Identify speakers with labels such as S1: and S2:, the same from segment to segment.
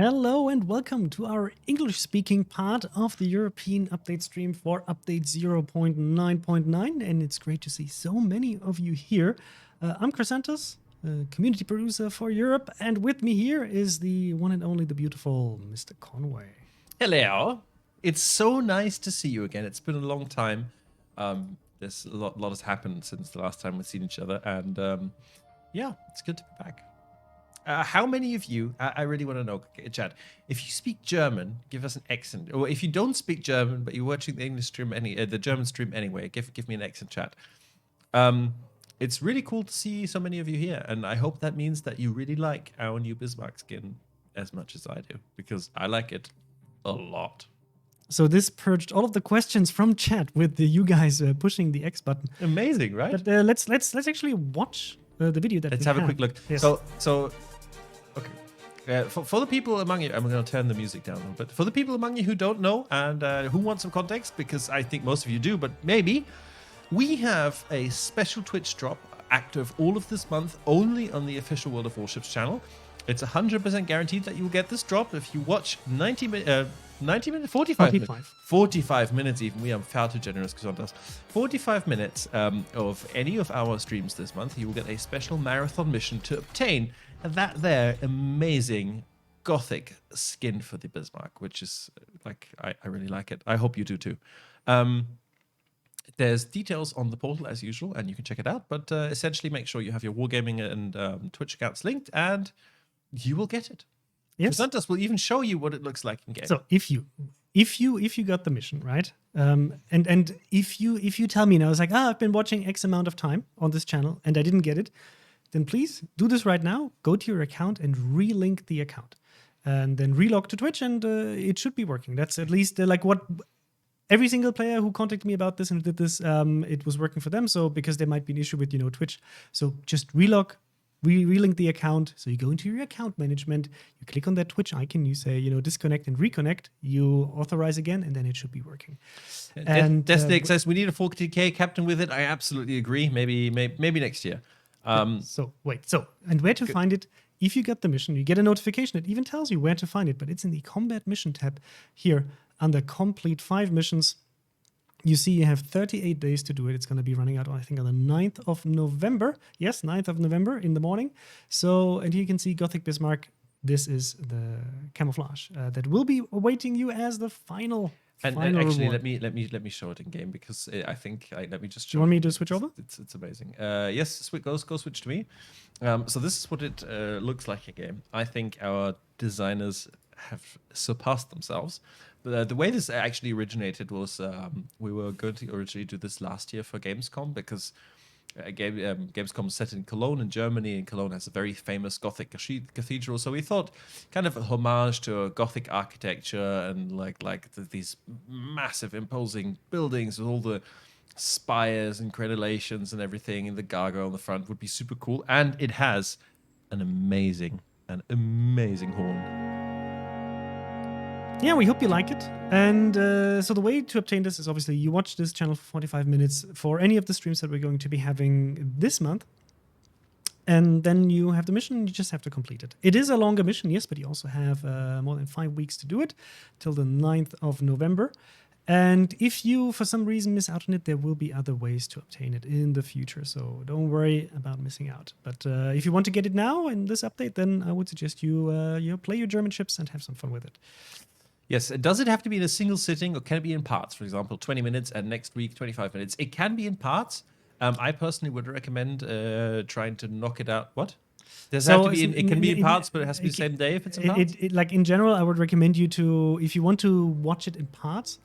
S1: Hello and welcome to our English-speaking part of the European update stream for update 0.9.9, and it's great to see so many of you here. I'm Chrysanthus, community producer for Europe, and with me here is the one and only, the beautiful Mr. Conway.
S2: Hello. It's so nice to see you again. It's been a long time. There's a lot has happened since the last time we've seen each other, and yeah, it's good to be back. How many of you, I really want to know, Chad, if you speak German, give us an accent. Or if you don't speak German, but you're watching the English stream, the German stream anyway, give me an accent, Chad. It's really cool to see so many of you here, and I hope that means that you really like our new Bismarck skin as much as I do, because I like it a lot.
S1: So this purged all of the questions from chat with you guys pushing the X button.
S2: Amazing, right?
S1: But let's actually watch the video that
S2: Let's have a quick look.
S1: Yes.
S2: So okay. For the people among you, I'm going to turn the music down a little bit. For the people among you who don't know and who want some context, because I think most of you do, but maybe, we have a special Twitch drop active all of this month only on the official World of Warships channel. It's 100% guaranteed that you will get this drop if you watch 90 minutes, 45 minutes. 45 minutes even. We are far too generous, Chrysanthus. 45 minutes of any of our streams this month. You will get a special marathon mission to obtain that there amazing Gothic skin for the Bismarck, which is like, I really like it. I hope you do too. There's details on the portal as usual, and you can check it out. But essentially, make sure you have your Wargaming and Twitch accounts linked, and you will get it.
S1: Yes.
S2: Chrysanthus will even show you what it looks like in game.
S1: So if you got the mission, right? And if you tell me now, it's like, I've been watching X amount of time on this channel and I didn't get it, then please do this right now. Go to your account and relink the account, and then relog to Twitch, and it should be working. That's at least like what every single player who contacted me about this and did this, it was working for them. So because there might be an issue with Twitch, so just relog. Relink the account. So you go into your account management, you click on that Twitch icon, you say, disconnect and reconnect, you authorize again, and then it should be working.
S2: And Destiny says we need a 40k captain with it. I absolutely agree. Maybe next year.
S1: And where to find it? If you get the mission, you get a notification. It even tells you where to find it, but it's in the combat mission tab here under complete 5 missions. You see you have 38 days to do it. It's going to be running out, I think, on the 9th of November. Yes, 9th of November in the morning. So, and here you can see Gothic Bismarck. This is the camouflage that will be awaiting you as the final
S2: And actually,
S1: reward.
S2: let me show it in game, because I think let me just show.
S1: Do you want me to switch over?
S2: It's amazing. Yes, go switch to me. So this is what it looks like in game. I think our designers have surpassed themselves. But the way this actually originated was we were going to originally do this last year for Gamescom, because Gamescom is set in Cologne in Germany, and Cologne has a very famous Gothic cathedral. So we thought kind of a homage to Gothic architecture and these massive imposing buildings with all the spires and crenellations and everything, and the gargoyle on the front would be super cool. And it has an amazing horn.
S1: Yeah, we hope you like it. And so the way to obtain this is obviously you watch this channel for 45 minutes for any of the streams that we're going to be having this month. And then you have the mission, you just have to complete it. It is a longer mission, yes, but you also have more than 5 weeks to do it till the 9th of November. And if you, for some reason, miss out on it, there will be other ways to obtain it in the future. So don't worry about missing out. But if you want to get it now in this update, then I would suggest you play your German ships and have some fun with it.
S2: Yes, does it have to be in a single sitting, or can it be in parts? For example, 20 minutes and next week 25 minutes. It can be in parts. I personally would recommend trying to knock it out. What? Does it have to be it can be in parts, but it has to be the same day if it's in parts?
S1: Like in general, I would recommend you to, if you want to watch it in parts,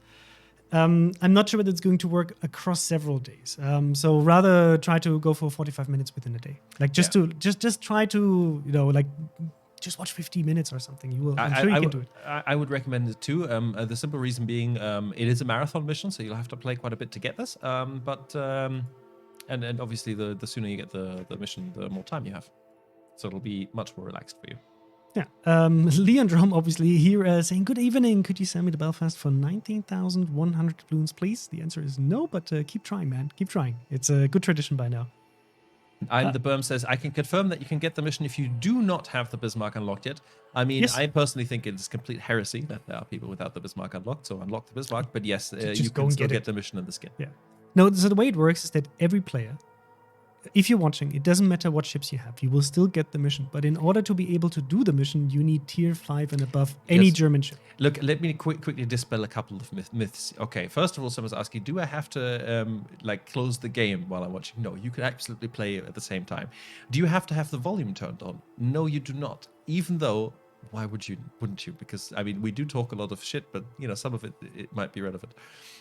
S1: I'm not sure whether it's going to work across several days. So rather try to go for 45 minutes within a day. Like just try to, just watch 50 minutes or something. I'm sure you can do it.
S2: I would recommend it too. The simple reason being, it is a marathon mission, so you'll have to play quite a bit to get this. And obviously, the sooner you get the mission, the more time you have. So it'll be much more relaxed for you.
S1: Yeah. Leon Drum, obviously, here saying, good evening. Could you send me to Belfast for 19,100 doubloons, please? The answer is no, but keep trying, man. Keep trying. It's a good tradition by now.
S2: I'm the Berm says, I can confirm that you can get the mission if you do not have the Bismarck unlocked yet. I mean,
S1: Yes.
S2: I personally think it's complete heresy that there are people without the Bismarck unlocked, so unlock the Bismarck. But yes,
S1: Just
S2: you
S1: go
S2: can
S1: and
S2: still
S1: get
S2: get
S1: it.
S2: the mission and the skin.
S1: Yeah. No, so the way it works is that every player, if you're watching, it doesn't matter what ships you have, you will still get the mission. But in order to be able to do the mission, you need tier 5 and above any
S2: Yes.
S1: German ship.
S2: Look, let me quickly dispel a couple of myths. Okay, first of all, someone's asking, do I have to close the game while I'm watching? No, you can absolutely play at the same time. Do you have to have the volume turned on? No, you do not. Even though, why wouldn't you? Because, I mean, we do talk a lot of shit, but, some of it might be relevant.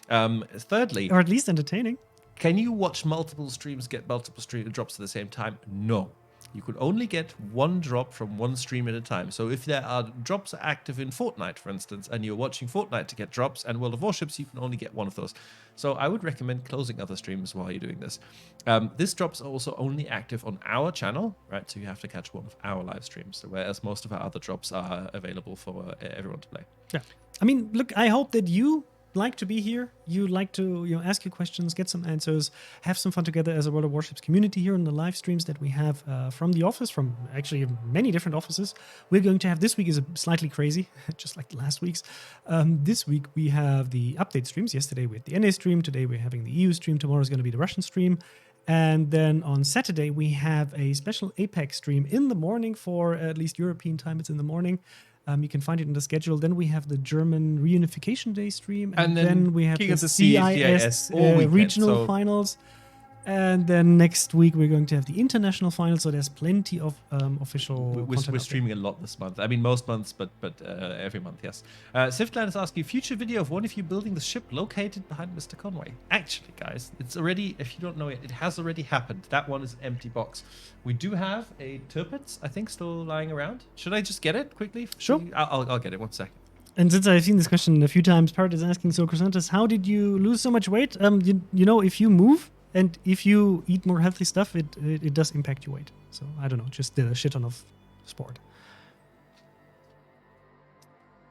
S2: Thirdly,
S1: Or at least entertaining.
S2: can you watch multiple streams, get multiple drops at the same time? No. You could only get one drop from one stream at a time. So if there are drops active in Fortnite, for instance, and you're watching Fortnite to get drops and World of Warships, you can only get one of those. So I would recommend closing other streams while you're doing this. This drop's also only active on our channel, right? So you have to catch one of our live streams, whereas most of our other drops are available for everyone to play.
S1: Yeah. I mean, look, I hope that you like to be here. You like to ask your questions, get some answers, have some fun together as a World of Warships community here on the live streams that we have from the office, from actually many different offices. We're going to have this week is slightly crazy, just like last week's. This week we have the update streams. Yesterday we had the NA stream. Today we're having the EU stream. Tomorrow is going to be the Russian stream. And then on Saturday, we have a special Apex stream in the morning for at least European time. It's in the morning. You can find it in the schedule. Then we have the German Reunification Day stream. And then we have
S2: King
S1: the
S2: of the Sea,
S1: CIS
S2: all weekend,
S1: regional finals. And then next week, we're going to have the international finals. So there's plenty of official content
S2: We're
S1: out there.
S2: streaming a lot this month. I mean, most months, but every month, yes. Siftland is asking, future video of one of you building the ship located behind Mr. Conway. Actually, guys, it's already, if you don't know it, it has already happened. That one is an empty box. We do have a Tirpitz, I think, still lying around. Should I just get it quickly?
S1: Sure.
S2: I'll get it. 1 second.
S1: And since I've seen this question a few times, Parrot is asking, so Chrysanthus, how did you lose so much weight? If you move and if you eat more healthy stuff, it does impact your weight. So I don't know, just a shit ton of sport.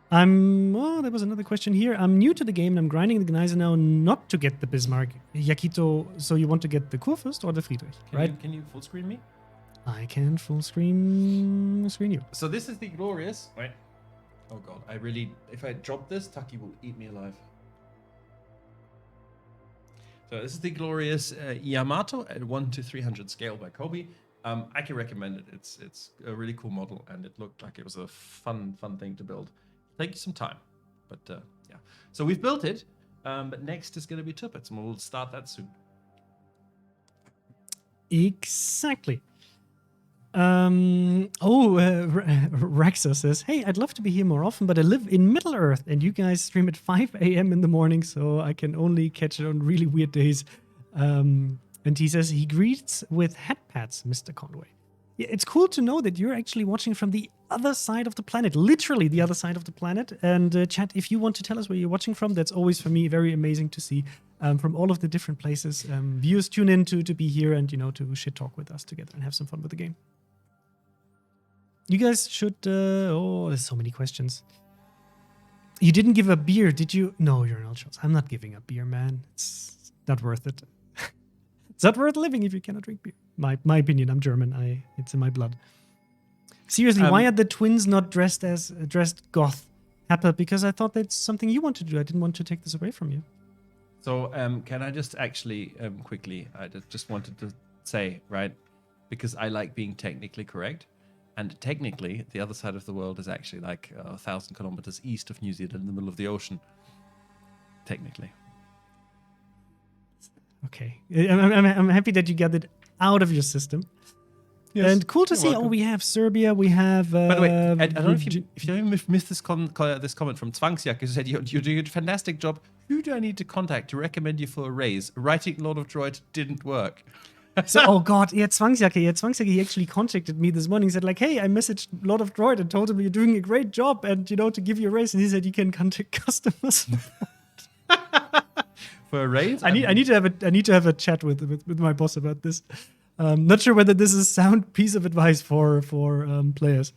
S1: There was another question here. I'm new to the game and I'm grinding the Gneiser now not to get the Bismarck. Yakito, so you want to get the Kurfürst or the Friedrich, right?
S2: Can you full screen me?
S1: I can full screen you.
S2: So this is the glorious. Wait. Oh god, if I drop this, Tucky will eat me alive. So this is the glorious Yamato at 1:300 scale by Kobe. I can recommend it. It's a really cool model, and it looked like it was a fun thing to build. Take you some time, but yeah. So we've built it, but next is going to be Tirpitz, and we'll start that soon.
S1: Exactly. Raxa says, hey, I'd love to be here more often, but I live in Middle Earth and you guys stream at 5 a.m. in the morning, so I can only catch it on really weird days. And he says he greets with hat pats, Mr. Conway. Yeah, it's cool to know that you're actually watching from the other side of the planet, literally the other side of the planet. And chat, if you want to tell us where you're watching from, that's always for me very amazing to see from all of the different places. Viewers tune in to be here and, to shit talk with us together and have some fun with the game. You guys should... there's so many questions. You didn't give up beer, did you? No, you're not shots. I'm not giving up beer, man. It's not worth it. It's not worth living if you cannot drink beer. My opinion, I'm German. It's in my blood. Seriously, why are the twins not dressed goth? Happer, because I thought that's something you want to do. I didn't want to take this away from you.
S2: So can I just actually quickly, I just wanted to say, right, because I like being technically correct. And technically, the other side of the world is actually like 1,000 kilometers east of New Zealand in the middle of the ocean. Technically.
S1: Okay. I'm happy that you got it out of your system. Yes, and cool to see.
S2: Welcome.
S1: Oh, we have Serbia. We have...
S2: By the way, I don't know if you missed this comment from Zwangsjacke, who said, you're doing a fantastic job. Who do I need to contact to recommend you for a raise? Writing Lord of Droid didn't work.
S1: So, oh god, Zwangsjacke, he actually contacted me this morning. He said like, hey, I messaged Lord of Droid and told him you're doing a great job and, to give you a raise. And he said you can contact customers.
S2: For a raise?
S1: I need to have a chat with my boss about this. Not sure whether this is a sound piece of advice for players.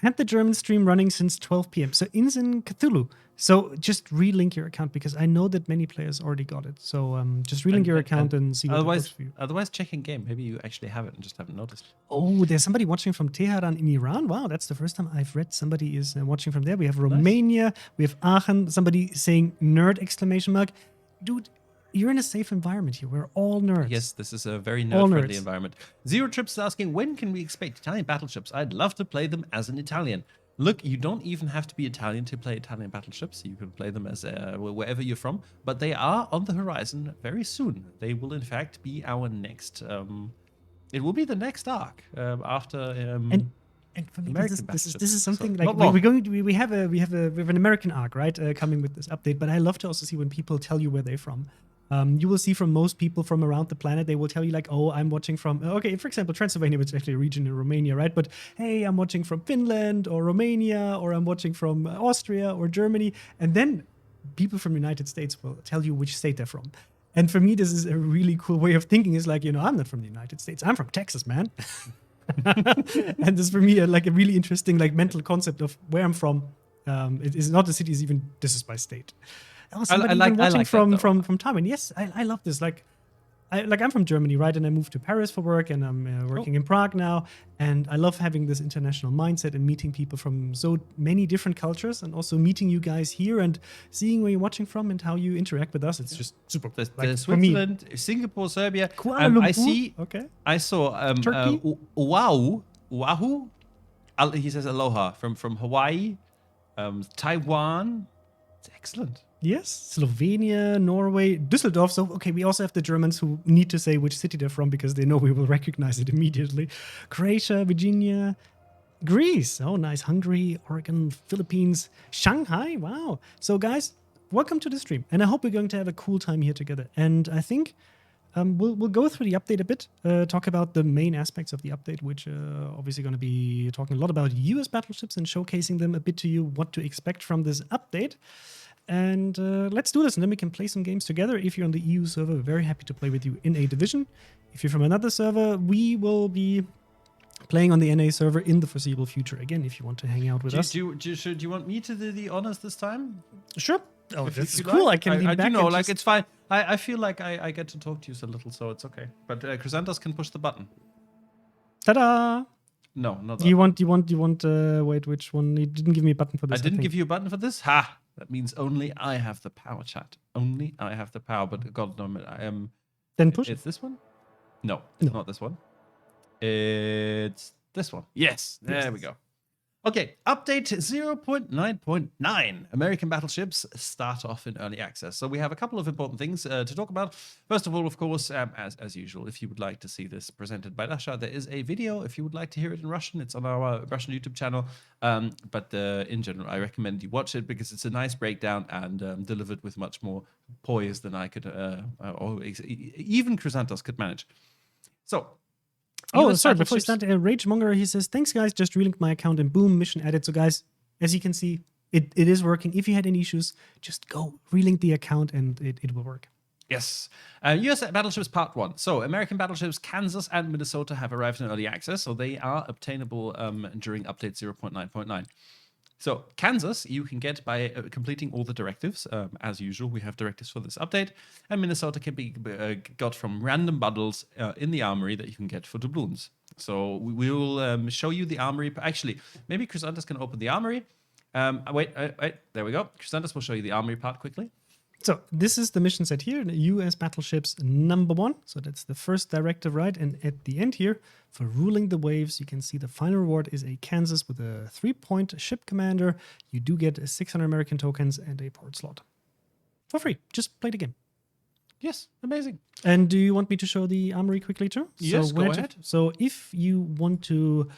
S1: Had the German stream running since 12 p.m. So Inzin Cthulhu. So just relink your account because I know that many players already got it. So just relink your account and see what works for you.
S2: Otherwise, check in game. Maybe you actually have it and just haven't noticed.
S1: Oh, there's somebody watching from Tehran in Iran. Wow, that's the first time I've read somebody is watching from there. We have Romania. We have Aachen. Somebody saying nerd exclamation mark. Dude, you're in a safe environment here. We're all nerds.
S2: Yes, this is a very nerd-friendly environment. Zero Trips is asking, when can we expect Italian battleships? I'd love to play them as an Italian. Look, you don't even have to be Italian to play Italian battleships. You can play them as wherever you're from. But they are on the horizon very soon. They will, in fact, be our next... it will be the next arc after...
S1: and for me, this is something like we have an American arc, right, coming with this update. But I love to also see when people tell you where they're from. You will see from most people from around the planet, they will tell you like, oh, I'm watching from, okay, for example, Transylvania, which is actually a region in Romania, right? But hey, I'm watching from Finland or Romania, or I'm watching from Austria or Germany. And then people from the United States will tell you which state they're from. And for me, this is a really cool way of thinking. Is like, I'm not from the United States. I'm from Texas, man. And this for me, like a really interesting like mental concept of where I'm from. It is not the cities, even this is my state. Somebody watching from Taiwan. Yes, I love this. I'm from Germany, right? And I moved to Paris for work, and I'm working in Prague now. And I love having this international mindset and meeting people from so many different cultures, and also meeting you guys here and seeing where you're watching from and how you interact with us. It's just super.
S2: Switzerland, Singapore, Serbia.
S1: Kuala Lumpur.
S2: I see.
S1: Okay.
S2: I saw
S1: Turkey.
S2: Oahu. He says aloha from Hawaii, Taiwan. It's excellent.
S1: Yes, Slovenia, Norway, Düsseldorf. So, okay, we also have the Germans who need to say which city they're from because they know we will recognize it immediately. Croatia, Virginia, Greece. Oh, nice. Hungary, Oregon, Philippines, Shanghai. Wow. So, guys, welcome to the stream. And I hope we're going to have a cool time here together. And I think we'll go through the update a bit, talk about the main aspects of the update, which obviously going to be talking a lot about US battleships and showcasing them a bit to you, what to expect from this update. And let's do this, and then we can play some games together. If you're on the EU server, we're very happy to play with you in a division. If you're from another server, we will be playing on the NA server in the foreseeable future. Again, if you want to hang out with us.
S2: Do you want me to do the honors this time?
S1: Sure. Oh, that's cool. Like, I can lean back.
S2: I do know, like, it's fine. I feel like I get to talk to you a little, so it's okay. But Chrysanthus can push the button.
S1: Ta-da!
S2: No, not that.
S1: Do you want, wait, which one? You didn't give me a button for this.
S2: I didn't give you a button for this? Ha! That means only I have the power, chat. Only I have the power, but God no, I am...
S1: Then push
S2: It's this one? No, it's not this one. It's this one. Yes, there we go. Okay, update 0.9.9. American battleships start off in early access. So we have a couple of important things to talk about. First of all, of course, as usual, if you would like to see this presented by Dasha, there is a video. If you would like to hear it in Russian, it's on our Russian YouTube channel. But in general, I recommend you watch it because it's a nice breakdown and delivered with much more poise than I could, or even Chrysanthus could manage. So,
S1: oh, sorry, before we start, Ragemonger, he says, thanks, guys, just relinked my account and boom, mission added. So, guys, as you can see, it is working. If you had any issues, just go relink the account and it will work.
S2: Yes. US Battleships Part 1. So, American battleships Kansas and Minnesota have arrived in early access, so they are obtainable during update 0.9.9. So, Kansas, you can get by completing all the directives. As usual, we have directives for this update. And Minnesota can be got from random bundles in the armory that you can get for doubloons. So, we will show you the armory. Actually, maybe Chrysanthus can open the armory. Wait, there we go. Chrysanthus will show you the armory part quickly.
S1: So this is the mission set here, the US Battleships #1. So that's the first directive, right? And at the end here, for ruling the waves, you can see the final reward is a Kansas with a 3-point ship commander. You do get 600 American tokens and a port slot. For free. Just play the game.
S2: Yes, amazing.
S1: And do you want me to show the armory quickly too?
S2: Yes, go ahead.
S1: So if you want to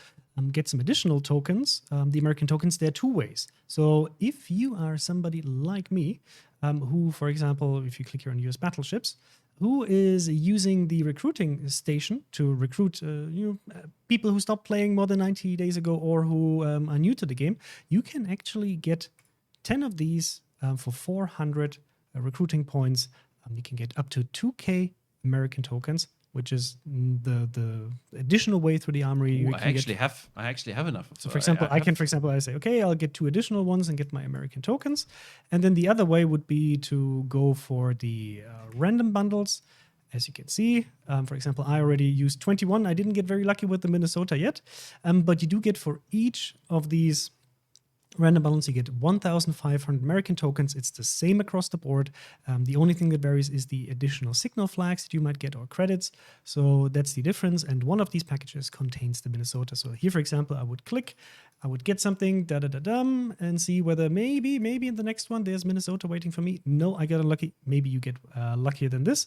S1: get some additional tokens, the American tokens, there are two ways. So if you are somebody like me, who, for example, if you click here on US Battleships, who is using the recruiting station to recruit people who stopped playing more than 90 days ago or who are new to the game, you can actually get 10 of these for 400 recruiting points. You can get up to 2K American tokens, which is the additional way through the armory.
S2: Ooh,
S1: You
S2: I
S1: can get.
S2: actually have enough.
S1: So, for example, I say, okay, I'll get 2 additional ones and get my American tokens. And then the other way would be to go for the random bundles. As you can see, for example, I already used 21. I didn't get very lucky with the Minnesota yet. But you do get for each of these random bundles, you get 1,500 American tokens. It's the same across the board. The only thing that varies is the additional signal flags that you might get or credits. So that's the difference. And one of these packages contains the Minnesota. So here, for example, I would click, I would get something, and see whether maybe in the next one there's Minnesota waiting for me. No, I got unlucky. Maybe you get luckier than this.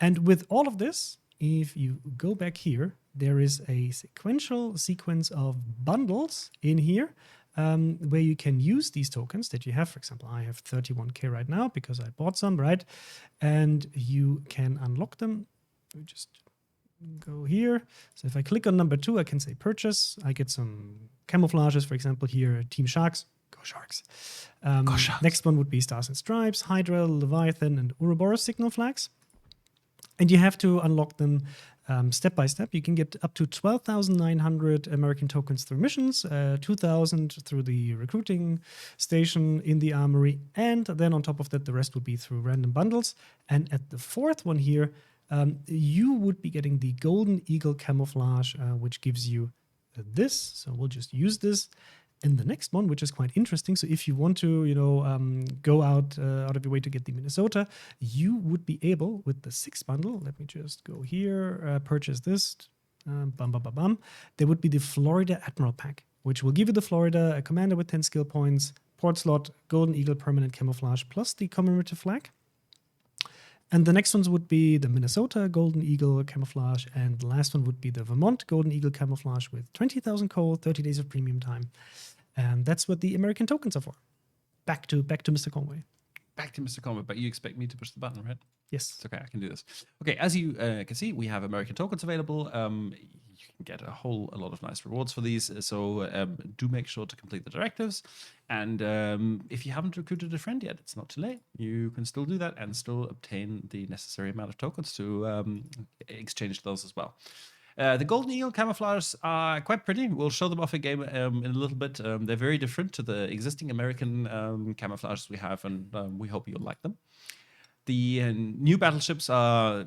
S1: And with all of this, if you go back here, there is a sequential sequence of bundles in here. Where you can use these tokens that you have. For example, I have 31K right now because I bought some, right? And you can unlock them. We just go here. So if I click on number 2, I can say purchase. I get some camouflages, for example, here, Team Sharks. Go Sharks.
S2: Go Sharks.
S1: Next one would be Stars and Stripes, Hydra, Leviathan, and Ouroboros signal flags. And you have to unlock them step by step. You can get up to 12,900 American tokens through missions, 2,000 through the recruiting station in the armory, and then on top of that, the rest would be through random bundles. And at the 4th one here, you would be getting the Golden Eagle camouflage, which gives you this. So we'll just use this. And the next one, which is quite interesting, so if you want to, go out of your way to get the Minnesota, you would be able, with the 6th bundle, let me just go here, purchase this, there would be the Florida Admiral pack, which will give you the Florida, a commander with 10 skill points, port slot, Golden Eagle permanent camouflage, plus the commemorative flag. And the next ones would be the Minnesota Golden Eagle camouflage, and the last one would be the Vermont Golden Eagle camouflage with 20,000 coal, 30 days of premium time. And that's what the American tokens are for. Back to Mr. Conway.
S2: Back to Mr. Conway, but you expect me to push the button, right?
S1: Yes.
S2: It's okay, I can do this. Okay, as you can see, we have American tokens available. You can get a lot of nice rewards for these. So do make sure to complete the directives. And if you haven't recruited a friend yet, it's not too late. You can still do that and still obtain the necessary amount of tokens to exchange those as well. The Golden Eagle camouflages are quite pretty. We'll show them off again in a little bit. They're very different to the existing American camouflages we have, and we hope you'll like them. The new battleships are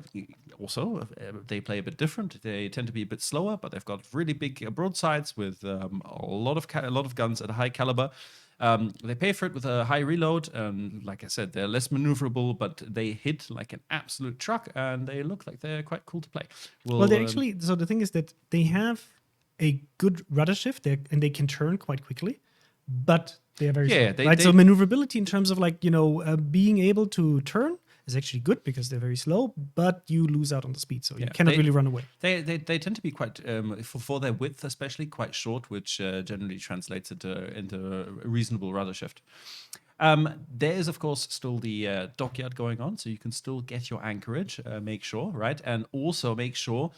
S2: also, they play a bit different. They tend to be a bit slower, but they've got really big broadsides with a lot of guns at a high caliber. They pay for it with a high reload, and like I said, they're less maneuverable, but they hit like an absolute truck, and they look like they're quite cool to play.
S1: Well, they actually. So the thing is that they have a good rudder shift, and they can turn quite quickly, but they are very slow. So maneuverability in terms of being able to turn is actually good because they're very slow, but you lose out on the speed, so you cannot really run away.
S2: They tend to be quite, for their width especially, quite short, which generally translates into a reasonable rudder shift. There is, of course, still the dockyard going on, so you can still get your anchorage, make sure, right? And also make sure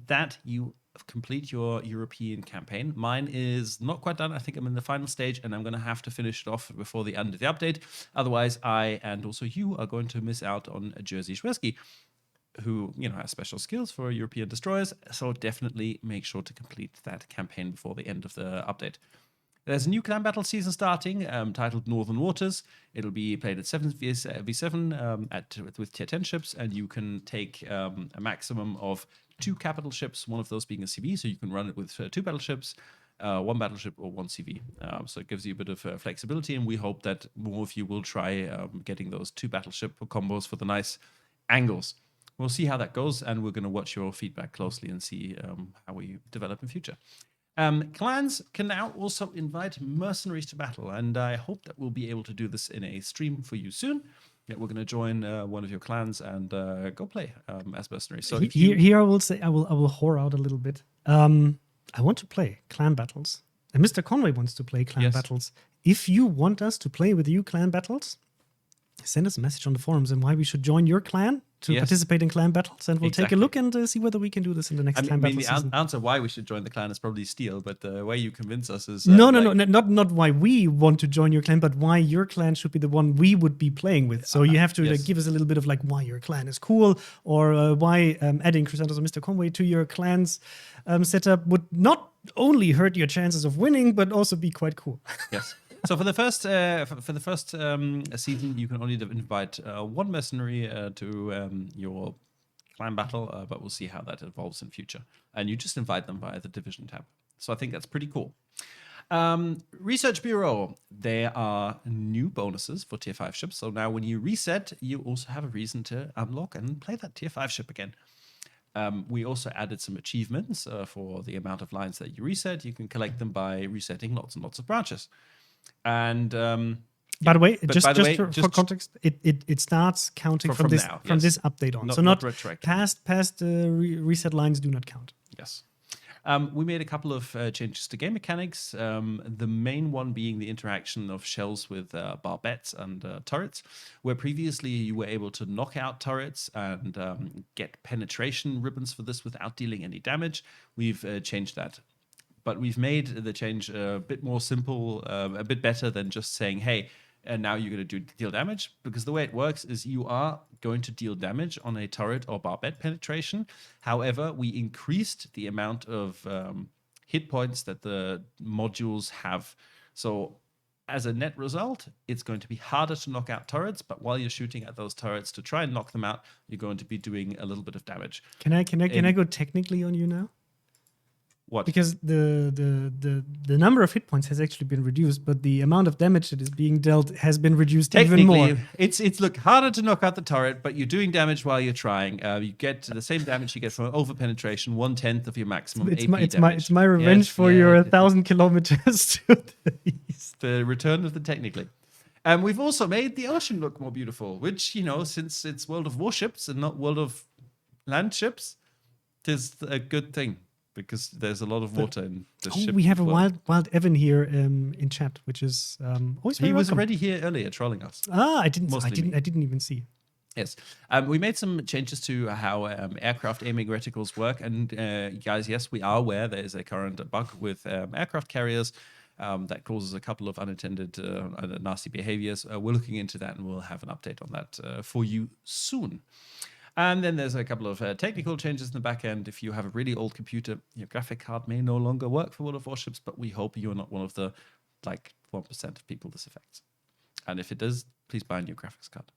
S2: that you complete your European campaign. Mine is not quite done. I think I'm in the final stage, and I'm going to have to finish it off before the end of the update. Otherwise, I and also you are going to miss out on Jerzy Szwedzki, who has special skills for European destroyers. So definitely make sure to complete that campaign before the end of the update. There's a new clan battle season starting, titled Northern Waters. It'll be played at 7v7 with tier 10 ships, and you can take a maximum of 2 capital ships, one of those being a CV, so you can run it with 2 battleships, 1 battleship or 1 CV. So it gives you a bit of flexibility, and we hope that more of you will try getting those 2 battleship combos for the nice angles. We'll see how that goes, and we're going to watch your feedback closely and see how we develop in future. Clans can now also invite mercenaries to battle, and I hope that we'll be able to do this in a stream for you soon. Yeah, we're going to join one of your clans and go play as mercenaries. So
S1: here I will say I will whore out a little bit. I want to play clan battles, and Mr. Conway wants to play clan battles. If you want us to play with you clan battles, send us a message on the forums and why we should join your clan to
S2: Yes.
S1: participate in clan battles, and we'll take a
S2: Exactly.
S1: look and see whether we can do this in the next clan battle
S2: the
S1: season.
S2: answer why we should join the clan is probably steel, but the way you convince us is
S1: No,
S2: like-
S1: not why we want to join your clan, but why your clan should be the one we would be playing with. So you have to
S2: yes.
S1: give us a little bit of like why your clan is cool, or why adding Chrysanthus or Mr. Conway to your clan's setup would not only hurt your chances of winning, but also be quite cool.
S2: Yes. So for the first season, you can only invite one mercenary to your clan battle, but we'll see how that evolves in future. And you just invite them via the division tab. So I think that's pretty cool. Research Bureau, there are new bonuses for tier 5 ships. So now when you reset, you also have a reason to unlock and play that tier 5 ship again. We also added some achievements for the amount of lines that you reset. You can collect them by resetting lots and lots of branches. And
S1: by the way,
S2: but
S1: just,
S2: by the way,
S1: for
S2: just
S1: context, it starts counting
S2: from
S1: this
S2: now,
S1: from
S2: yes.
S1: this update on.
S2: Not-
S1: So
S2: not
S1: not
S2: retroactive.
S1: past reset lines do not count.
S2: Yes. We made a couple of changes to game mechanics. The main one being the interaction of shells with barbettes and turrets, where previously you were able to knock out turrets and get penetration ribbons for this without dealing any damage. We've changed that. But we've made the change a bit more simple, a bit better than just saying, hey, and now you're going to deal damage. Because the way it works is you are going to deal damage on a turret or barbette penetration. However, we increased the amount of hit points that the modules have. So as a net result, it's going to be harder to knock out turrets, but while you're shooting at those turrets to try and knock them out, you're going to be doing a little bit of damage.
S1: Can I go technically on you now?
S2: What?
S1: Because the number of hit points has actually been reduced, but the amount of damage that is being dealt has been reduced even more.
S2: It's look harder to knock out the turret, but you're doing damage while you're trying. You get the same damage you get from over penetration, 1/10 of your maximum AP damage.
S1: It's my revenge for your 1,000 kilometers to the east.
S2: The return of the technically. We've also made the ocean look more beautiful, which, you know, since it's World of Warships and not World of Land Ships, is a good thing. Because there's a lot of water in the ship.
S1: We have a
S2: as well.
S1: wild Evan here in chat, which is always very
S2: He was
S1: welcome.
S2: already here earlier trolling us.
S1: I didn't even see.
S2: Yes. We made some changes to how aircraft aiming reticles work. And guys, yes, we are aware there is a current bug with aircraft carriers that causes a couple of unintended nasty behaviors. We're looking into that and we'll have an update on that for you soon. And then there's a couple of technical changes in the back end. If you have a really old computer, your graphic card may no longer work for World of Warships, but we hope you're not one of the 1% of people this affects. And if it does, please buy a new graphics card.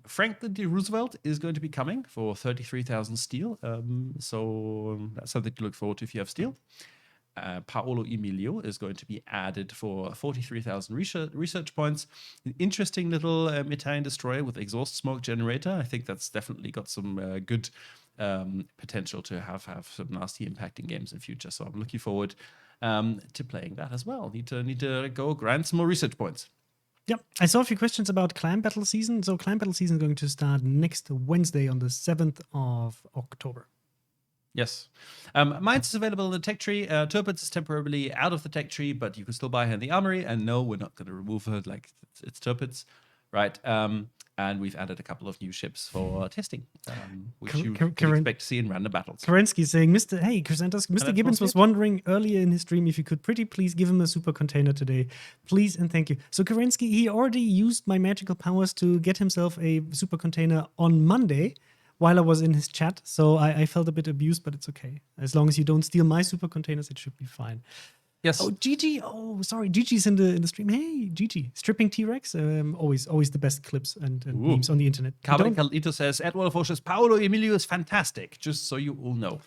S2: Franklin D Roosevelt is going to be coming for 33,000 steel. So that's something to look forward to if you have steel. Paolo Emilio is going to be added for 43,000 research points. An interesting little Italian destroyer with exhaust smoke generator. I think that's definitely got some good potential to have some nasty impact in games in future. So I'm looking forward to playing that as well. Need to go grind some more research points.
S1: Yep. I saw a few questions about clan battle season. So clan battle season is going to start next Wednesday on the 7th of October.
S2: Yes. Mines is available in the tech tree. Turbines is temporarily out of the tech tree, but you can still buy her in the armory. And no, we're not going to remove her like it's Turbines, right? And we've added a couple of new ships for testing, which you can expect to see in random battles.
S1: Kerensky saying, Hey, Chrysanthus, Mr. Gibbons was wondering earlier in his stream if you could pretty please give him a super container today. Please and thank you. So Kerensky, he already used my magical powers to get himself a super container on Monday, while I was in his chat, so I felt a bit abused, but it's okay. As long as you don't steal my super containers, it should be fine.
S2: Yes.
S1: Oh, Gigi. Oh, sorry. Gigi's in the stream. Hey, Gigi. Stripping T-Rex. Always the best clips and memes on the internet.
S2: Carbon Calito says, at World of Warships, Paolo Emilio is fantastic, just so you all know.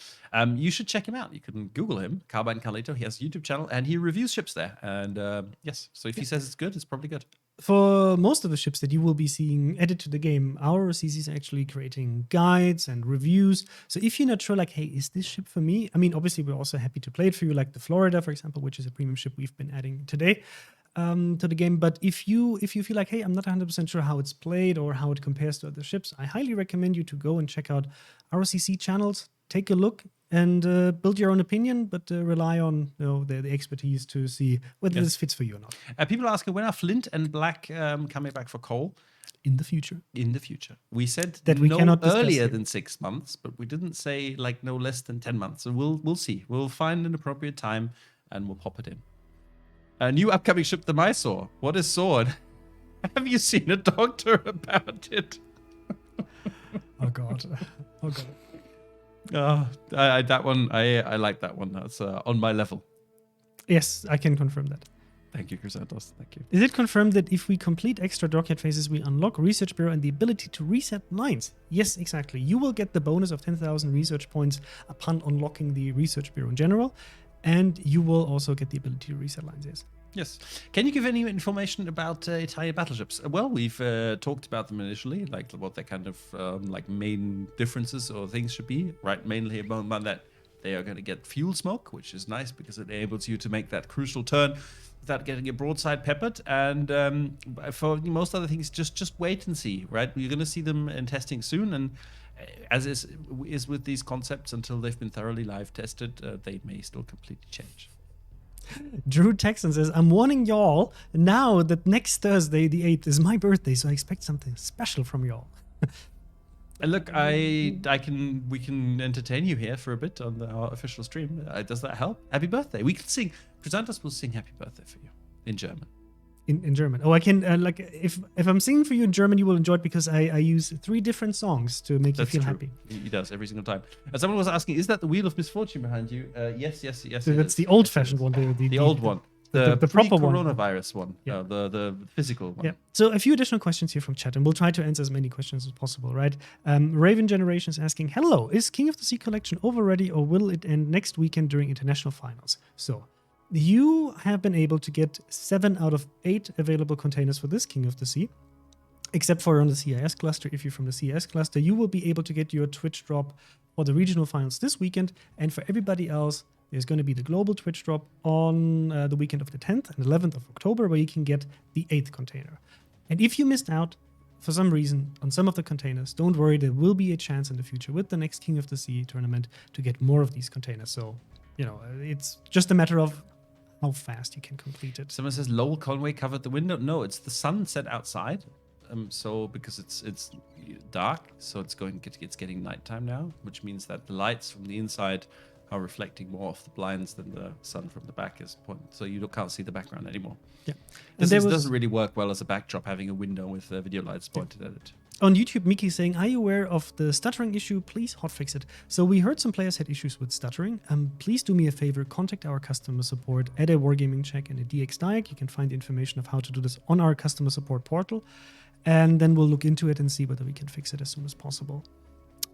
S2: You should check him out. You can Google him, Carbine Calito. He has a YouTube channel, and he reviews ships there. And yes, so if he says it's good, it's probably good.
S1: For most of the ships that you will be seeing added to the game, our CC is actually creating guides and reviews. So if you're not sure, like, hey, is this ship for me? I mean, obviously, we're also happy to play it for you, like the Florida, for example, which is a premium ship we've been adding today to the game. But if you feel like, hey, I'm not 100% sure how it's played or how it compares to other ships, I highly recommend you to go and check out our CC channels, take a look, and build your own opinion, but rely on the expertise to see whether this fits for you or not.
S2: People are asking, when are Flint and Black coming back for coal?
S1: In the future.
S2: In the future. We said
S1: that we cannot discuss
S2: earlier
S1: here.
S2: than 6 months, but we didn't say like no less than 10 months. So we'll see. We'll find an appropriate time and we'll pop it in. A new upcoming ship, the Mysore. What is sword? Have you seen a doctor about it?
S1: Oh God. Oh God.
S2: That one, I like that one. That's on my level.
S1: Yes, I can confirm that.
S2: Thank you, Chrysanthos. Thank you.
S1: Is it confirmed that if we complete extra dockyard phases, we unlock Research Bureau and the ability to reset lines? Yes, exactly. You will get the bonus of 10,000 research points upon unlocking the Research Bureau in general, and you will also get the ability to reset lines, yes.
S2: Yes. Can you give any information about Italian battleships? Well, we've talked about them initially, like what their kind of like main differences or things should be, right? Mainly about that they are going to get fuel smoke, which is nice because it enables you to make that crucial turn without getting a broadside peppered. And for most other things, just wait and see, right? You're going to see them in testing soon, and as is with these concepts, until they've been thoroughly live tested, they may still completely change.
S1: Drew Texan says, I'm warning y'all now that next Thursday, the 8th, is my birthday, so I expect something special from y'all.
S2: And look, we can entertain you here for a bit on our official stream. Does that help? Happy birthday. We can sing. Chrysanthos will sing happy birthday for you in German.
S1: In German. Oh, I can, like, if I'm singing for you in German, you will enjoy it because I use 3 different songs to make you feel happy.
S2: He does every single time. And someone was asking, is that the Wheel of Misfortune behind you? Yes.
S1: So that's the old-fashioned one.
S2: The old one. The proper coronavirus one. Yeah. The physical one.
S1: Yeah. So a few additional questions here from chat, and we'll try to answer as many questions as possible, right? Raven Generation is asking, hello, is King of the Sea collection over already, or will it end next weekend during international finals? So you have been able to get 7 out of 8 available containers for this King of the Sea, except for on the CIS cluster. If you're from the CIS cluster, you will be able to get your Twitch drop for the regional finals this weekend, and for everybody else, there's going to be the global Twitch drop on the weekend of the 10th and 11th of October, where you can get the 8th container. And if you missed out for some reason on some of the containers, don't worry, there will be a chance in the future with the next King of the Sea tournament to get more of these containers. So, it's just a matter of how fast you can complete it.
S2: Someone says Lowell Conway covered the window. No, it's the sun set outside. So because it's dark, so it's getting nighttime now, which means that the lights from the inside are reflecting more off the blinds than the sun from the back is pointing. So you can't see the background anymore.
S1: Yeah.
S2: This doesn't really work well as a backdrop, having a window with video lights pointed at it.
S1: On YouTube, Mickey is saying, are you aware of the stuttering issue? Please hotfix it. So we heard some players had issues with stuttering. Please do me a favor, contact our customer support at a Wargaming check and a DX Diag. You can find the information of how to do this on our customer support portal. And then we'll look into it and see whether we can fix it as soon as possible.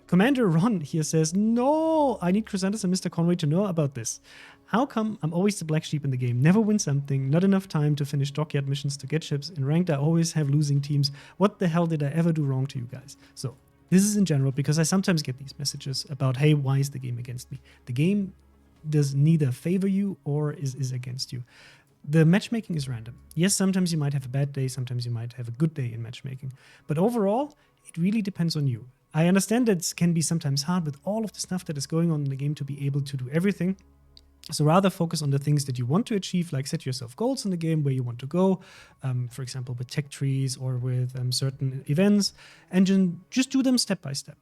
S1: Commander Ron here says, no, I need Chrysanthos and Mr. Conway to know about this. How come I'm always the black sheep in the game? Never win something, not enough time to finish dockyard missions to get ships. In ranked, I always have losing teams. What the hell did I ever do wrong to you guys? So this is in general, because I sometimes get these messages about, hey, why is the game against me? The game does neither favor you or is against you. The matchmaking is random. Yes, sometimes you might have a bad day, sometimes you might have a good day in matchmaking. But overall, it really depends on you. I understand that it can be sometimes hard with all of the stuff that is going on in the game to be able to do everything. So rather focus on the things that you want to achieve, like set yourself goals in the game where you want to go, for example, with tech trees or with certain events, and just do them step by step.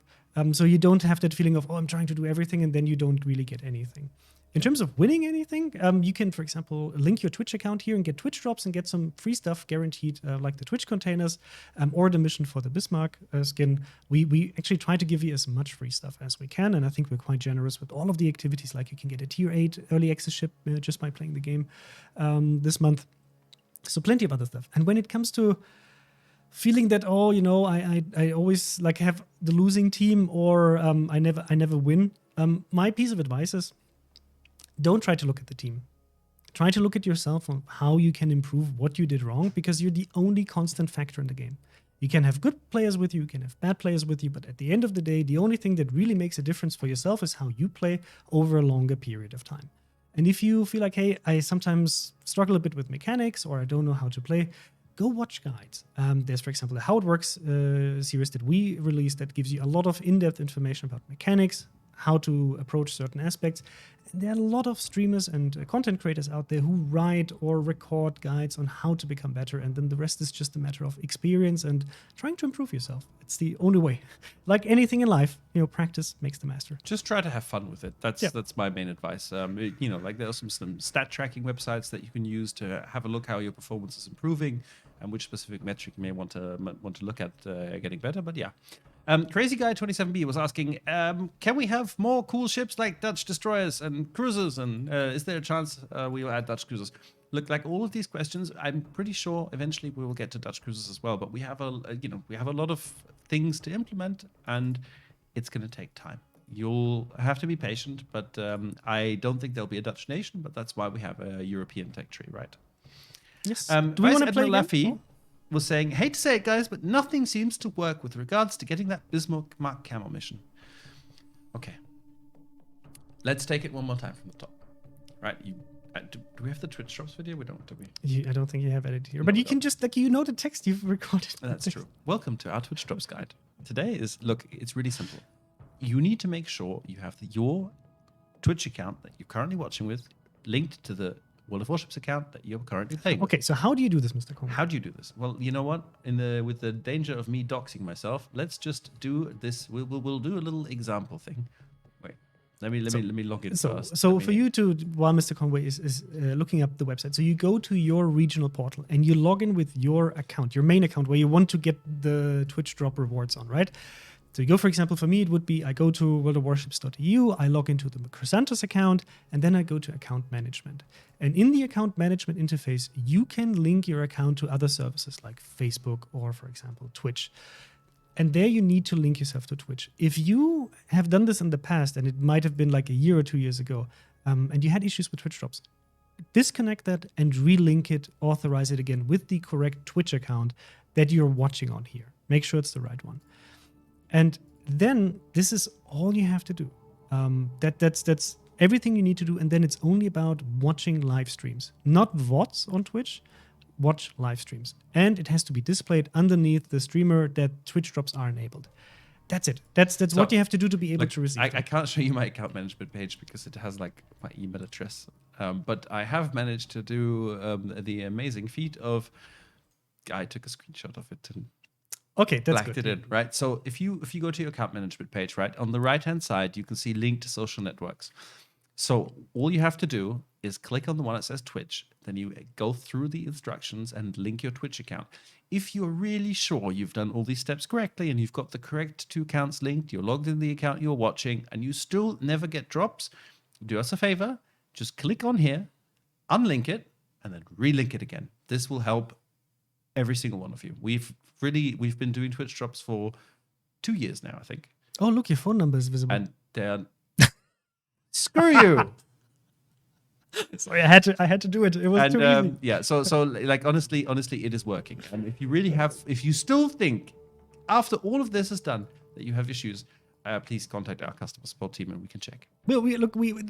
S1: So you don't have that feeling of, I'm trying to do everything, and then you don't really get anything. In terms of winning anything, you can, for example, link your Twitch account here and get Twitch drops and get some free stuff guaranteed, like the Twitch containers or the mission for the Bismarck skin. We actually try to give you as much free stuff as we can, and I think we're quite generous with all of the activities, like you can get a Tier 8 early access ship just by playing the game this month. So plenty of other stuff. And when it comes to feeling that, I always like have the losing team or I never win, my piece of advice is, don't try to look at the team. Try to look at yourself on how you can improve what you did wrong, because you're the only constant factor in the game. You can have good players with you, you can have bad players with you, but at the end of the day, the only thing that really makes a difference for yourself is how you play over a longer period of time. And if you feel like, hey, I sometimes struggle a bit with mechanics or I don't know how to play, go watch guides. There's, for example, the How It Works series that we released that gives you a lot of in-depth information about mechanics, how to approach certain aspects. And there are a lot of streamers and content creators out there who write or record guides on how to become better, and then the rest is just a matter of experience and trying to improve yourself. It's the only way. Like anything in life, practice makes the master.
S2: Just try to have fun with it. That's my main advice. Like there are some stat tracking websites that you can use to have a look how your performance is improving and which specific metric you may want to look at getting better. But yeah. Crazy Guy 27B was asking, can we have more cool ships like Dutch destroyers and cruisers? And is there a chance we will add Dutch cruisers? Look, like all of these questions, I'm pretty sure eventually we will get to Dutch cruisers as well. But we have a lot of things to implement, and it's going to take time. You'll have to be patient, but I don't think there'll be a Dutch nation. But that's why we have a European tech tree, right?
S1: Yes. Do we want to play
S2: Laffy was saying, hate to say it, guys, but nothing seems to work with regards to getting that Bismarck Camo mission. Okay. Let's take it one more time from the top. Right. Do we have the Twitch drops video? We don't, do we?
S1: I don't think you have edited here. But you can just, the text you've recorded.
S2: That's true. Welcome to our Twitch drops guide. Today it's really simple. You need to make sure you have your Twitch account that you're currently watching with linked to the World of Warships account that you're currently playing.
S1: Okay, so how do you do this, Mr. Coleman?
S2: How do you do this? Well, you know what? With the danger of me doxing myself, let's just do this. We'll do a little example thing. Wait, let me log in first.
S1: So for you to, while Mr. Conway is looking up the website, so you go to your regional portal and you log in with your account, your main account, where you want to get the Twitch drop rewards on, right? So you go, for example, for me, it would be I go to worldofwarships.eu, I log into the Chrysanthus account, and then I go to account management. And in the account management interface, you can link your account to other services like Facebook or, for example, Twitch. And there you need to link yourself to Twitch. If you have done this in the past, and it might have been like a year or 2 years ago, and you had issues with Twitch drops, disconnect that and relink it, authorize it again with the correct Twitch account that you're watching on here. Make sure it's the right one. And then this is all you have to do. That's everything you need to do. And then it's only about watching live streams, not VODs on Twitch. Watch live streams. And it has to be displayed underneath the streamer that Twitch drops are enabled. That's it. That's so what you have to do to be able to receive.
S2: I can't show you my account management page because it has like my email address. But I have managed to do the amazing feat of. I took a screenshot of it and blacked it in, right? So if you go to your account management page, right, on the right-hand side, you can see link to social networks. So all you have to do is click on the one that says Twitch. Then you go through the instructions and link your Twitch account. If you're really sure you've done all these steps correctly and you've got the correct 2 accounts linked, you're logged in the account you're watching, and you still never get drops, do us a favor, just click on here, unlink it, and then relink it again. This will help every single one of you. We've been doing Twitch drops for 2 years now, I think.
S1: Oh, look, your phone number is visible.
S2: And they're screw you.
S1: Sorry, I had to do it. It was too easy.
S2: Yeah, so like honestly, it is working. And if you still think after all of this is done that you have issues, please contact our customer support team and we can check.
S1: Well,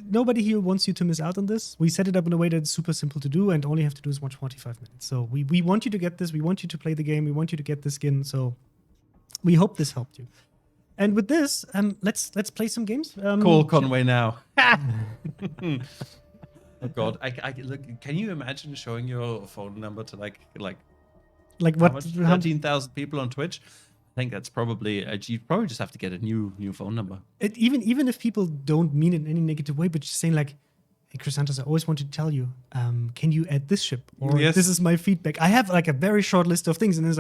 S1: nobody here wants you to miss out on this. We set it up in a way that it's super simple to do, and all you have to do is watch 45 minutes. So we want you to get this. We want you to play the game. We want you to get the skin. So we hope this helped you. And with this, let's play some games.
S2: Call Conway now. Oh God! I look. Can you imagine showing your phone number to like what? 13,000 people on Twitch. I think that's probably you probably just have to get a new phone number.
S1: Even if people don't mean it in any negative way, but just saying like, "Hey, Chrysanthus, I always want to tell you, can you add this ship?" Or
S2: yes.
S1: This is my feedback. I have like a very short list of things, and it's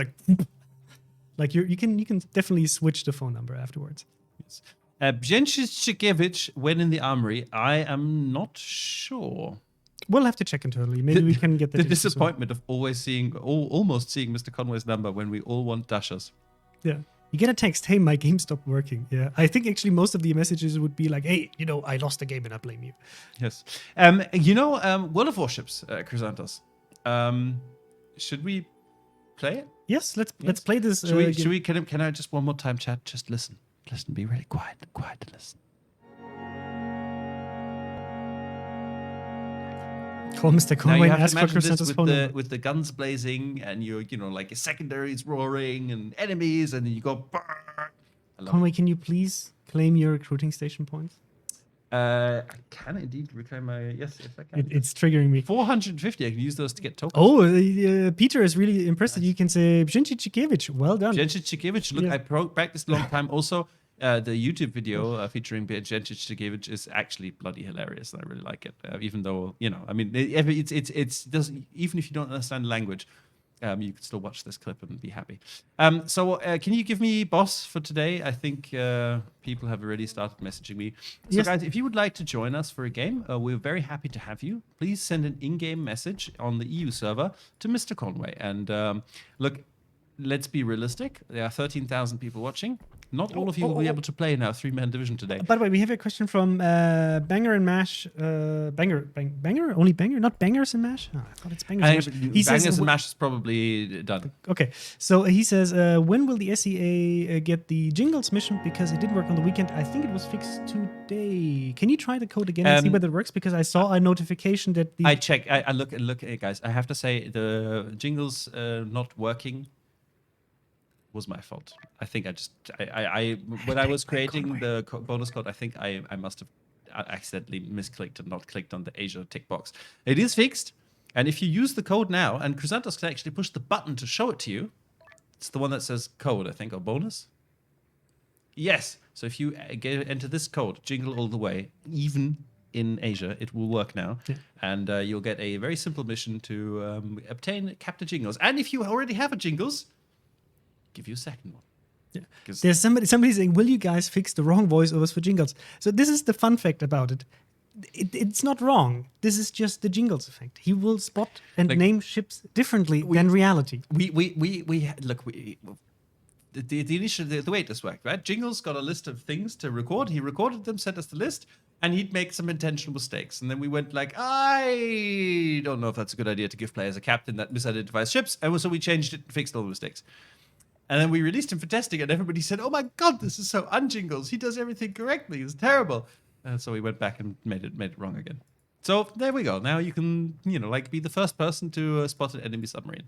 S1: like you can definitely switch the phone number afterwards.
S2: Yes. Bjenčić when in the armory, I am not sure.
S1: We'll have to check internally. Maybe we can get
S2: the disappointment of almost seeing Mr. Conway's number when we all want dashes.
S1: Yeah. You get a text, hey, my game stopped working. Yeah. I think actually most of the messages would be like, hey, I lost the game and I blame you.
S2: Yes. World of Warships, Chrysanthus. Should we play it?
S1: Yes, let's play this.
S2: Should we can I just one more time, chat? Just listen. Listen, be really quiet to listen.
S1: Call Mr. Conway and ask for
S2: Chrysanthus' phone number. With the guns blazing and your secondaries roaring and enemies, and then you go.
S1: Conway, can you please claim your recruiting station points?
S2: I can indeed reclaim my... Yes, I can.
S1: It's triggering me.
S2: 450, I can use those to get tokens.
S1: Oh, Peter is really impressed that you can say Brzęczykiewicz. Well done.
S2: Brzęczykiewicz, look,
S1: Yeah.
S2: I practiced a long time. Also, the YouTube video featuring Brzęczykiewicz is actually bloody hilarious, and I really like it. Even though, you know, I mean, it's doesn't, even if you don't understand the language, you can still watch this clip and be happy. So can you give me boss for today? I think people have already started messaging me. So
S1: Yes.
S2: guys, if you would like to join us for a game, we're very happy to have you. Please send an in-game message on the EU server to Mr. Conway. And look, let's be realistic. There are 13,000 people watching. Not all of you will be able to play in our 3-man division today.
S1: By the way, we have a question from Banger and Mash. Banger? Only Banger? Not Bangers and Mash? Oh, I thought it's Bangers and Mash. He
S2: Bangers
S1: says,
S2: and Mash is probably done.
S1: okay, so he says, when will the SEA get the Jingles mission? Because it did work on the weekend. I think it was fixed today. Can you try the code again and see whether it works? Because I saw a notification that the...
S2: I check. I look, guys. I have to say the jingles not working was my fault. I think I when I was creating the bonus code, I think I must have accidentally misclicked and not clicked on the Asia tick box. It is fixed, and if you use the code now, and Chrysanthos can actually push the button to show it to you, it's the one that says code, I think, or bonus. Yes. So if you enter this code, jingle all the way, even in Asia, it will work now, and you'll get a very simple mission to obtain capture jingles. And if you already have a jingles, give you a second one.
S1: Yeah. There's somebody saying, will you guys fix the wrong voiceovers for jingles? So this is the fun fact about it. It's not wrong. This is just the jingles effect. He will spot and name ships differently than reality.
S2: The way this worked, right? Jingles got a list of things to record. He recorded them, sent us the list, and he'd make some intentional mistakes. And then we went like, I don't know if that's a good idea to give players a captain that misidentifies ships. And so we changed it and fixed all the mistakes. And then we released him for testing, and everybody said, oh my God, this is so unjingles. He does everything correctly. It's terrible. And so we went back and made it wrong again. So there we go. Now you can, be the first person to spot an enemy submarine.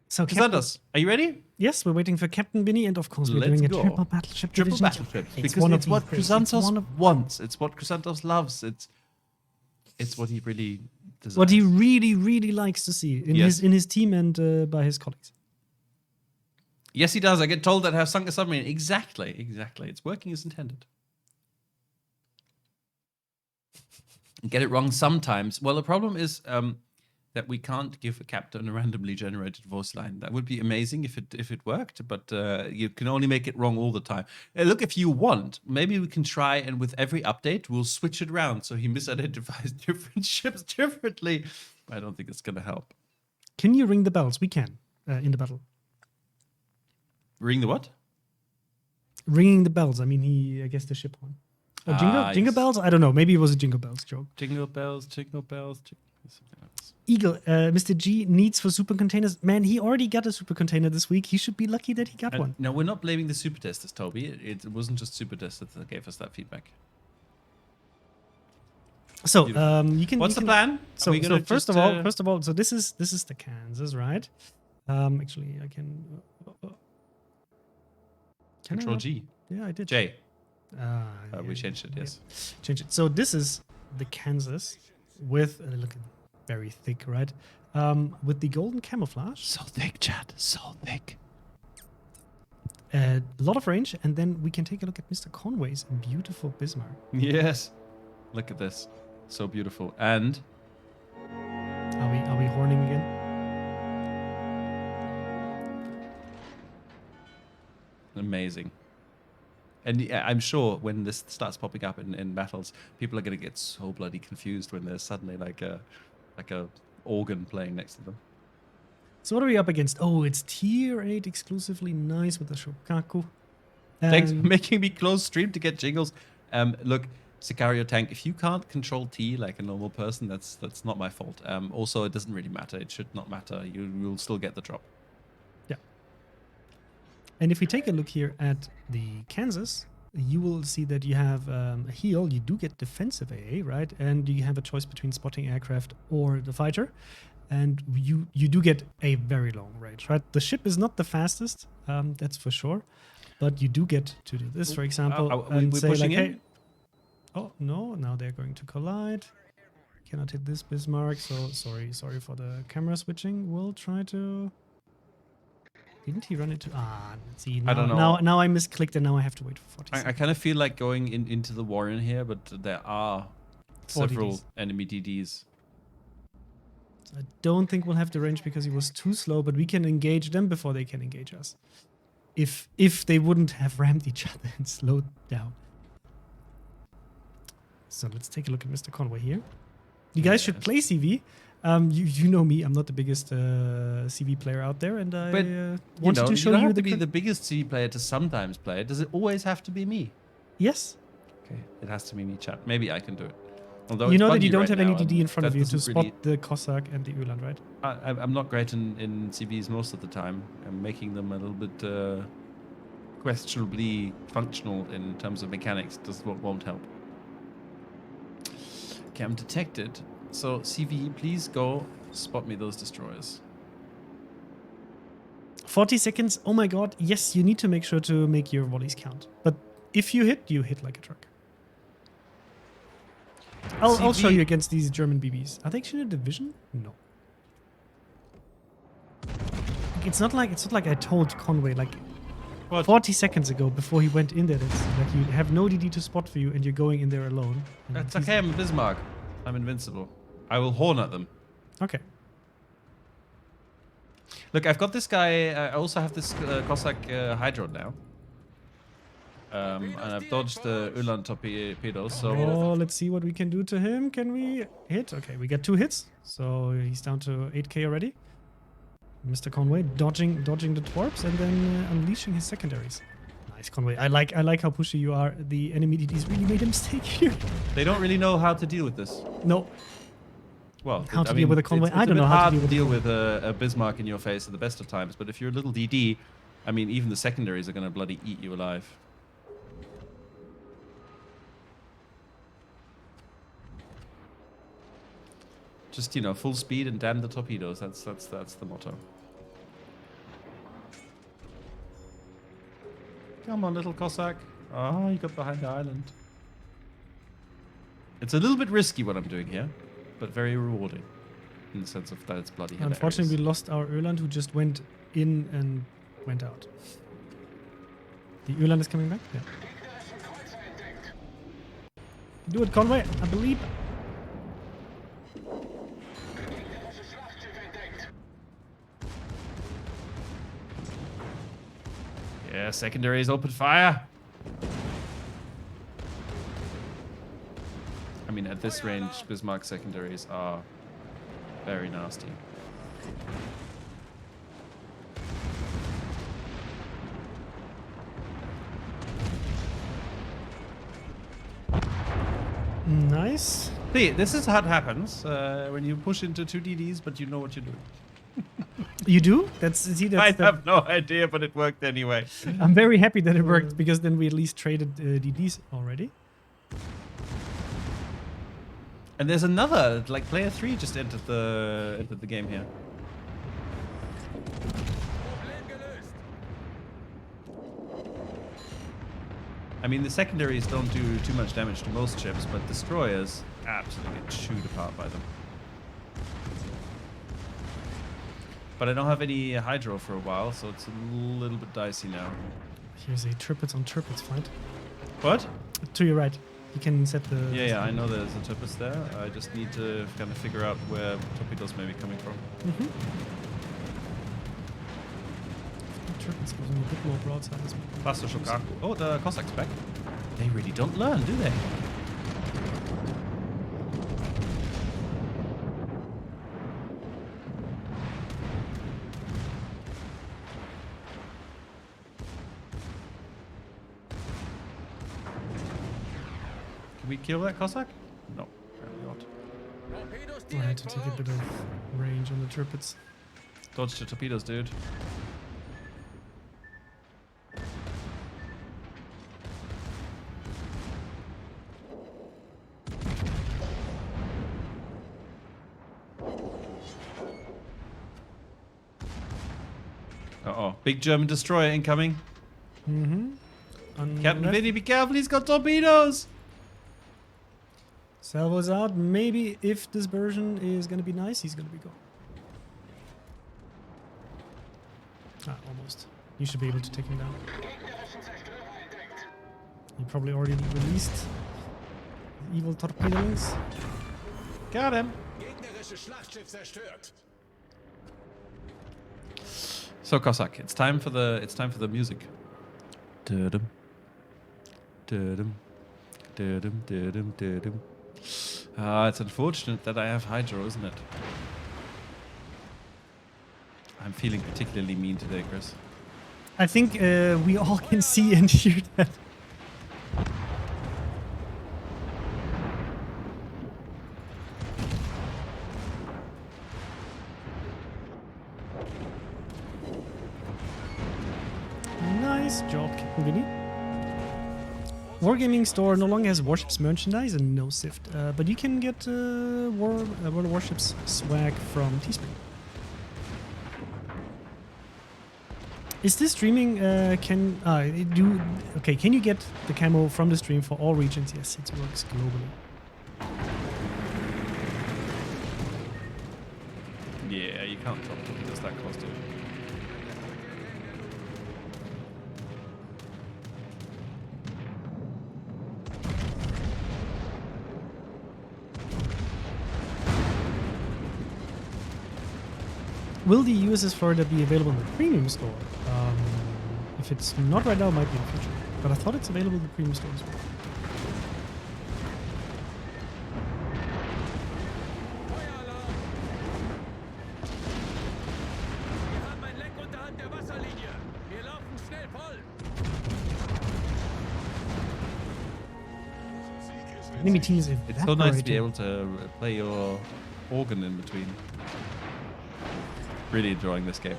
S1: So
S2: Cassandras, are you ready?
S1: Yes, we're waiting for Captain Binny, and of course we're doing a triple battleship
S2: Triple
S1: division.
S2: battleships. Because it's what Chrysanthos wants. It's what Chrysanthos loves. It's what he really desires.
S1: What he really, really likes to see in his team and by his colleagues.
S2: Yes, he does. I get told that I have sunk a submarine. Exactly. It's working as intended. Get it wrong sometimes. Well, the problem is that we can't give a captain a randomly generated voice line. That would be amazing if it worked, but you can only make it wrong all the time. Look, if you want, maybe we can try, and with every update, we'll switch it around so he misidentifies different ships differently. I don't think it's going to help.
S1: Can you ring the bells? We can in the battle.
S2: Ring the what?
S1: Ringing the bells. I mean, I guess the ship one. Jingle bells? I don't know. Maybe it was a jingle bells joke.
S2: Jingle bells.
S1: Eagle, Mr. G needs for super containers. Man, he already got a super container this week. He should be lucky that he got one.
S2: No, we're not blaming the super testers, Toby. It wasn't just super testers that gave us that feedback.
S1: So you can.
S2: What's the plan?
S1: So first of all, so this is the Kansas, right? Actually, I can.
S2: Control G.
S1: Yeah, I did.
S2: J. We changed it. Yes.
S1: Change it. So this is the Kansas with looking very thick, right? With the golden camouflage.
S2: So thick, Chad. So thick.
S1: A lot of range, and then we can take a look at Mr. Conway's beautiful Bismarck.
S2: Yes. Look at this. So beautiful. And
S1: are we horning again?
S2: Amazing. And I'm sure when this starts popping up in battles, people are going to get so bloody confused when there's suddenly like a organ playing next to them.
S1: So what are we up against? Oh, it's tier 8 exclusively. Nice with the Shokaku.
S2: Thanks for making me close stream to get jingles. Look, Sicario Tank, if you can't control T like a normal person, that's not my fault. Also, it doesn't really matter. It should not matter. You'll still get the drop.
S1: Yeah. And if we take a look here at the Kansas, you will see that you have a heal. You do get defensive AA, right? And you have a choice between spotting aircraft or the fighter. And you do get a very long range, right? The ship is not the fastest, that's for sure. But you do get to do this, for example.
S2: We're pushing in?
S1: Hey, Oh, no. Now they're going to collide. Cannot hit this Bismarck. So, sorry for the camera switching. We'll try to... Didn't he run into... see, now,
S2: I don't know.
S1: Now I misclicked and now I have to wait for 40 seconds.
S2: I kind of feel like going into the war in here, but there are several
S1: DDs.
S2: enemy DDs.
S1: I don't think we'll have the range because he was too slow, but we can engage them before they can engage us. If they wouldn't have rammed each other and slowed down. So let's take a look at Mr. Conway here. You guys should play CV. You know me, I'm not the biggest CV player out there, and I wanted to show
S2: you don't
S1: you
S2: have to be the biggest CV player to sometimes play it. Does it always have to be me?
S1: Yes.
S2: Okay, it has to be me, chat. Maybe I can do it. Although
S1: you know that
S2: buggy
S1: you don't
S2: right
S1: have
S2: now,
S1: any DD in front of you to
S2: doesn't
S1: spot
S2: really-
S1: the Cossack and the Öland, right?
S2: I'm not great in CVs most of the time. I'm making them a little bit questionably functional in terms of mechanics. Does what won't help. Okay, I'm detected. So CV, please go spot me those destroyers.
S1: 40 seconds. Oh my god. Yes, you need to make sure to make your volleys count. But if you hit like a truck. I'll show you against these German BBs. Are they actually in a division? No. It's not like I told Conway like
S2: What?
S1: 40 seconds ago before he went in there. That's like you have no DD to spot for you and you're going in there alone. And
S2: That's
S1: he's-
S2: okay, I'm a Bismarck. I'm invincible. I will horn at them.
S1: Okay.
S2: Look, I've got this guy. I also have this Cossack Hydro now. And I've dodged the Öland torpedoes, so...
S1: Oh, let's see what we can do to him. Can we hit? Okay, we got 2 hits. So he's down to 8k already. Mr. Conway dodging the twarps and then unleashing his secondaries. Nice, Conway. I like how pushy you are. The enemy DDs really made a mistake here.
S2: They don't really know how to deal with this.
S1: No.
S2: Well,
S1: How to deal with a convoy?
S2: It's
S1: I don't know how to
S2: hard
S1: deal with
S2: a Bismarck in your face at the best of times, but if you're a little DD, I mean, even the secondaries are going to bloody eat you alive. Just, you know, full speed and damn the torpedoes. That's the motto. Come on, little Cossack. Oh, you got behind the island. It's a little bit risky what I'm doing here, but very rewarding in the sense of that it's bloody hilarious.
S1: Unfortunately, we lost our Öland who just went in and went out. The Öland is coming back? Yeah. Do it, Conway. I believe.
S2: Yeah, secondaries open fire. I mean, at this range, Bismarck secondaries are very nasty.
S1: Nice.
S2: See, this is what happens when you push into 2 DDs, but you know what you're doing.
S1: You do? I
S2: have no idea, but it worked anyway.
S1: I'm very happy that it worked because then we at least traded DDs already.
S2: And there's another, like player 3 just entered the game here. I mean, the secondaries don't do too much damage to most ships, but destroyers absolutely get chewed apart by them. But I don't have any hydro for a while, so it's a little bit dicey now.
S1: Here's a triplets on triplets fight.
S2: What?
S1: To your right. You can set the...
S2: Yeah, I know there's a triplets there. I just need to kind of figure out where torpedoes may be coming from.
S1: Mm-hmm. Triplets goes on a bit more broadside as well.
S2: Faster Shokaku. Oh, the Cossacks back. They really don't learn, do they? Can we kill that Cossack? No, apparently not.
S1: I had to take a bit of range on the triplets.
S2: Dodge the torpedoes, dude. Uh-oh. Big German destroyer incoming.
S1: Mm-hmm.
S2: Captain Vinny, be careful, he's got torpedoes!
S1: Salvo's out. Maybe if this version is going to be nice, he's going to be gone. Ah, almost. You should be able to take him down. You probably already released evil torpedoes.
S2: Got him. So Cossack, it's time for the music. Dum dum dum dum dum. It's unfortunate that I have Hydro, isn't it? I'm feeling particularly mean today, Chris.
S1: I think we all can see and hear that. Nice job, Captain Vinny. Wargaming store no longer has Warships merchandise and no Sift, but you can get World of Warships swag from Teespring. Is this streaming? Can you get the camo from the stream for all regions? Yes, it works globally.
S2: Yeah, you can't tell if it's that close to it.
S1: Will the USS Florida be available in the premium store? If it's not right now, it might be in the future. But I thought it's available in the premium store as well. Enemy team is
S2: It's so nice to be able to play your organ in between. Really enjoying this game.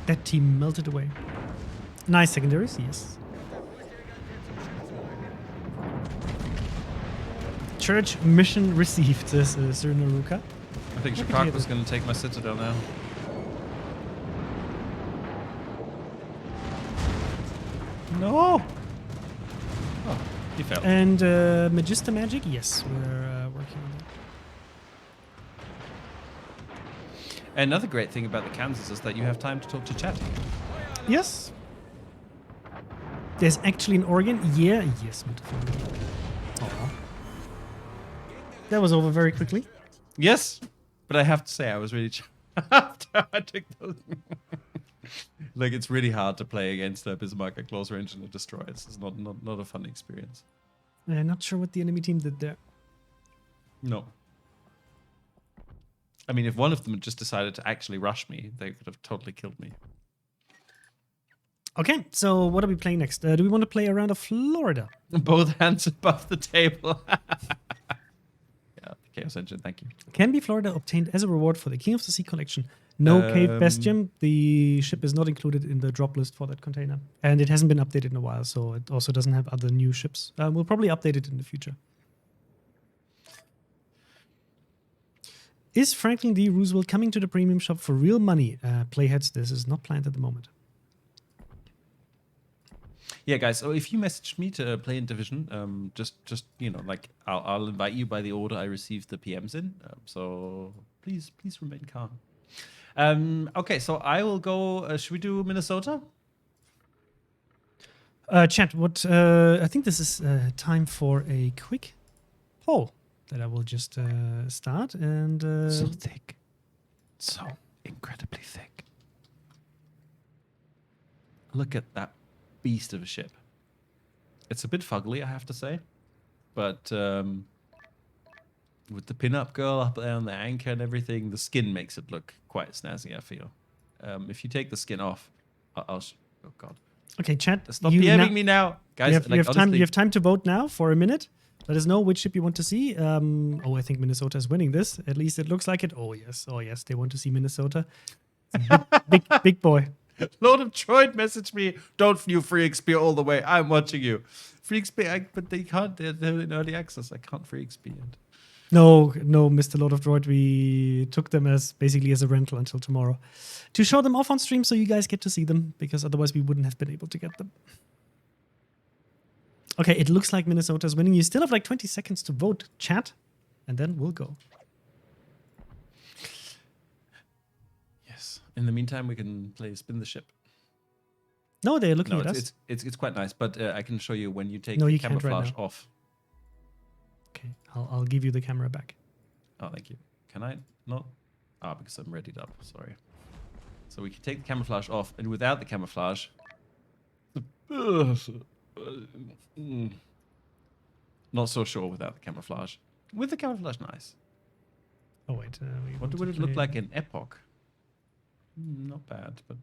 S1: That team melted away. Nice secondaries, yes. Church mission received, says Sir Naruka.
S2: I think Chicago's going to take my citadel now. No! Oh, he fell.
S1: And Magista Magic, yes, we're working on that.
S2: Another great thing about the Kansas is that you have time to talk to chat.
S1: Yes. There's actually an organ. Yeah, yes. Aww. That was over very quickly.
S2: Yes, but I have to say I was really after I took those. Like, it's really hard to play against a Bismarck at close range and a destroyer. It's not a fun experience.
S1: Not sure what the enemy team did there.
S2: No. I mean, if one of them had just decided to actually rush me, they could have totally killed me.
S1: Okay, so what are we playing next? Do we want to play a round of Florida?
S2: Both hands above the table. Yeah, Chaos Engine, thank you.
S1: Can be Florida obtained as a reward for the King of the Sea collection. No Cave Bastion. The ship is not included in the drop list for that container. And it hasn't been updated in a while, so it also doesn't have other new ships. We'll probably update it in the future. Is Franklin D. Roosevelt coming to the premium shop for real money? Playheads, this is not planned at the moment.
S2: Yeah, guys. So if you message me to play in Division, just you know, like I'll invite you by the order I received the PMs in. So please remain calm. Okay, so I will go. Should we do Minnesota?
S1: Chat. What? I think this is time for a quick poll that I will just start and.
S2: So thick, so incredibly thick. Look at that beast of a ship. It's a bit fugly, I have to say, but with the pin-up girl up there on the anchor and everything, the skin makes it look quite snazzy, I feel. If you take the skin off, oh god.
S1: Okay, chat.
S2: Stop DMing me now, guys.
S1: You have time to vote now for a minute. Let us know which ship you want to see. I think Minnesota is winning this. At least it looks like it. Oh yes, they want to see Minnesota. Big boy.
S2: Lord of Troy messaged me, don't you free XP all the way. I'm watching you. Free XP, but they can't. They're in early access. I can't free XP yet.
S1: No, Mr. Lord of Droid. We took them as basically as a rental until tomorrow to show them off on stream so you guys get to see them, because otherwise we wouldn't have been able to get them. Okay, it looks like Minnesota's winning. You still have like 20 seconds to vote, chat, and then we'll go.
S2: Yes. In the meantime, we can play Spin the Ship.
S1: No, they're looking
S2: No,
S1: at us.
S2: it's quite nice, but I can show you when you take
S1: No,
S2: the
S1: you can't right
S2: camouflage
S1: now.
S2: off.
S1: Okay, I'll give you the camera back.
S2: Oh, thank you. Can I not? Ah, because I'm readied up. Sorry. So we can take the camouflage off, and without the camouflage, not so sure without the camouflage. With the camouflage, nice.
S1: Oh wait,
S2: What would it look like in Epoch? Not bad, but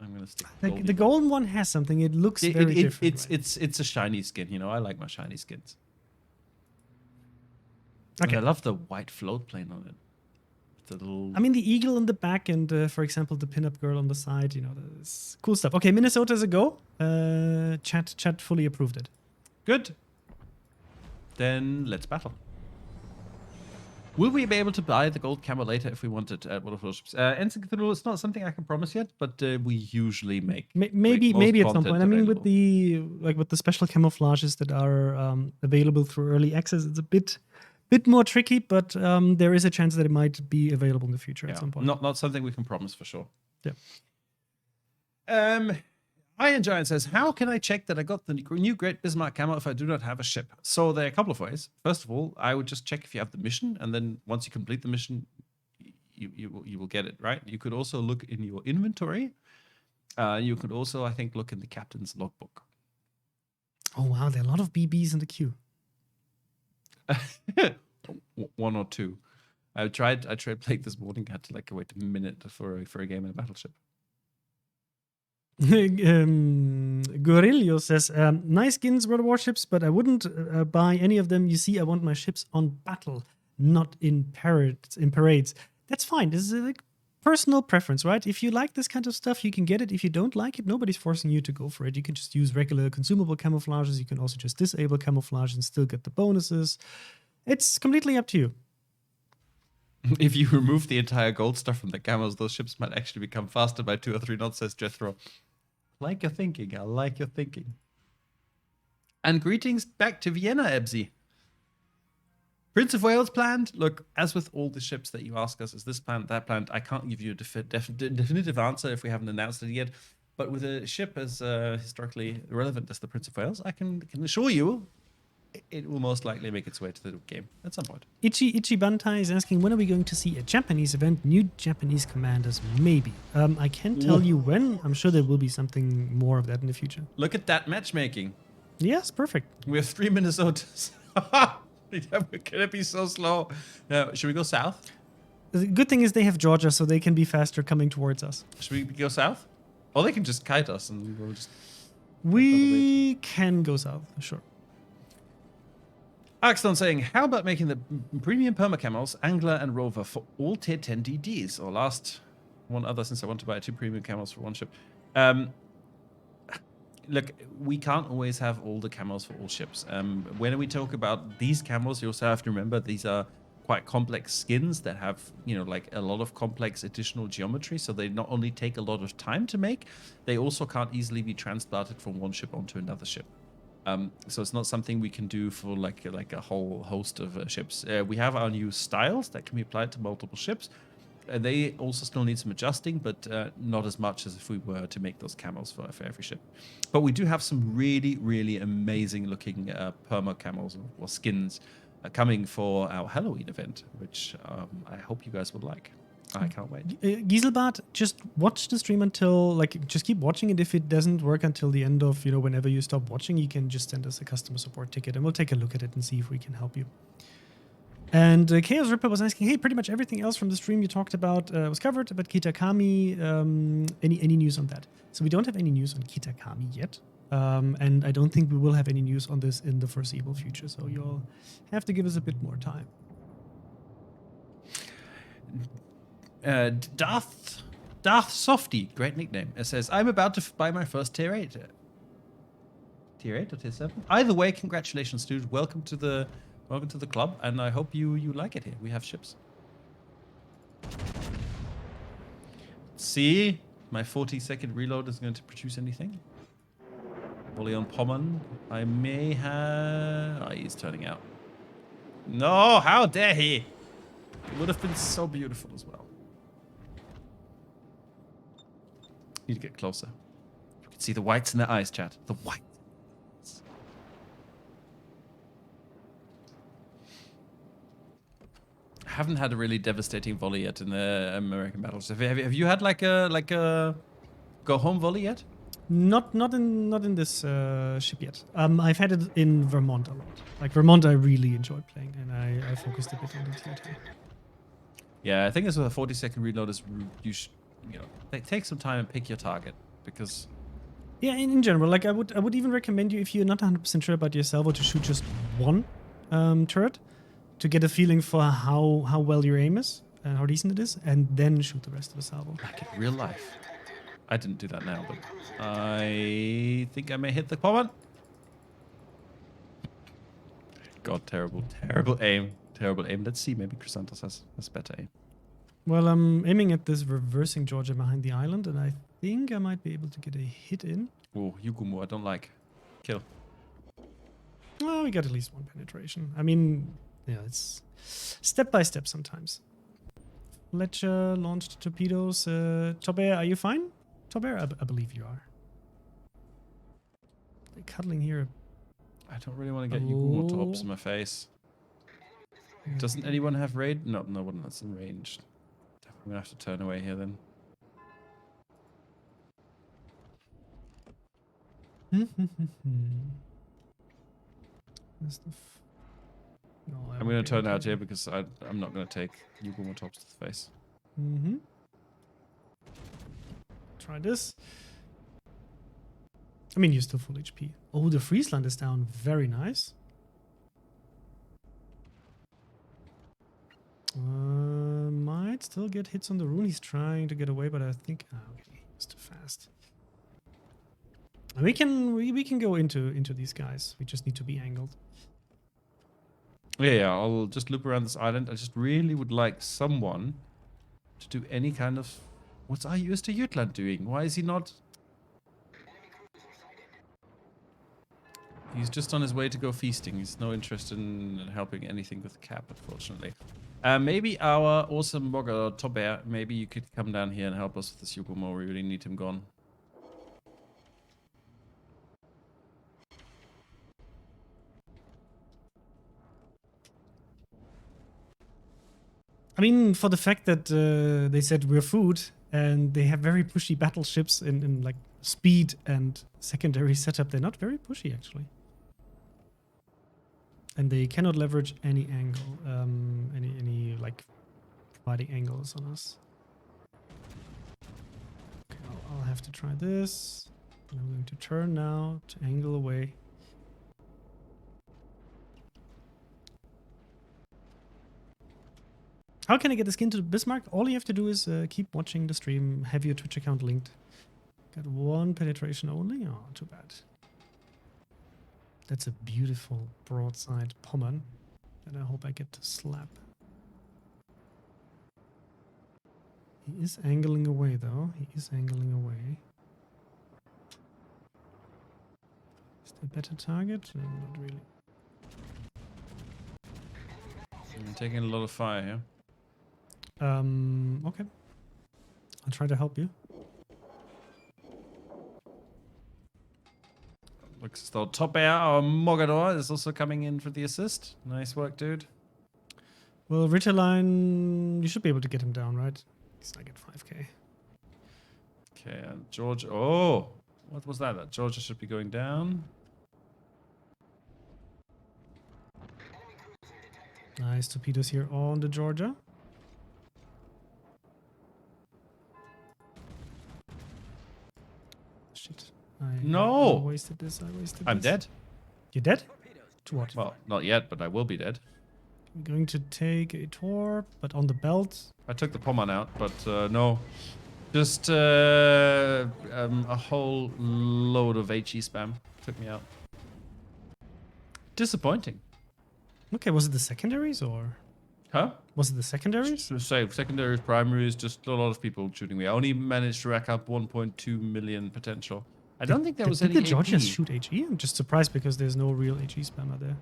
S2: I'm gonna stick.
S1: The golden one has something. It looks very different.
S2: It's a shiny skin. You know, I like my shiny skins.
S1: Okay.
S2: And I love the white float plane on it. The little.
S1: I mean, the eagle in the back, and for example, the pinup girl on the side. You know, this cool stuff. Okay, Minnesota's a go. Chat fully approved it.
S2: Good. Then let's battle. Will we be able to buy the gold camo later if we wanted at World of Warships? It's not something I can promise yet, but we usually make.
S1: Maybe at some point. I mean,
S2: available.
S1: with the special camouflages that are available through early access, it's a bit more tricky, but there is a chance that it might be available in the future at some point.
S2: Not something we can promise for sure.
S1: Yeah.
S2: Iron Giant says, how can I check that I got the new Great Bismarck camo if I do not have a ship? So there are a couple of ways. First of all, I would just check if you have the mission, and then once you complete the mission, you will get it, right? You could also look in your inventory. You could also, I think, look in the captain's logbook.
S1: Oh wow, there are a lot of BBs in the queue.
S2: One or two. I tried playing this morning. I had to wait a minute for a game in a battleship.
S1: Gorillo says, nice skins, World of Warships, but I wouldn't buy any of them. You see, I want my ships on battle, not in parades. That's fine. This is a personal preference, right? If you like this kind of stuff, you can get it. If you don't like it, nobody's forcing you to go for it. You can just use regular consumable camouflages. You can also just disable camouflage and still get the bonuses. It's completely up to you.
S2: If you remove the entire gold stuff from the camos, those ships might actually become faster by 2 or 3 knots, says Jethro. Like your thinking. I like your thinking. And greetings back to Vienna, Ebsy. Prince of Wales planned? Look, as with all the ships that you ask us, is this planned, that planned? I can't give you a definitive answer if we haven't announced it yet. But with a ship as historically relevant as the Prince of Wales, I can assure you it will most likely make its way to the game at some point.
S1: Ichi Bantai is asking, when are we going to see a Japanese event? New Japanese commanders, maybe. I can't tell you when. I'm sure there will be something more of that in the future.
S2: Look at that matchmaking.
S1: Yes, perfect.
S2: We have 3 Minnesotas. We're going to be so slow. Should we go south?
S1: The good thing is they have Georgia, so they can be faster coming towards us.
S2: Should we go south? Or they can just kite us and we'll just...
S1: We can go south, sure.
S2: Axton saying, how about making the premium perma-camos, Angler and Rover, for all tier 10 DDs? Or last one other, since I want to buy 2 premium camos for one ship. Look, we can't always have all the camos for all ships. When we talk about these camos, you also have to remember these are quite complex skins that have, a lot of complex additional geometry. So they not only take a lot of time to make, they also can't easily be transplanted from one ship onto another ship. So it's not something we can do for like a whole host of ships. We have our new styles that can be applied to multiple ships. They also still need some adjusting, but not as much as if we were to make those camos for every ship. But we do have some really, really amazing looking perma camos or skins coming for our Halloween event, which I hope you guys would like. I can't wait.
S1: Gieselbart, just watch the stream until, just keep watching it. If it doesn't work until the end of, whenever you stop watching, you can just send us a customer support ticket and we'll take a look at it and see if we can help you. And Chaos Ripper was asking, hey, pretty much everything else from the stream you talked about was covered, but Kitakami, any news on that? So we don't have any news on Kitakami yet. And I don't think we will have any news on this in the foreseeable future. So you'll have to give us a bit more time.
S2: Darth Softy, great nickname. It says, I'm about to buy my first tier 8. Tier 8 or tier 7? Either way, congratulations, dude. Welcome to the Welcome to the club, and I hope you like it here. We have ships. See, my 40-second reload is going to produce anything. Volley on Pommern. I may have... Oh, he's turning out. No, how dare he? It would have been so beautiful as well. Need to get closer. You can see the whites in their eyes, chat. The whites. I haven't had a really devastating volley yet in the American battles. Have you had like a go home volley yet?
S1: Not in this ship yet. I've had it in Vermont a lot. Like Vermont, I really enjoyed playing, and I focused a bit on the tier 2.
S2: Yeah, I think it's with a 40-second reload is take some time and pick your target because.
S1: Yeah, in general, like I would even recommend you if you're not 100% sure about your salvo to shoot just one turret to get a feeling for how well your aim is and how decent it is, and then shoot the rest of the salvo.
S2: Like in real life. I didn't do that now, but I think I may hit the Pommern. God, terrible aim. Terrible aim. Let's see, maybe Chrysanthus has better aim.
S1: Well, I'm aiming at this reversing Georgia behind the island, and I think I might be able to get a hit in.
S2: Oh, Yugumo, I don't like. Kill.
S1: Well, we got at least one penetration. I mean, yeah, it's step by step sometimes. Fletcher launched torpedoes. Tobair, are you fine? Tobair, I believe you are. They're cuddling here.
S2: I don't really want to get Yugumo tops in my face. Doesn't anyone have raid? No one that's in range. I'm gonna have to turn away here then. I'm gonna turn out here because I'm not gonna take Yugumo tops to the face.
S1: Try this. I mean, you're still full HP. Oh, the Friesland is down. Very nice. Might still get hits on the rune. He's trying to get away, but I think okay, he's too fast. We can go into these guys. We just need to be angled.
S2: Yeah, I'll just loop around this island. I just really would like someone to do any kind of... What's our USD Jutland doing? Why is he not... He's just on his way to go feasting. He's no interest in helping anything with the cap, unfortunately. Maybe our awesome Mogger, Tobair, maybe you could come down here and help us with this Yugumo. We really need him gone.
S1: I mean, for the fact that they said we're food and they have very pushy battleships in like speed and secondary setup, they're not very pushy actually. And they cannot leverage any angle, any like providing angles on us. Okay, I'll have to try this. And I'm going to turn now to angle away. How can I get the skin to the Bismarck? All you have to do is keep watching the stream, have your Twitch account linked. Got one penetration only? Oh, too bad. That's a beautiful broadside Pommern that I hope I get to slap. He is angling away though. He is angling away. Is there a better target? No, not really.
S2: I'm taking a lot of fire here.
S1: Okay. I'll try to help you.
S2: Looks as though Tobair, our Mogador, is also coming in for the assist. Nice work, dude.
S1: Well, Ritterline, you should be able to get him down, right? He's like at 5k.
S2: Okay, and George. Oh, what was that? Georgia should be going down.
S1: Nice torpedoes here on the Georgia. Shit. I wasted this.
S2: I'm dead.
S1: You're dead? To what?
S2: Well, not yet, but I will be dead.
S1: I'm going to take a torp, but on the belt.
S2: I took the Pommern out, but no. Just a whole load of HE spam took me out. Disappointing.
S1: Okay, was it the secondaries or?
S2: Huh?
S1: Was it the secondaries?
S2: So secondaries, primaries, just a lot of people shooting me. I only managed to rack up 1.2 million potential. I don't think there was
S1: did
S2: any
S1: the Georgians
S2: AP.
S1: shoot HE? I'm just surprised because there's no real HE spammer there.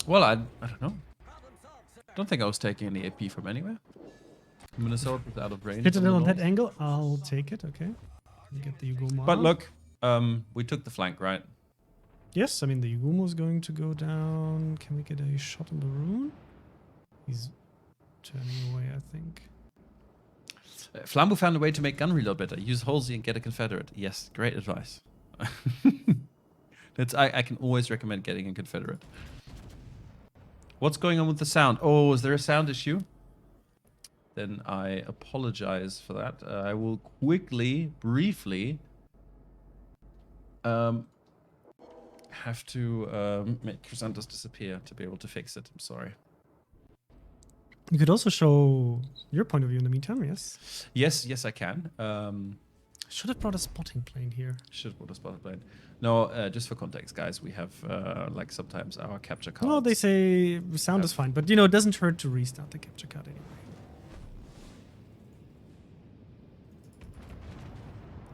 S2: Well, I don't know. I don't think I was taking any AP from anywhere. Minnesota was out of range.
S1: Hit it
S2: on the
S1: on that
S2: north.
S1: angle. I'll take it. Okay. Get the Yugumo.
S2: But
S1: out.
S2: look, we took the flank, right?
S1: Yes, I mean the Yugumo is going to go down. Can we get a shot on the rune? He's turning away, I think.
S2: Flambo found a way to make gun reload better. Use Halsey and get a Confederate. Yes, great advice. I can always recommend getting a Confederate. What's going on with the sound? Oh, is there a sound issue? Then I apologize for that. I will quickly, briefly, have to make Chrysanthus disappear to be able to fix it. I'm sorry.
S1: You could also show your point of view in the meantime, yes?
S2: Yes, I can.
S1: Should have brought a spotting plane here.
S2: Should have brought a spotted plane. No, just for context, guys, we have like sometimes our capture cards.
S1: Well, they say sound is fine, but you know, it doesn't hurt to restart the capture card anyway.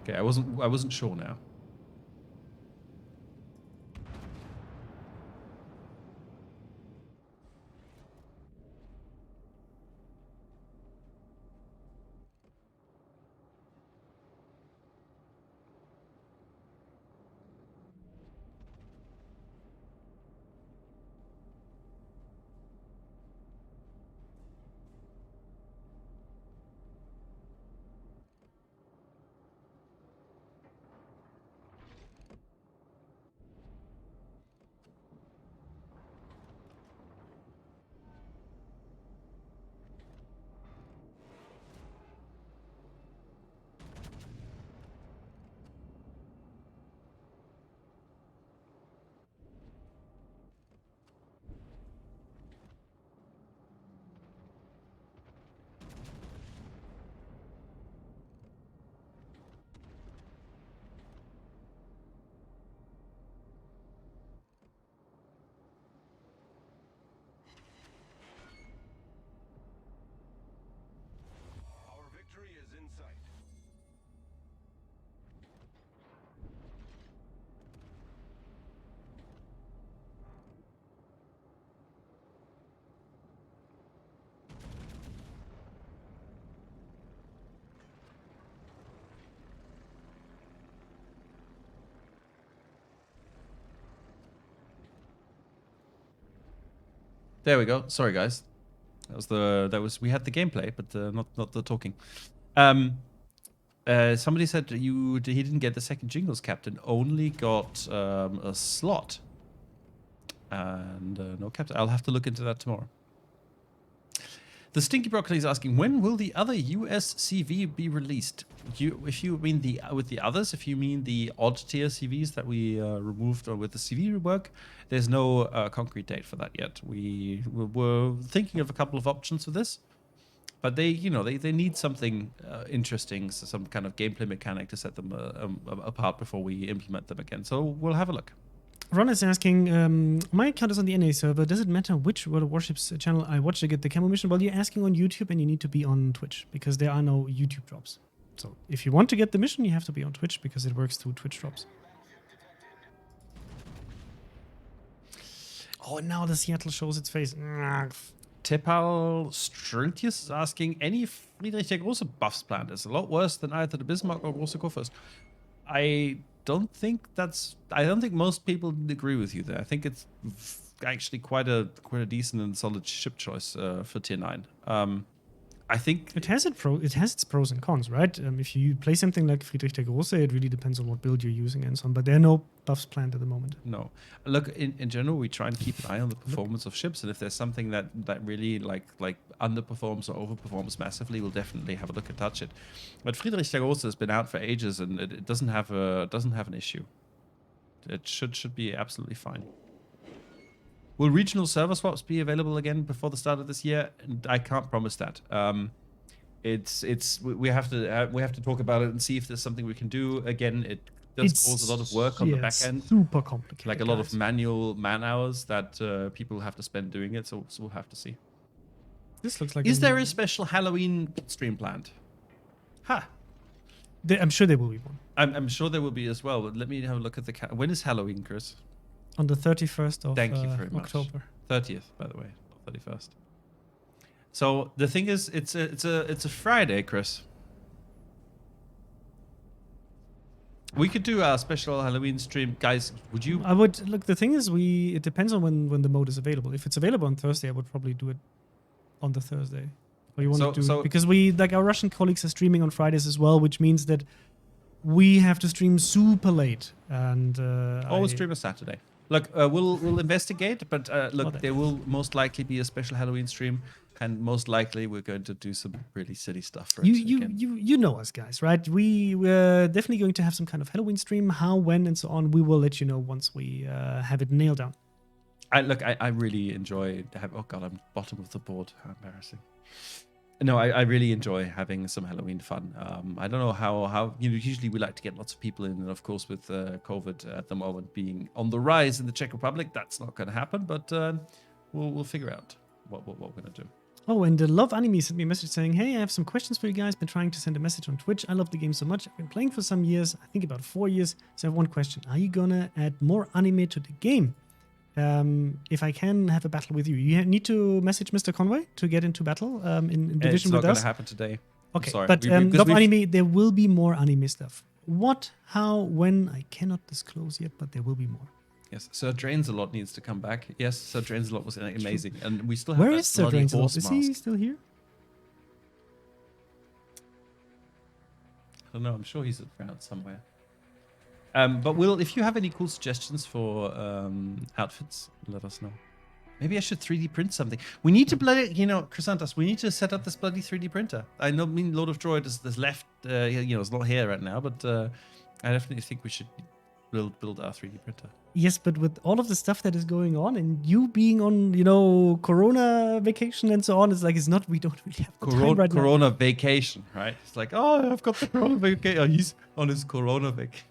S2: Okay, I wasn't sure now. There we go. Sorry, guys. We had the gameplay, but not the talking. Somebody said he didn't get the second Jingles captain, only got a slot, and no captain. I'll have to look into that tomorrow. The Stinky Broccoli is asking, when will the other US CV be released? If you mean with the others, if you mean the odd tier CVs that we removed or with the CV rework, there's no concrete date for that yet. We were thinking of a couple of options for this, but they need something interesting, so some kind of gameplay mechanic to set them apart before we implement them again. So we'll have a look.
S1: Ron is asking, my account is on the NA server. Does it matter which World of Warships channel I watch to get the Camo mission? Well, you're asking on YouTube and you need to be on Twitch because there are no YouTube drops. So if you want to get the mission, you have to be on Twitch because it works through Twitch drops. Oh, now the Seattle shows its face.
S2: Tepal Striltius is asking, any Friedrich der Große buffs planned? It's a lot worse than either the Bismarck or Große Kurfürst. I don't think most people agree with you there. I think it's actually quite a decent and solid ship choice for tier 9. I think
S1: it has its pros and cons, right? If you play something like Friedrich der Große, it really depends on what build you're using and so on. But there are no buffs planned at the moment.
S2: No. Look, in general, we try and keep an eye on the performance of ships, and if there's something that really like underperforms or overperforms massively, we'll definitely have a look and touch it. But Friedrich der Große has been out for ages, and it doesn't have an issue. It should be absolutely fine. Will regional server swaps be available again before the start of this year? I can't promise that. We have to talk about it and see if there's something we can do. Again, does cause a lot of work on the back end.
S1: Super complicated.
S2: Like a lot of manual man hours that people have to spend doing it. So we'll have to see.
S1: This looks like.
S2: Is there a special Halloween stream planned? Ha!
S1: I'm sure there will be one.
S2: I'm sure there will be as well. But let me have a look at the. When is Halloween, Chris?
S1: On the 31st of
S2: Thank you very much.
S1: October.
S2: 30th, by the way, not 31st. So the thing is, it's a Friday, Chris. We could do our special Halloween stream, guys. Would you?
S1: I would look. The thing is, it depends on when the mode is available. If it's available on Thursday, I would probably do it on the Thursday. Or you want to do because our Russian colleagues are streaming on Fridays as well, which means that we have to stream super late. And
S2: we'll stream a Saturday. Look, we'll investigate, but look, there will most likely be a special Halloween stream, and most likely we're going to do some really silly stuff. For
S1: you know us, guys, right? We're definitely going to have some kind of Halloween stream. How, when, and so on. We will let you know once we have it nailed down.
S2: I really enjoy. Oh God, I'm bottom of the board. How embarrassing. No, I really enjoy having some Halloween fun. I don't know how usually we like to get lots of people in, and of course with COVID at the moment being on the rise in the Czech Republic, that's not going to happen. But we'll figure out what we're going to do.
S1: Oh, and Love Anime sent me a message saying, "Hey, I have some questions for you guys. Been trying to send a message on Twitch. I love the game so much. I've been playing for some years. I think about 4 years. So I have one question: are you gonna add more anime to the game? If I can have a battle with you, you need to message Mr. Conway to get into battle in division with us.
S2: It's not going to happen today.
S1: Okay, but Love Anime, there will be more anime stuff. What, how, when, I cannot disclose yet, but there will be more.
S2: Yes, Sir Drainsalot needs to come back. Yes, Sir Drainsalot was amazing, and we still have
S1: Where is Sir Drainsalot? Is he still here?
S2: I don't know. I'm sure he's around somewhere. But if you have any cool suggestions for outfits, let us know. Maybe I should 3D print something. We need to Chrysanthus, we need to set up this bloody 3D printer. I know, Lord of Droid is left, it's not here right now, but I definitely think we should build our 3D printer.
S1: Yes, but with all of the stuff that is going on and you being on, Corona vacation and so on, we don't really have the time right now.
S2: Corona vacation, right? It's like, oh, I've got the Corona vacation. Oh, he's on his Corona vacation.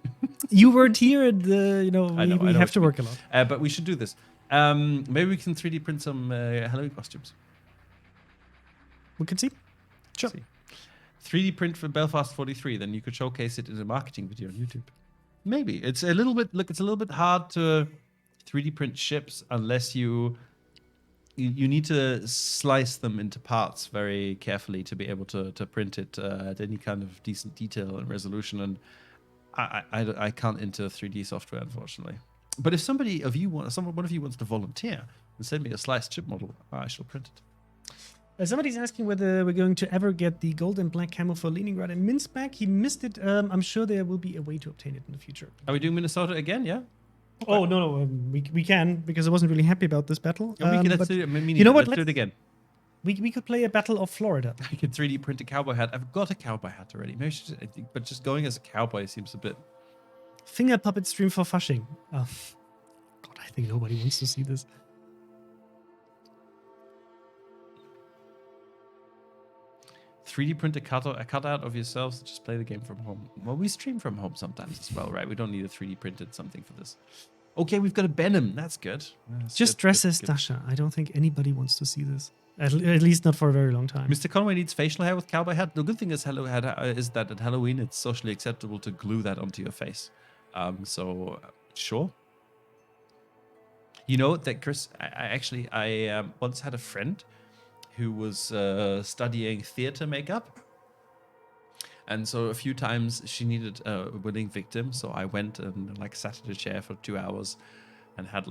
S1: You weren't here, and we have to work a lot.
S2: But we should do this. Maybe we can 3D print some Halloween costumes.
S1: We can see. Sure.
S2: 3D print for Belfast 43, then you could showcase it in a marketing video on YouTube. Maybe it's a little bit hard to 3D print ships unless you need to slice them into parts very carefully to be able to print it at any kind of decent detail and resolution. And I can't enter 3D software, unfortunately. But if one of you wants to volunteer and send me a sliced chip model, I shall print it.
S1: Somebody's asking whether we're going to ever get the gold and black camo for Leningrad and Minsk back. He missed it. I'm sure there will be a way to obtain it in the future.
S2: Are we doing Minnesota again? Yeah.
S1: Okay. Oh no, we can, because I wasn't really happy about this battle.
S2: Let's do it again.
S1: We could play a battle of Florida.
S2: I could 3D print a cowboy hat. I've got a cowboy hat already. Maybe but just going as a cowboy seems a bit.
S1: Finger puppet stream for Fasching. Oh, God, I think nobody wants to see this.
S2: 3D print a cutout of yourselves to just play the game from home. Well, we stream from home sometimes as well, right? We don't need a 3D printed something for this. Okay, we've got a Benham. That's good.
S1: Just dress as Dasha. I don't think anybody wants to see this. At least not for a very long time.
S2: Mr. Conway needs facial hair with cowboy hat. The good thing is that at Halloween it's socially acceptable to glue that onto your face. So sure. You know that, Chris, I once had a friend who was studying theater makeup. And so a few times she needed a willing victim. So I went and sat in a chair for 2 hours and had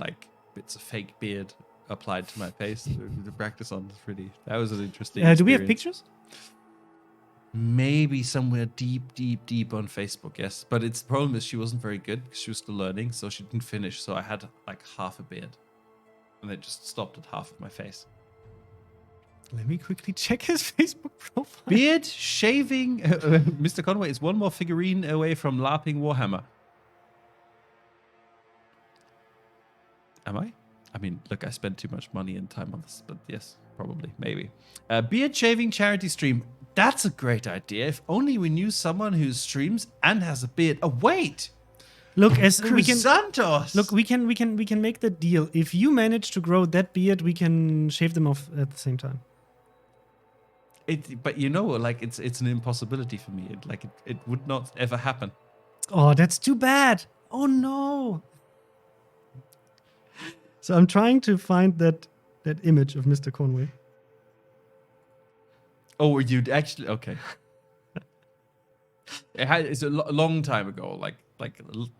S2: bits of fake beard applied to my face to practice on. That was an interesting experience.
S1: Do we have pictures?
S2: Maybe somewhere deep on Facebook, yes. But the problem is she wasn't very good because she was still learning. So she didn't finish. So I had half a beard. And it just stopped at half of my face.
S1: Let me quickly check his Facebook profile.
S2: Beard, shaving. Mr. Conway is one more figurine away from LARPing Warhammer. Am I? I mean, look, I spent too much money and time on this, but yes, probably, maybe. Beard shaving charity stream. That's a great idea. If only we knew someone who streams and has a beard. Oh, wait!
S1: Look, as we can
S2: Santos.
S1: look, we can make the deal. If you manage to grow that beard, we can shave them off at the same time.
S2: But you know, like it's an impossibility for me. It would not ever happen.
S1: Oh, that's too bad. Oh no. So I'm trying to find that image of Mr. Conway.
S2: Oh, you'd actually okay. It's a long time ago. Like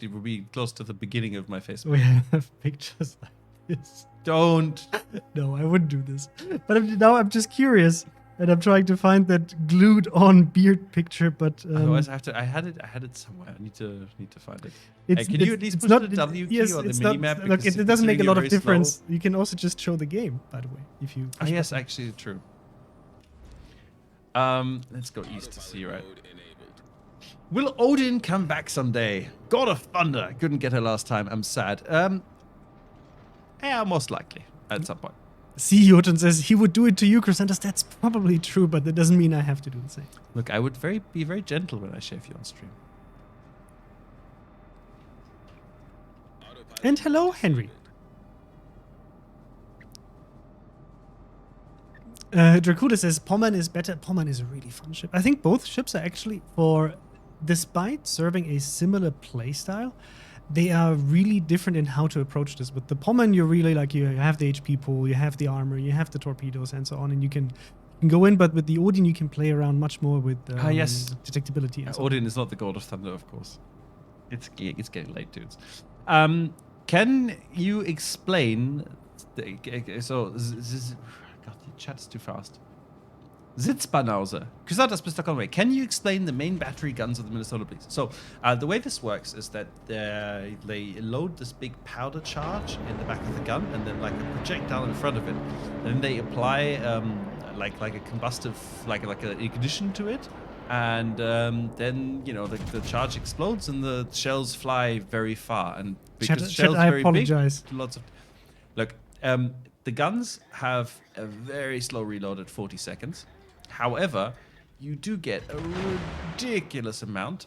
S2: it would be close to the beginning of my Facebook.
S1: We have pictures like this.
S2: Don't.
S1: No, I wouldn't do this. But now I'm just curious, and I'm trying to find that glued-on beard picture. But
S2: Otherwise, I have to. I had it somewhere. I need to find it. Can you at least push the W key or the mini map?
S1: Look, it doesn't make a lot of difference. You can also just show the game, by the way, if you.
S2: Yes, actually, true. Let's go east to see, right? Will Odin come back someday? God of Thunder. Couldn't get her last time. I'm sad. Yeah, most likely at some point.
S1: See, Jotun says he would do it to you, Chrysanthus. That's probably true, but that doesn't mean I have to do the same.
S2: Look, I would be very gentle when I shave you on stream.
S1: And hello, Henry. Dracuda says Pommern is better. Pommern is a really fun ship. I think both ships are actually, despite serving a similar playstyle, they are really different in how to approach this. With the Pommern, you're really like, you have the HP pool, you have the armor, you have the torpedoes, and so on, and you can go in. But with the Odin, you can play around much more with
S2: yes,
S1: detectability. And so
S2: Odin is not the God of Thunder, of course. It's getting late, dudes. Can you explain? God, the chat's too fast. Sitzbanause. Chrysanthus, Mr. Conway, can you explain the main battery guns of the Minnesota Police? So, the way this works is that they load this big powder charge in the back of the gun, and then like a projectile in front of it. And then they apply like a combustive, like an ignition to it, and then the charge explodes and the shells fly very far. And because shells are very big, lots of look. The guns have a very slow reload at 40 seconds. However, you do get a ridiculous amount,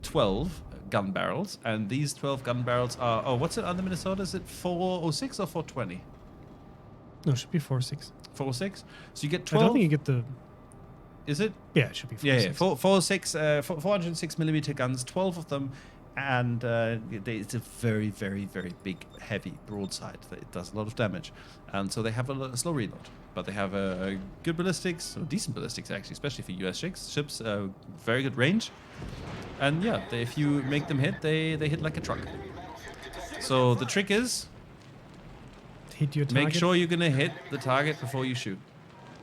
S2: 12 gun barrels, and these 12 gun barrels are, what's it on the Minnesota? Is it 406 or 420?
S1: No, it should be 4.6.
S2: 406? So you get 12.
S1: I don't think you get the...
S2: Is it?
S1: Yeah, it should be 4.6.
S2: Yeah, 406 millimeter guns, 12 of them, and it's a very, very, very big, heavy broadside. It does a lot of damage, and so they have a slow reload. But they have good ballistics, or decent ballistics actually, especially for US ships. Very good range, and yeah, if you make them hit, they hit like a truck. So the trick is,
S1: hit your target.
S2: Make sure you're gonna hit the target before you shoot.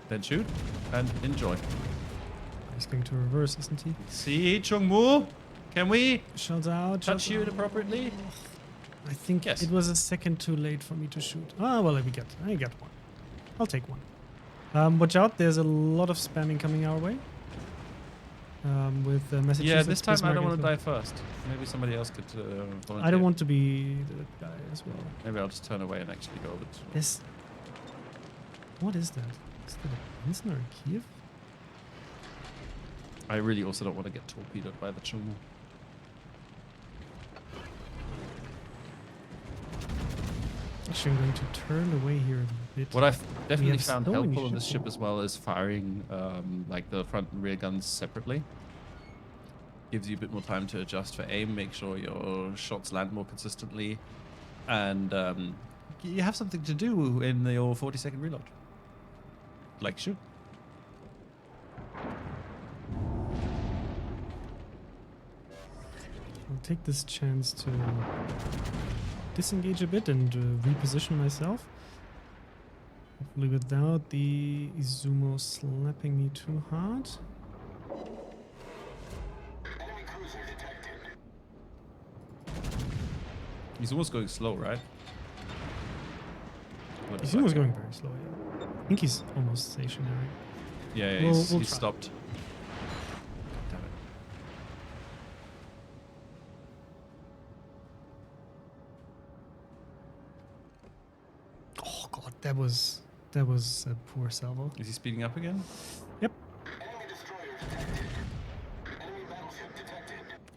S2: Then shoot and enjoy.
S1: He's going to reverse, isn't he?
S2: See, Chung-Mu, can we
S1: Shout out,
S2: touch you appropriately?
S1: I think
S2: Yes.
S1: it was a second too late for me to shoot. Oh, well, I got one. I'll take one. Watch out, there's a lot of spamming coming our way. With messages.
S2: Yeah, this time I
S1: Bismarck
S2: don't want to
S1: as
S2: die first. Maybe somebody else could volunteer.
S1: I don't want to be the guy as well.
S2: Maybe I'll just turn away and actually go over to...
S1: This. What is that? Is that a Pinson or a Kiev?
S2: I really also don't want to get torpedoed by the Chung-Mu.
S1: Actually, I'm going to turn away here a bit.
S2: What I've definitely found
S1: so many
S2: helpful on this
S1: ships
S2: ship
S1: now.
S2: as well is firing like the front and rear guns separately. Gives you a bit more time to adjust for aim, make sure your shots land more consistently, and you have something to do in your 40-second reload. Like shoot.
S1: I'll take this chance to disengage a bit and reposition myself. Hopefully without the Izumo slapping me too hard.
S2: He's almost going slow, right?
S1: Izumo's going very slow, yeah. I think he's almost stationary.
S2: Yeah,
S1: We'll
S2: he's
S1: try.
S2: stopped. Damn it.
S1: Oh god, that was a poor salvo.
S2: Is he speeding up again?
S1: Yep.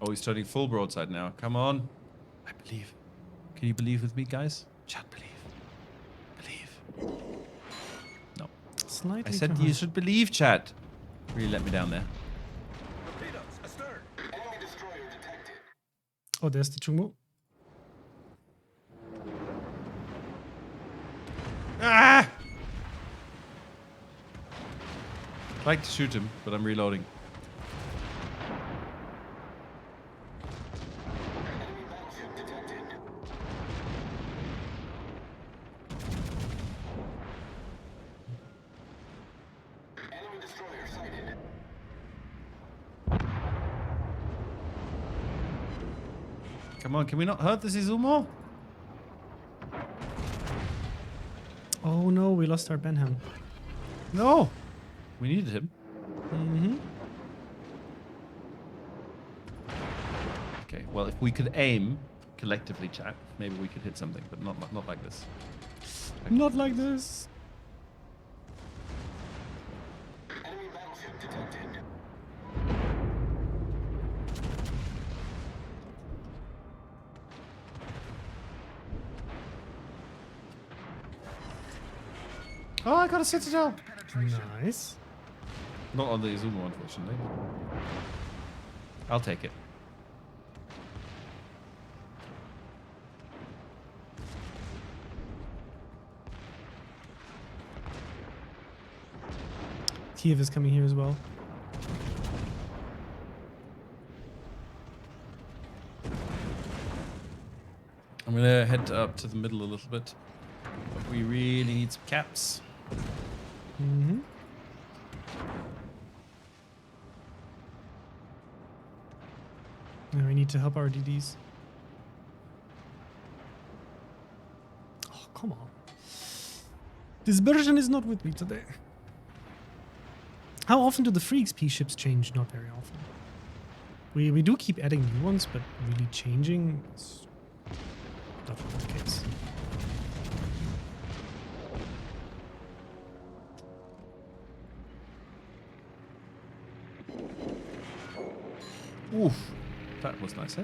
S2: Oh, he's turning full broadside now. Come on. Believe. Can you believe with me, guys? Chat, believe. Believe. No.
S1: Slightly
S2: I said
S1: too
S2: you
S1: high.
S2: should believe, chat. Really let me down there.
S1: Oh, there's the Chumo.
S2: Ah! I'd like to shoot him, but I'm reloading. Come on, can we not hurt this Izumo?
S1: Oh no, we lost our Benham.
S2: No. We needed him.
S1: Mm-hmm.
S2: Okay, well, if we could aim collectively, chat, maybe we could hit something, but not like this.
S1: Not like this.
S3: Enemy battleship detected.
S2: Oh, I got a citadel.
S1: Nice.
S2: Not on the Izumo, unfortunately. I'll take it.
S1: Kiev is coming here as well.
S2: I'm gonna head up to the middle a little bit. But we really need some caps.
S1: Mm-hmm. And we need to help our DDs. Oh, come on. This version is not with me today. How often do the free XP ships change? Not very often. We do keep adding new ones, but really changing is definitely the case.
S2: Oof. That was nice, eh?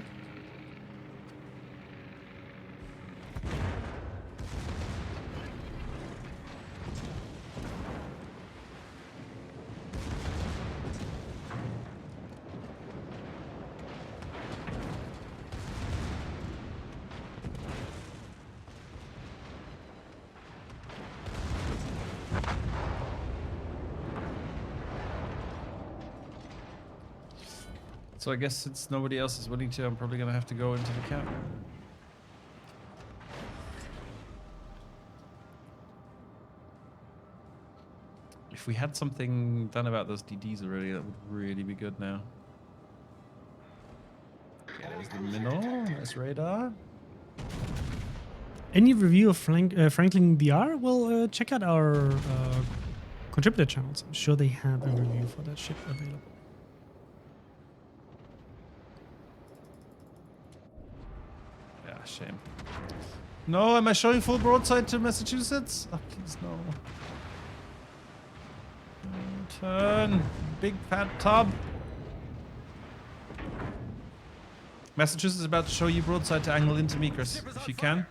S2: So I guess since nobody else is willing to, I'm probably going to have to go into the camp. If we had something done about those DDs already, that would really be good now. Okay, there's the minnow. There's radar.
S1: Any review of Franklin DR? Well, check out our contributor channels. I'm sure they have a review for that ship available.
S2: Yeah, shame. No, am I showing full broadside to Massachusetts? Oh, please no. Turn, big fat tub. Massachusetts is about to show you broadside to angle into me, Chris, if you can.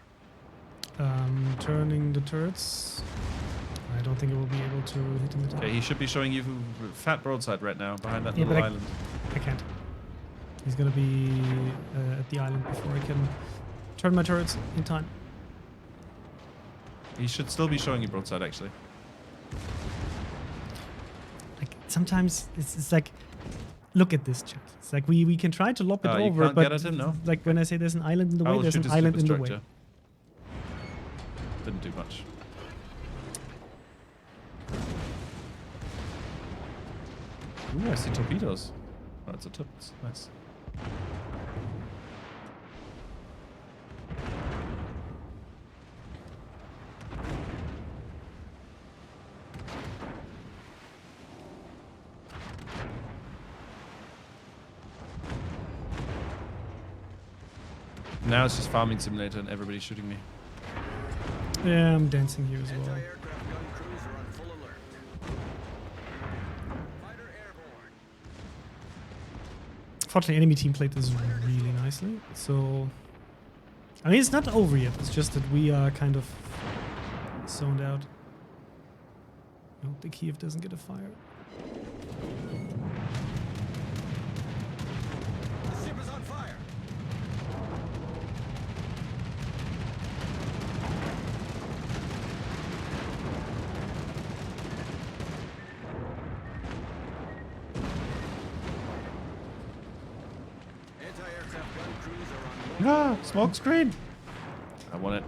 S1: Turning the turrets. I don't think it will be able to hit him.
S2: Okay, he should be showing you fat broadside right now behind that
S1: Yeah,
S2: little
S1: but
S2: island.
S1: I can't. He's gonna be at the island before I can turn my turrets in time.
S2: He should still be showing you broadside, actually.
S1: Like sometimes it's like, look at this chat. It's like we can try to lop it
S2: Oh, you
S1: over,
S2: can't
S1: but
S2: get at him, no?
S1: like when I say there's an island in the
S2: I
S1: way,
S2: will
S1: there's
S2: shoot
S1: an
S2: his
S1: island in the way.
S2: superstructure. Didn't do much. Ooh, I see torpedoes. Oh, it's a tip. It's nice. Now it's just farming simulator and everybody's shooting me.
S1: Yeah, I'm dancing here as well.
S3: Anti-aircraft gun crews are on full alert. Fighter airborne.
S1: Fortunately, enemy team played this really nicely, so I mean, it's not over yet. It's just that we are kind of zoned out. I hope the Kiev doesn't get a fire.
S3: The ship is on fire. Anti-aircraft gun crews are on.
S2: Smoke screen. I want it.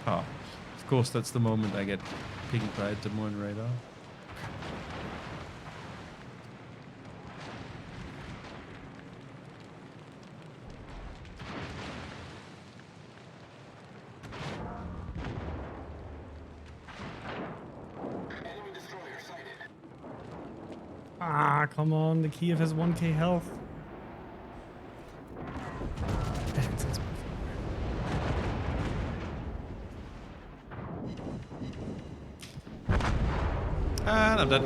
S2: Oh, of course, that's the moment I get pinged by a Des Moines radar.
S3: Enemy destroyer sighted.
S1: Ah, come on. The Kiev has 1k health. That's
S2: And I'm dead.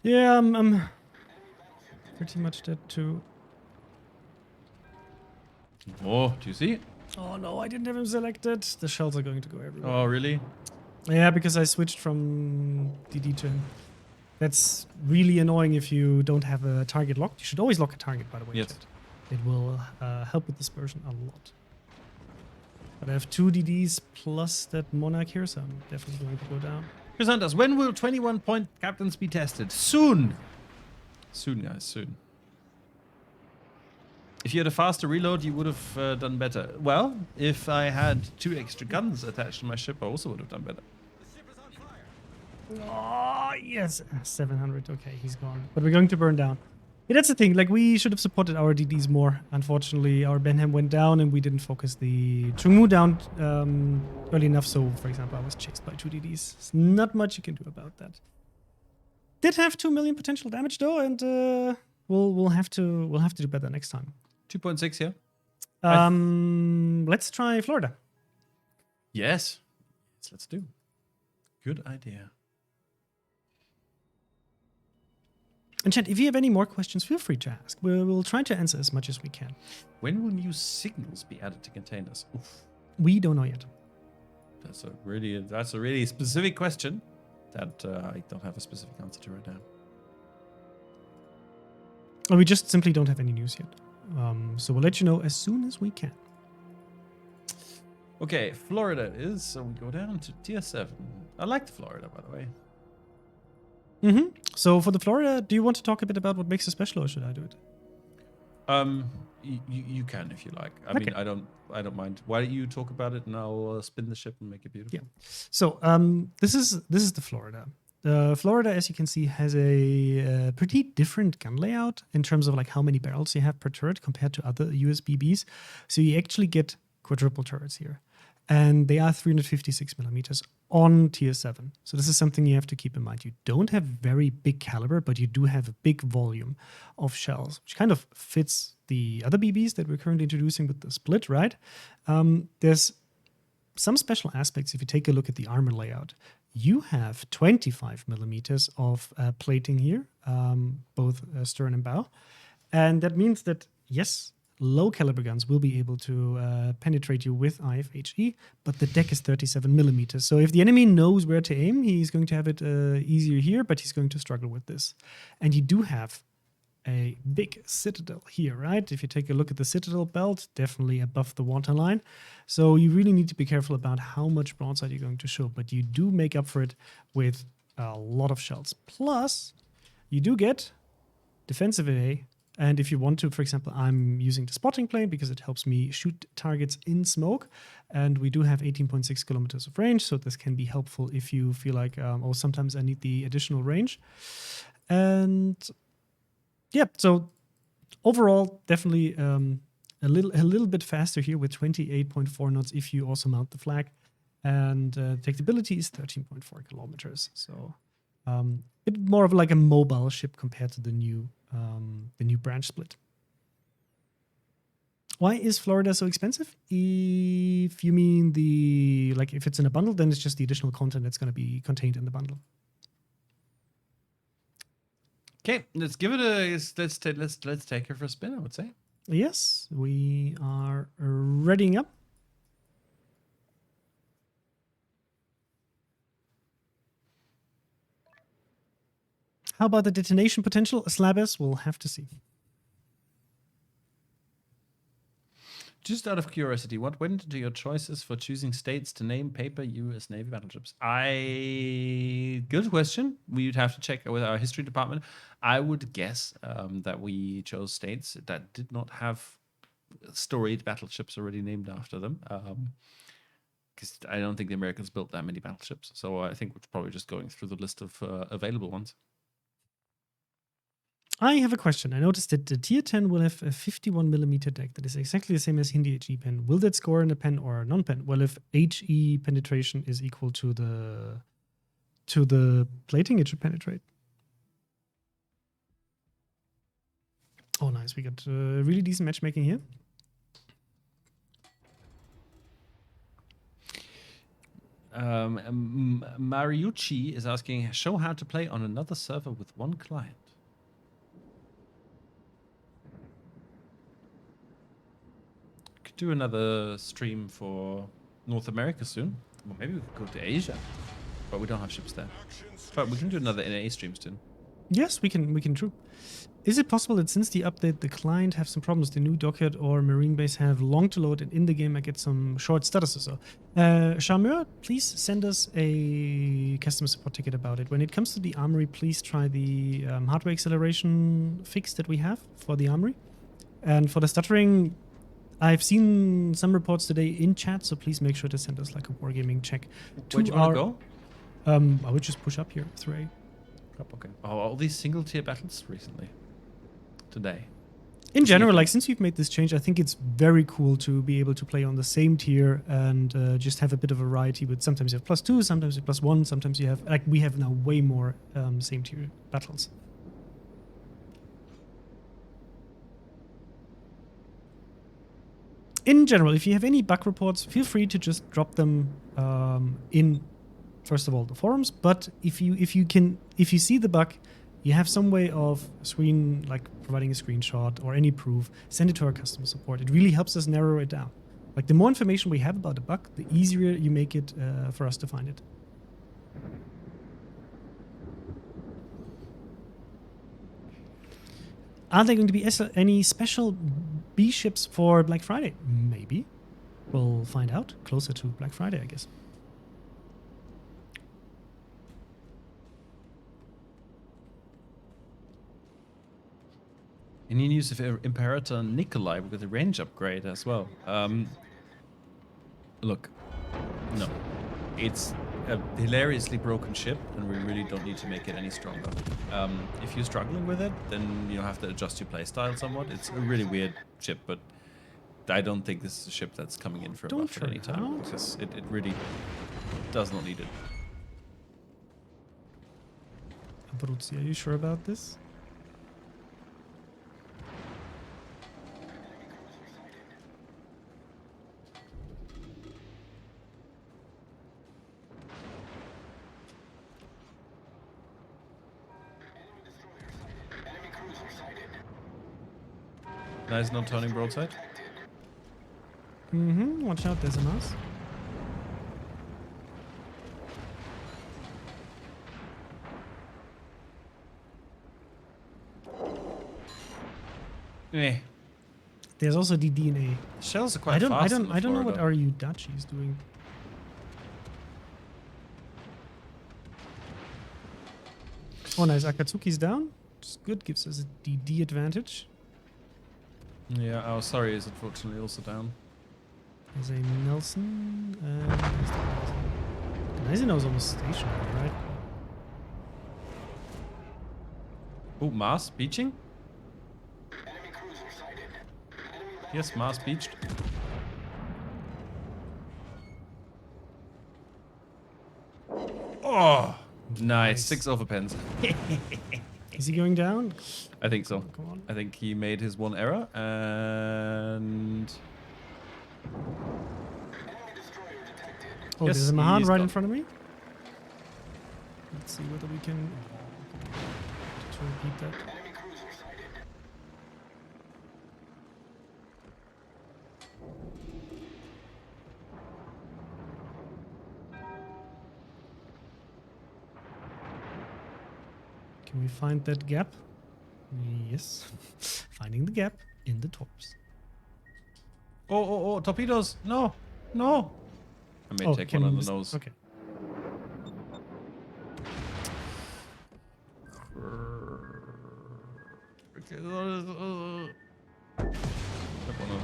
S1: yeah, I'm pretty much dead too.
S2: Oh, do you see?
S1: Oh no, I didn't have him selected. The shells are going to go everywhere.
S2: Oh, really?
S1: Yeah, because I switched from DD to him. That's really annoying if you don't have a target locked. You should always lock a target, by the way.
S2: Yes.
S1: Chat. It will help with dispersion a lot. But I have 2 DDs plus that Monarch here, so I'm definitely going to go down.
S2: Chrysanthus, when will 21-point captains be tested? Soon. Soon, guys, soon. If you had a faster reload, you would have done better. Well, if I had 2 extra guns attached to my ship, I also would have done better.
S3: The ship is on fire.
S1: Oh, yes. 700. Okay, he's gone. But we're going to burn down. Yeah, that's the thing. Like, we should have supported our DDs more. Unfortunately, our Benham went down and we didn't focus the Chungmu down early enough. So, for example, I was chased by 2 DDs. There's not much you can do about that. Did have 2 million potential damage though, and we'll have to do better next time.
S2: 2.6, yeah?
S1: Let's try Florida.
S2: Yes. Yes, let's do. Good idea.
S1: And chat, if you have any more questions, feel free to ask. We'll try to answer as much as we can.
S2: When will new signals be added to containers? Oof.
S1: We don't know yet.
S2: That's a really specific question that I don't have a specific answer to right now.
S1: Or we just simply don't have any news yet. So we'll let you know as soon as we can.
S2: Okay, Florida is, so we go down to tier 7. I like the Florida, by the way.
S1: Mm-hmm. So for the Florida, do you want to talk a bit about what makes it special, or should I do it?
S2: You can if you like. I
S1: Okay.
S2: mean, I don't mind. Why don't you talk about it and I'll spin the ship and make it beautiful?
S1: Yeah. So this is the Florida. Florida, as you can see, has a pretty different gun layout in terms of like how many barrels you have per turret compared to other USBBs. So you actually get quadruple turrets here, and they are 356 millimeters on tier 7. So this is something you have to keep in mind. You don't have very big caliber, but you do have a big volume of shells, which kind of fits the other BBs that we're currently introducing with the split, right? There's some special aspects. If you take a look at the armor layout, you have 25 millimeters of plating here, both stern and bow. And that means that, yes, low caliber guns will be able to penetrate you with IFHE, but the deck is 37 millimeters. So if the enemy knows where to aim, he's going to have it easier here, but he's going to struggle with this. And you do have a big citadel here, right? If you take a look at the citadel belt, definitely above the waterline. So you really need to be careful about how much broadside you're going to show, but you do make up for it with a lot of shells. Plus, you do get defensive AA. And if you want to, for example, I'm using the spotting plane because it helps me shoot targets in smoke. And we do have 18.6 kilometers of range, so this can be helpful if you feel like, oh, sometimes I need the additional range. And yeah, so overall, definitely a little bit faster here with 28.4 knots if you also mount the flag. And detectability is 13.4 kilometers. So a bit more of like a mobile ship compared to the new branch split. Why is Florida so expensive? If you mean if it's in a bundle, then it's just the additional content that's going to be contained in the bundle.
S2: Okay, let's give it a let's take her for a spin, I would say.
S1: Yes, we are readying up. How about the detonation potential? Slabs, we'll have to see.
S2: Just out of curiosity, what went into your choices for choosing states to name paper U.S. Navy battleships? Good question. We'd have to check with our history department. I would guess that we chose states that did not have storied battleships already named after them. Because I don't think the Americans built that many battleships. So I think we're probably just going through the list of available ones.
S1: I have a question. I noticed that the Tier 10 will have a 51mm deck that is exactly the same as Hindi HE pen. Will that score in a pen or a non-pen? Well, if HE penetration is equal to the plating, it should penetrate. Oh, nice. We got really decent matchmaking here.
S2: Mariucci is asking, show how to play on another server with one client. Could do another stream for North America soon. Well, maybe we could go to Asia, but we don't have ships there. But we can do another NA stream soon.
S1: Yes, we can. True. Is it possible that since the update, the client have some problems? The new dockyard or marine base have long to load, and in the game I get some short statuses. So, Charmeur, please send us a customer support ticket about it. When it comes to the armory, please try the hardware acceleration fix that we have for the armory. And for the stuttering, I've seen some reports today in chat, so please make sure to send us like a Wargaming check.
S2: Where do you want to go?
S1: I would just push up here through A.
S2: Okay. Oh, all these single tier battles recently. Today.
S1: In general, like since we've made this change, I think it's very cool to be able to play on the same tier and just have a bit of variety. With sometimes you have +2, sometimes you have +1, sometimes you have like we have now way more same tier battles. In general, if you have any bug reports, feel free to just drop them in, first of all, the forums. But if you see the bug, you have some way of providing a screenshot or any proof, send it to our customer support. It really helps us narrow it down. Like the more information we have about the bug, the easier you make it for us to find it. Are there going to be any special B ships for Black Friday? Maybe. We'll find out closer to Black Friday, I guess.
S2: Any news of Imperator Nikolai with a range upgrade as well? Look, no. It's a hilariously broken ship, and we really don't need to make it any stronger. If you're struggling with it, then you have to adjust your playstyle somewhat. It's a really weird ship, but I don't think this is a ship that's coming in for a buff at any time, because it really does not need it.
S1: Abruzzi, are you sure about this?
S2: Nice, not turning broadside.
S1: Watch out, there's a mouse.
S2: Eh.
S1: There's also the DNA.
S2: Shells are quite fast.
S1: I don't know what RU Dachi is doing. Oh, nice. Akatsuki's down. It's good. Gives us a DD advantage.
S2: Yeah, our sorry is unfortunately also down.
S1: There's a Nelson. The Gneisenau's almost stationary, right?
S2: Oh, Mars beaching? Yes, Mars beached. Oh, nice. 6 overpens.
S1: Is he going down?
S2: I think so.
S1: Come on.
S2: I think he made his one error and...
S1: Oh,
S2: Yes,
S1: there's a Mahan
S2: he's
S1: right
S2: gone.
S1: in front of me. Let's see whether we can to repeat that.
S3: Enemy cruiser sighted.
S1: Can we find that gap? Yes. Finding the gap in the torps.
S2: Oh, torpedoes! No, no. I may take
S1: can
S2: one on
S1: we
S2: the nose.
S1: Okay.
S2: Okay, Take one on the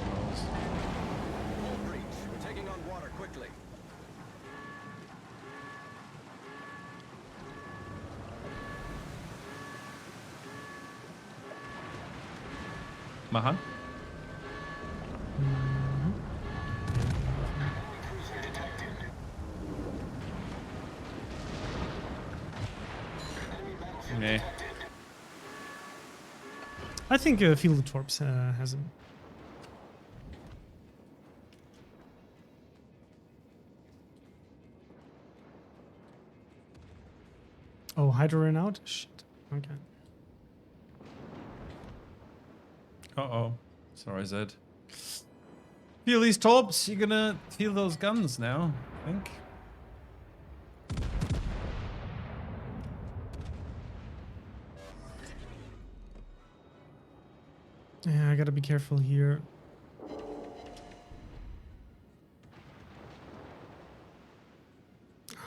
S2: nose.
S3: All breach. We're taking on water quickly.
S2: Mahan?
S3: Cruiser detected. Enemy battleship
S2: Nee.
S3: detected.
S1: I think Field of Torps has him. Oh, Hydra ran out? Shit. Okay.
S2: Uh-oh. Sorry, Zed. Feel these torps. You're gonna feel those guns now, I think.
S1: Yeah, I gotta be careful here.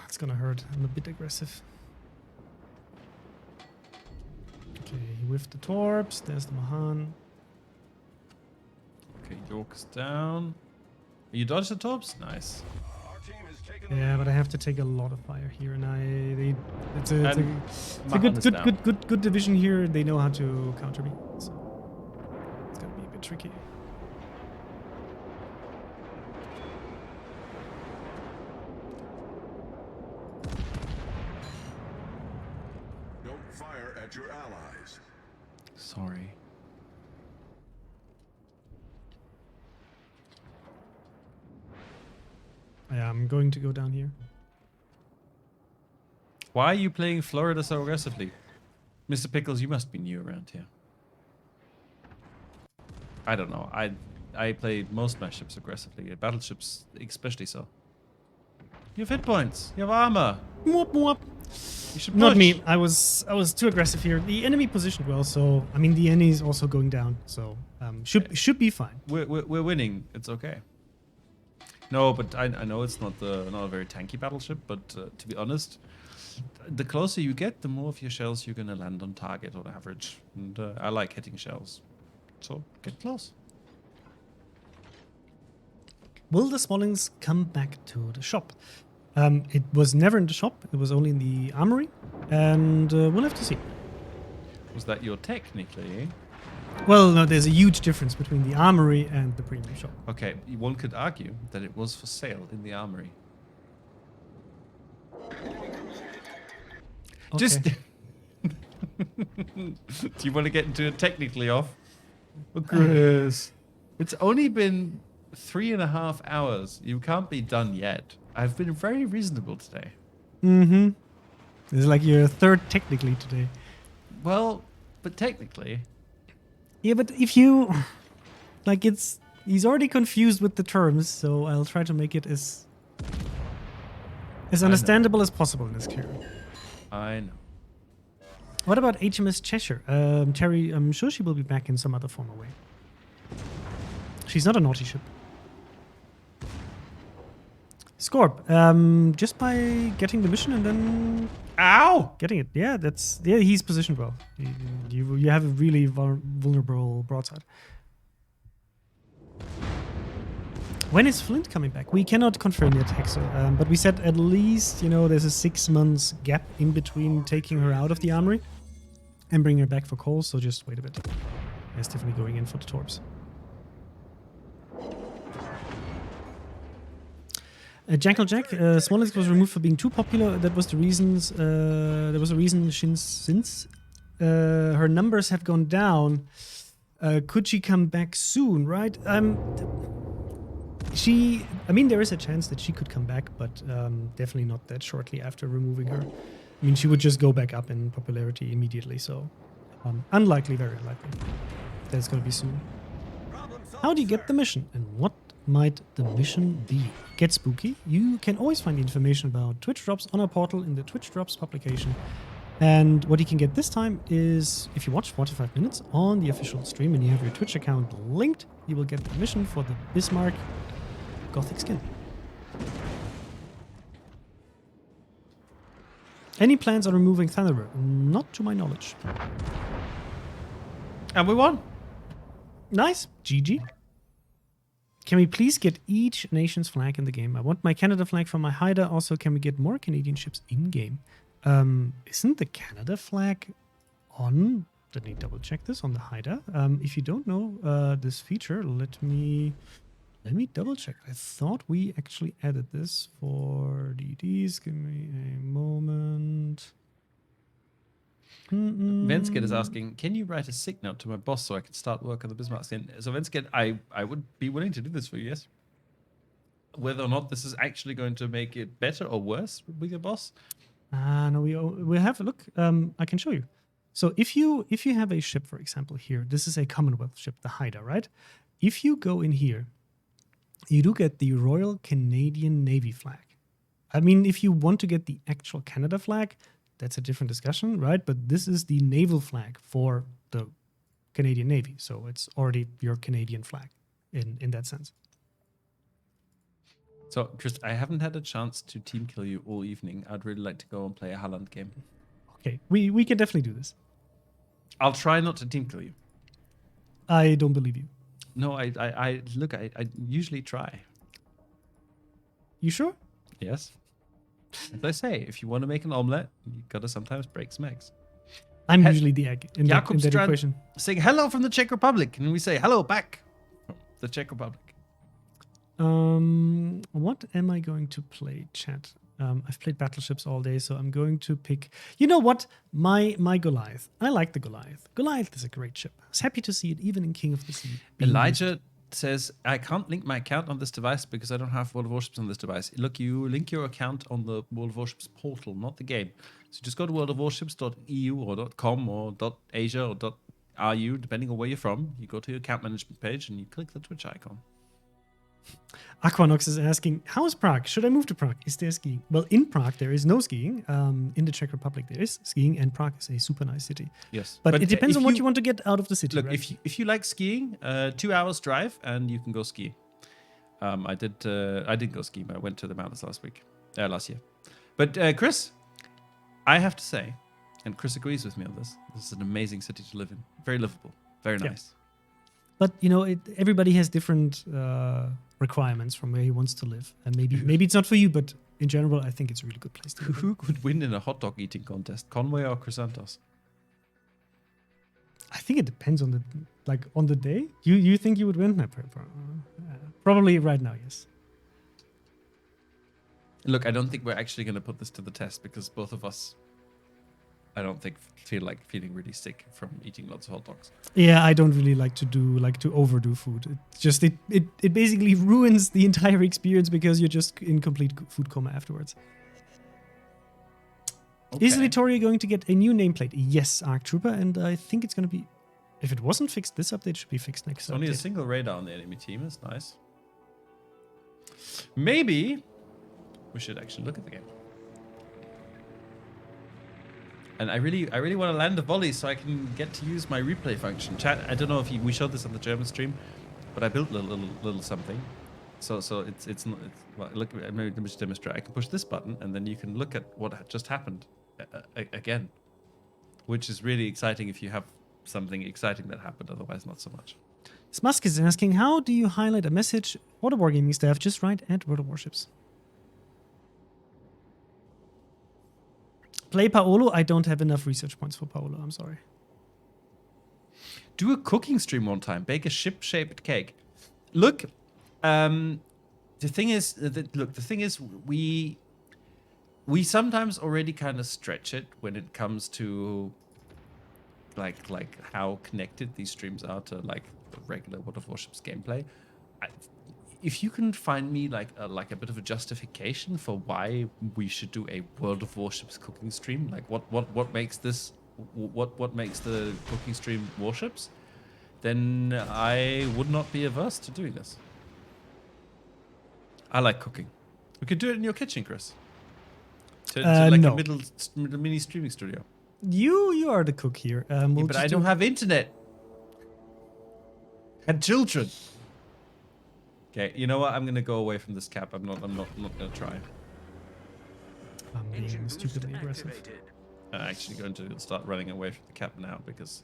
S1: It's gonna hurt. I'm a bit aggressive. Okay, he whiffed the torps. There's the Mahan.
S2: Okay, York's down. You dodged the torps? Nice.
S3: Our team has taken
S1: Yeah, but I have to take a lot of fire here, and it's a
S2: And
S1: good,
S2: Mahan is
S1: good,
S2: down.
S1: good division here. They know how to counter me, so it's gonna be a bit tricky.
S3: Don't fire at your allies.
S2: Sorry.
S1: Yeah, I'm going to go down here.
S2: Why are you playing Florida so aggressively? Mr. Pickles, you must be new around here. I don't know. I play most my ships aggressively. Battleships especially so. You have hit points. You have armor.
S1: Mwop, mwop.
S2: You should
S1: Not
S2: push.
S1: me. I was too aggressive here. The enemy positioned well, so I mean the enemy is also going down, so should be fine.
S2: We're winning. It's okay. No, but I know it's not a very tanky battleship. But to be honest, the closer you get, the more of your shells you're gonna land on target on average. And I like hitting shells, so get close.
S1: Will the Smallings come back to the shop? It was never in the shop. It was only in the armory, and we'll have to see.
S2: Was that your technically?
S1: Well, no, there's a huge difference between the armory and the premium shop.
S2: Okay, one could argue that it was for sale in the armory. Just.
S1: Okay.
S2: Do you want to get into it technically off? Chris. It's only been 3.5 hours. You can't be done yet. I've been very reasonable today.
S1: Mm-hmm. This is like your third technically today.
S2: Well, but technically.
S1: Yeah, but if you like, he's already confused with the terms, so I'll try to make it as understandable as possible in this clear.
S2: I know.
S1: What about HMS Cheshire? Terry, I'm sure she will be back in some other form or way. She's not a naughty ship. Scorp, just by getting the mission and then
S2: Ow!
S1: getting it. Yeah, he's positioned well. You have a really vulnerable broadside. When is Flint coming back? We cannot confirm yet, Hexer. But we said at least, there's a 6 months gap in between taking her out of the armory and bringing her back for coal, so just wait a bit. There's Tiffany going in for the torps. Jackal Jack, Smolensk was removed for being too popular. That was the reasons. There was a reason since her numbers have gone down. Could she come back soon? Right? There is a chance that she could come back, but definitely not that shortly after removing her. I mean, she would just go back up in popularity immediately. So Unlikely, very unlikely. That's going to be soon.
S3: Problem solved,
S1: How do you get
S3: sir.
S1: the mission, and what might the mission be? Get spooky. You can always find information about Twitch drops on our portal in the Twitch drops publication. And what you can get this time is, if you watch 45 minutes on the official stream and you have your Twitch account linked, you will get the mission for the Bismarck Gothic skin. Any plans on removing Thunderbird? Not to my knowledge.
S2: And we won.
S1: Nice. GG. Can we please get each nation's flag in the game? I want my Canada flag for my hider. Also, can we get more Canadian ships in-game? Isn't the Canada flag on... Let me double check this on the hider. If you don't know this feature, let me double check. I thought we actually added this for DDs. Give me a moment.
S2: Venskid is asking, can you write a sick note to my boss so I can start work on the Bismarck skin? So Venskid, I would be willing to do this for you, yes. Whether or not this is actually going to make it better or worse with your boss.
S1: No, we have a look. I can show you. So if you have a ship, for example, here, this is a Commonwealth ship, the Haida, right? If you go in here, you do get the Royal Canadian Navy flag. I mean, if you want to get the actual Canada flag, that's a different discussion, right? But this is the naval flag for the Canadian Navy. So it's already your Canadian flag in that sense.
S2: So, Chris, I haven't had a chance to team kill you all evening. I'd really like to go and play a Holland game.
S1: Okay, we can definitely do this.
S2: I'll try not to team kill you.
S1: I don't believe you.
S2: No, I look, I usually try.
S1: You sure?
S2: Yes. As I say, if you want to make an omelette, you gotta sometimes break some eggs.
S1: I'm usually the egg in that
S2: Jakobstrand
S1: equation.
S2: saying hello from the Czech Republic, and we say hello back from the Czech Republic.
S1: What am I going to play, chat? I've played Battleships all day, so I'm going to pick... You know what? My Goliath. I like the Goliath. Goliath is a great ship. I was happy to see it even in King of the Sea.
S2: Elijah says, I can't link my account on this device because I don't have World of Warships on this device. Look, you link your account on the World of Warships portal, not the game. So just go to worldofwarships.eu or .com or .asia or .ru, depending on where you're from. You go to your account management page and you click the Twitch icon.
S1: Aquanox is asking, how is Prague? Should I move to Prague? Is there skiing? Well, in Prague, there is no skiing. In the Czech Republic, there is skiing, and Prague is a super nice city.
S2: Yes.
S1: But it depends on what you want to get out of the city.
S2: Look,
S1: right?
S2: if you like skiing, 2 hours drive and you can go skiing. I didn't go skiing, but I went to the mountains last year. But Chris, I have to say, and Chris agrees with me on this, this is an amazing city to live in. Very livable, very nice.
S1: But everybody has different requirements from where he wants to live, and maybe it's not for you. But in general, I think it's a really good place to live.
S2: Who could win in a hot dog eating contest, Conway or Chrysanthos?
S1: I think it depends on the day. You think you would win? No, probably right now, yes.
S2: Look, I don't think we're actually going to put this to the test because both of us, I don't think, feeling really sick from eating lots of hot dogs.
S1: Yeah, I don't really like to overdo food. It basically ruins the entire experience because you're just in complete food coma afterwards.
S2: Okay.
S1: Is Vittoria going to get a new nameplate? Yes, Arc Trooper, and I think it's going to be... If it wasn't fixed this update, it should be fixed next
S2: It's only a
S1: update.
S2: single radar on the enemy team. That's nice. Maybe we should actually look at the game. And I really want to land a volley so I can get to use my replay function. Chat, I don't know if we showed this on the German stream, but I built a little something. So it's not... well, look, let me just demonstrate. I can push this button, and then you can look at what just happened again, which is really exciting if you have something exciting that happened. Otherwise, not so much.
S1: Smusk is asking, how do you highlight a message for the Wargaming staff? Just write at World of Warships. Play Paolo. I don't have enough research points for Paolo. I'm sorry.
S2: Do a cooking stream one time. Bake a ship-shaped cake. Look, the thing is, we sometimes already kind of stretch it when it comes to like how connected these streams are to like the regular World of Warships gameplay. If you can find me like a bit of a justification for why we should do a World of Warships cooking stream, like what makes this what makes the cooking stream Warships, then I would not be averse to doing this. I like cooking. We could do it in your kitchen, Chris. To like
S1: no.
S2: a middle mini streaming studio.
S1: You are the cook here. We'll
S2: But
S1: just
S2: I don't have internet. And children. Okay, you know what? I'm gonna go away from this cap. I'm not gonna try.
S1: I'm being stupidly aggressive.
S2: I'm actually going to start running away from the cap now because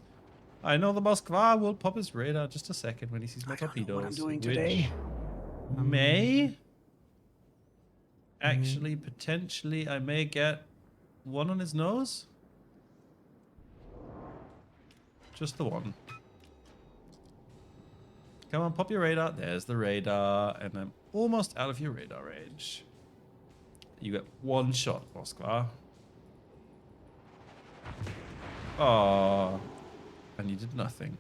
S2: I know the Moskva will pop his radar just a second when he sees my torpedoes.
S1: What I'm doing
S2: which
S1: today.
S2: May actually potentially I may get one on his nose. Just the one. Come on, pop your radar. There's the radar, and I'm almost out of your radar range. You get one shot, Moskva. Oh, and you did nothing.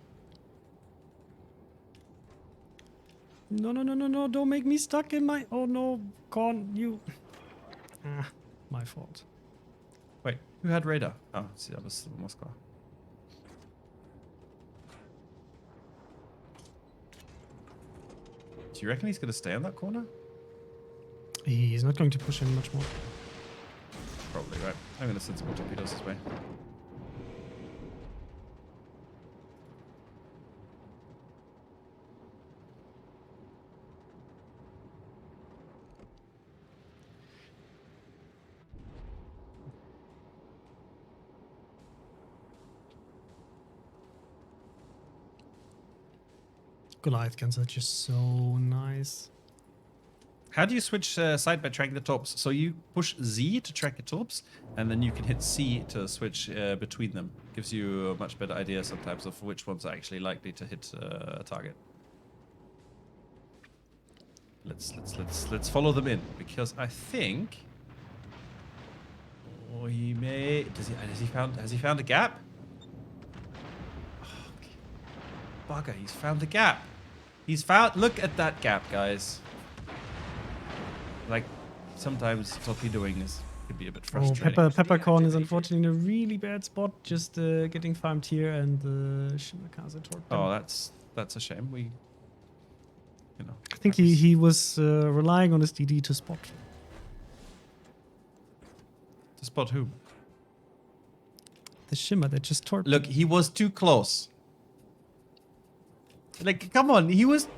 S1: No, don't make me stuck in my... Oh no, Con, you... my fault.
S2: Wait, who had radar? Oh, see, that was Moskva. Do you reckon he's going to stay on that corner?
S1: He's not going to push him much more.
S2: Probably, right. I'm going to send some more torpedoes this way.
S1: Goliath guns are just so nice.
S2: How do you switch side by tracking the torps? So you push Z to track the torps, and then you can hit C to switch between them. Gives you a much better idea sometimes of which ones are actually likely to hit a target. Let's follow them in, because I think. Oh, he may. Has he found a gap? Oh, bugger! He's found a gap. He's found. Look at that gap, guys. Like, sometimes torpedoing can be a bit frustrating.
S1: Oh, Peppercorn is unfortunately in a really bad spot, just getting farmed here, and the Shimakaze torpedo.
S2: Oh, that's a shame.
S1: I think he was relying on his DD to spot.
S2: To spot who?
S1: The Shimmer that just torpedoed.
S2: Look, he was too close. Like, come on, he was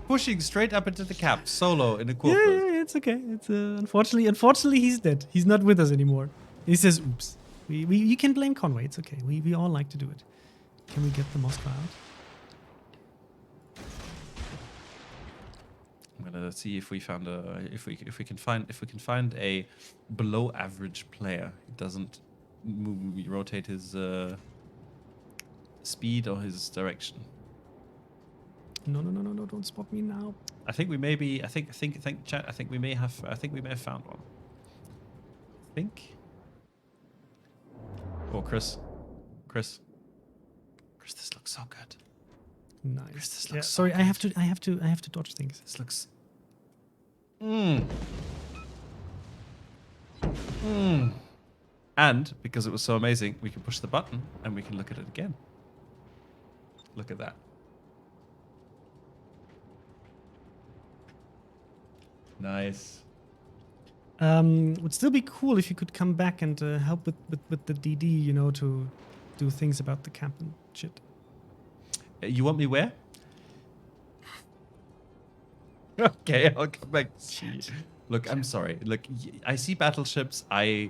S2: pushing straight up into the cap, solo in a quarter.
S1: Yeah, it's okay. It's unfortunately he's dead. He's not with us anymore. He says, "Oops." You can blame Conway. It's okay. We all like to do it. Can we get the Moskva out?
S2: I'm gonna see if we found if we can find a below average player who doesn't rotate his speed or his direction.
S1: No! Don't spot me now.
S2: I think we may be. I think chat. I think we may have found one. I think. Oh, Chris, this looks so good.
S1: Nice.
S2: Chris, this
S1: Yeah,
S2: looks so
S1: sorry,
S2: good.
S1: I have to dodge things.
S2: This looks. And because it was so amazing, we can push the button and we can look at it again. Look at that. Nice.
S1: Would still be cool if you could come back and help with the DD, to do things about the camp and shit.
S2: You want me where? Okay, I'll come back. Look, I'm sorry. Look, I see battleships. I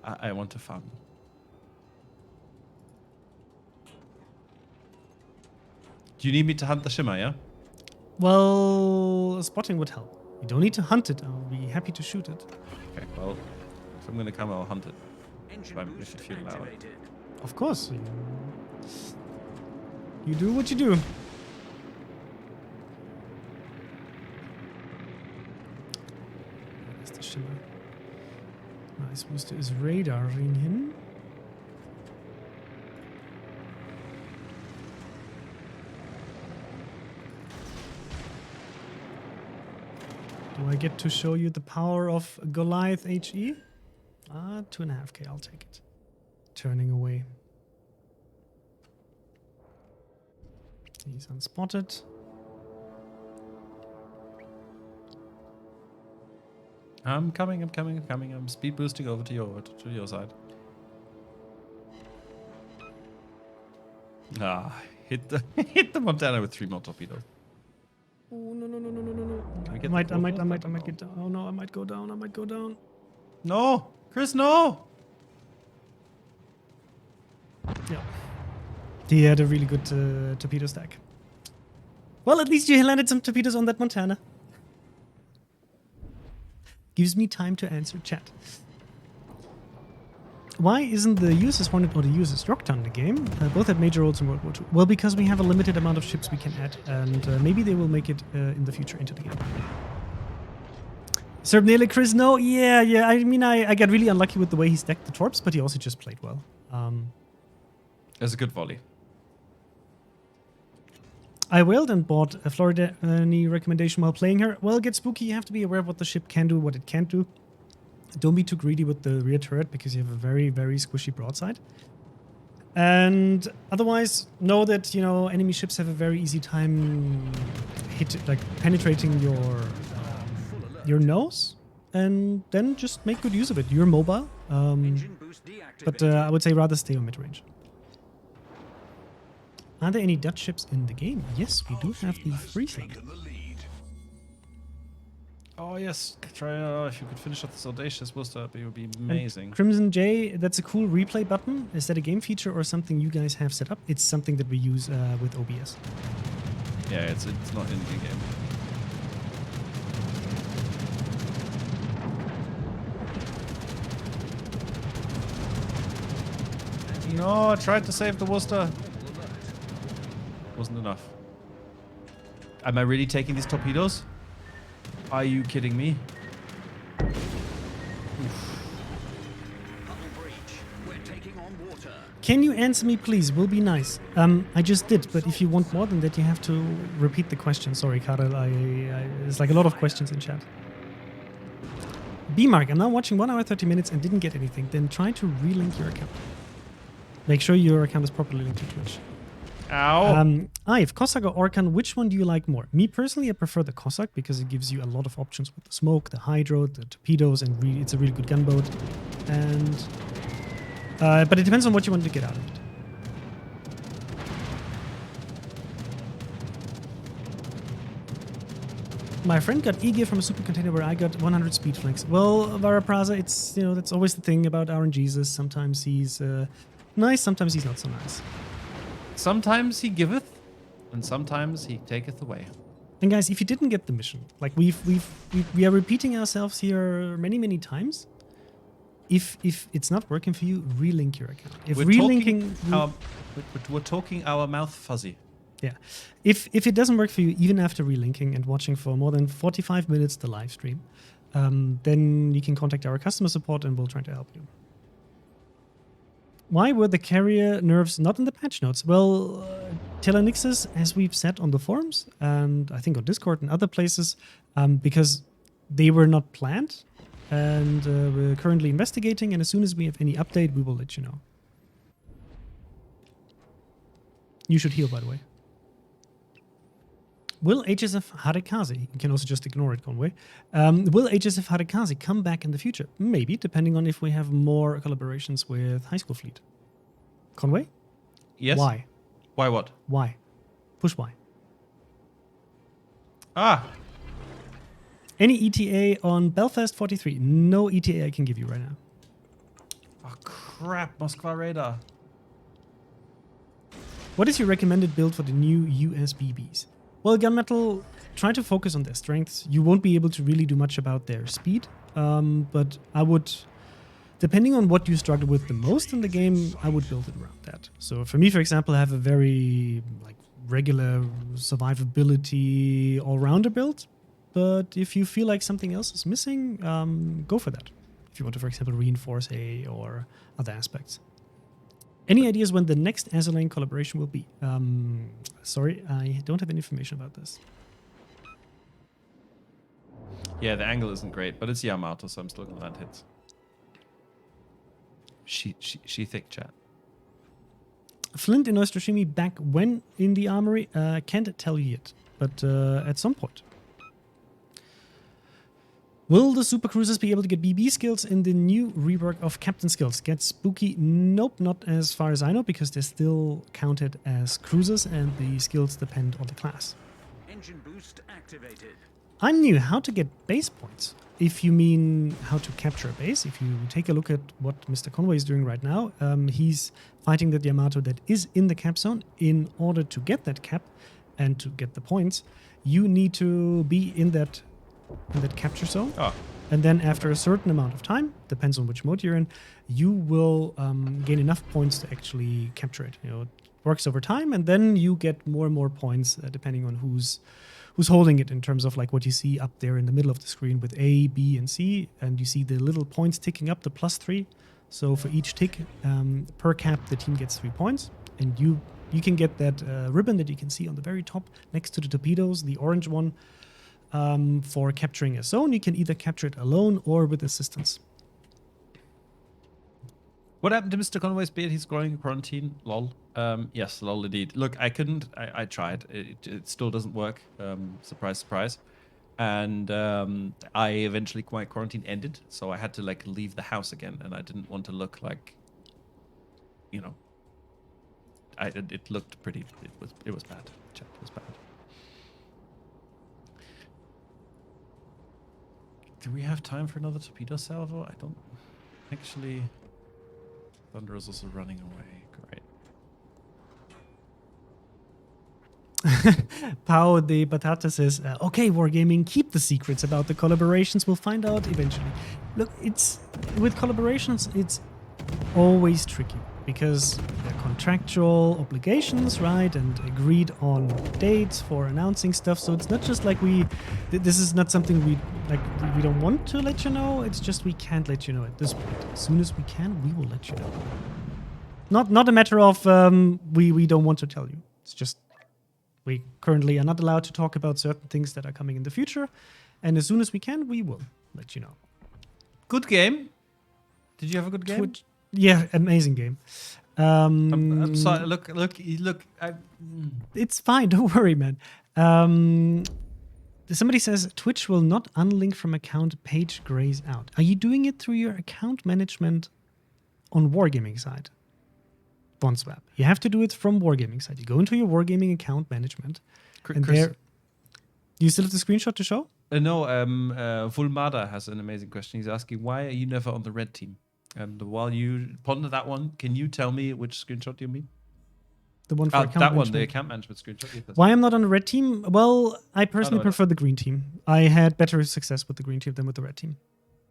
S2: want to farm. Do you need me to hunt the Shimmer, yeah?
S1: Well, spotting would help. You don't need to hunt it. I'll be happy to shoot it.
S2: Okay, well, if I'm going to come, I'll hunt it. If you allow it.
S1: Of course. You do what you do. There's the Shimmer. Nice booster is radaring him. Do I get to show you the power of Goliath HE? 2.5k, I'll take it. Turning away. He's unspotted.
S2: I'm coming. I'm speed boosting over to your side. Hit the Montana with 3 more torpedoes.
S1: Oh no.
S2: Can we
S1: I
S2: get
S1: might
S2: the fourth one?
S1: get down. Oh no, I might go down.
S2: No, Chris, no.
S1: Yeah. He had a really good torpedo stack. Well, at least you landed some torpedoes on that Montana. Gives me time to answer chat. Why isn't the USS Hornet or the USS Yorktown in the game? Both had major roles in World War II. Well, because we have a limited amount of ships we can add, and maybe they will make it in the future into the game. Serbnele Chris, no, yeah. I mean, I got really unlucky with the way he stacked the torps, but he also just played well.
S2: That's a good volley.
S1: I wailed and bought a Florida. Any recommendation while playing her? Well, get spooky. You have to be aware of what the ship can do, what it can't do. Don't be too greedy with the rear turret because you have a very, very squishy broadside. And otherwise, know that enemy ships have a very easy time penetrating your nose, and then just make good use of it. You're mobile, but I would say rather stay on mid range. Are there any Dutch ships in the game? Yes, we do have the Friesland.
S2: Oh yes, try if you could finish off this audacious Worcester, it would be amazing.
S1: And Crimson J, that's a cool replay button. Is that a game feature or something you guys have set up? It's something that we use with OBS.
S2: Yeah, it's not in the game. No, I tried to save the Worcester. Wasn't enough. Am I really taking these torpedoes? Are you kidding me?
S1: Can you answer me, please? Will be nice. I just did, but if you want more than that, you have to repeat the question. Sorry, Karel. There's like a lot of questions in chat. B-Mark, I'm now watching 1 hour 30 minutes and didn't get anything. Then try to relink your account. Make sure your account is properly linked to Twitch.
S2: Ow.
S1: Ive, Cossack or Orkan, which one do you like more? Me personally, I prefer the Cossack because it gives you a lot of options with the smoke, the hydro, the torpedoes, and it's a really good gunboat. And but it depends on what you want to get out of it. My friend got E-gear from a super container where I got 100 speed flanks. Well, Varapraza, it's that's always the thing about RNGs. Sometimes he's nice, sometimes he's not so nice.
S2: Sometimes he giveth, and sometimes he taketh away.
S1: And guys, if you didn't get the mission, like we are repeating ourselves here many times. If it's not working for you, relink your account. If
S2: we're talking our mouth fuzzy.
S1: Yeah. If it doesn't work for you, even after relinking and watching for more than 45 minutes the live stream, then you can contact our customer support and we'll try to help you. Why were the carrier nerfs not in the patch notes? Well, Telenixes, as we've said on the forums, and I think on Discord and other places, because they were not planned, and we're currently investigating, and as soon as we have any update, we will let you know. You should heal, by the way. Will HSF Harikaze, you can also just ignore it, Conway. Will HSF Harikaze come back in the future? Maybe, depending on if we have more collaborations with High School Fleet. Conway?
S2: Yes?
S1: Why?
S2: Why what?
S1: Why? Push why. Any ETA on Belfast 43? No ETA I can give you right now.
S2: Oh crap, Moskva radar.
S1: What is your recommended build for the new USBBs? Well, Gunmetal, try to focus on their strengths. You won't be able to really do much about their speed, but I would, depending on what you struggle with the most in the game, I would build it around that. So for me, for example, I have a very regular survivability all-rounder build, but if you feel like something else is missing, go for that. If you want to, for example, reinforce A or other aspects. Any ideas when the next Azulane collaboration will be? Sorry, I don't have any information about this.
S2: Yeah, the angle isn't great, but it's Yamato, so I'm still gonna land hits. She thick, chat.
S1: Flint in Ostrashimi back when in the armory? Can't tell you yet, but at some point. Will the super cruisers be able to get BB skills in the new rework of captain skills? Get spooky? Nope, not as far as I know, because they're still counted as cruisers and the skills depend on the class.
S3: Engine boost activated.
S1: I'm new. How to get base points? If you mean how to capture a base, if you take a look at what Mr. Conway is doing right now, he's fighting that Yamato that is in the cap zone. In order to get that cap and to get the points, you need to be in that capture zone.
S2: Oh.
S1: And then after a certain amount of time, depends on which mode you're in, you will gain enough points to actually capture it. It works over time, and then you get more and more points depending on who's holding it, in terms of like what you see up there in the middle of the screen with A, B, and C, and you see the little points ticking up, the +3. So for each tick per cap, the team gets 3 points, and you can get that ribbon that you can see on the very top next to the torpedoes, the orange one. For capturing a zone, you can either capture it alone or with assistance.
S2: What happened to Mr. Conway's beard? He's growing in quarantine. Lol. Yes, lol indeed. Look, I couldn't. I tried. It still doesn't work. Surprise, surprise. And I eventually, my quarantine ended, so I had to like leave the house again, and I didn't want to look like, it looked pretty. It was bad. Chat, it was bad. Do we have time for another torpedo salvo? I don't actually. Thunder is also running away. Great.
S1: Pao de Batata says, okay, Wargaming, keep the secrets about the collaborations. We'll find out eventually. Look, with collaborations, it's always tricky because they're contractual obligations, right? And agreed on dates for announcing stuff. So it's not just like this is not something we don't want to let you know. It's just we can't let you know at this point. As soon as we can, we will let you know. Not a matter of we don't want to tell you. It's just we currently are not allowed to talk about certain things that are coming in the future. And as soon as we can, we will let you know.
S2: Good game. Did you have a good game?
S1: Yeah, amazing game.
S2: I'm sorry. Look.
S1: It's fine. Don't worry, man. Somebody says Twitch will not unlink from account page grays out. Are you doing it through your account management on Wargaming side? Bondswap. You have to do it from Wargaming side. You go into your Wargaming account management, and
S2: Chris,
S1: there. You still have the screenshot to show?
S2: No. Vulmada has an amazing question. He's asking, why are you never on the red team? And while you ponder that one, can you tell me which screenshot you mean?
S1: The one for account
S2: that
S1: management.
S2: one, the account management screenshot. Yes,
S1: Why I'm not on the red team? Well, I personally prefer the green team. I had better success with the green team than with the red team.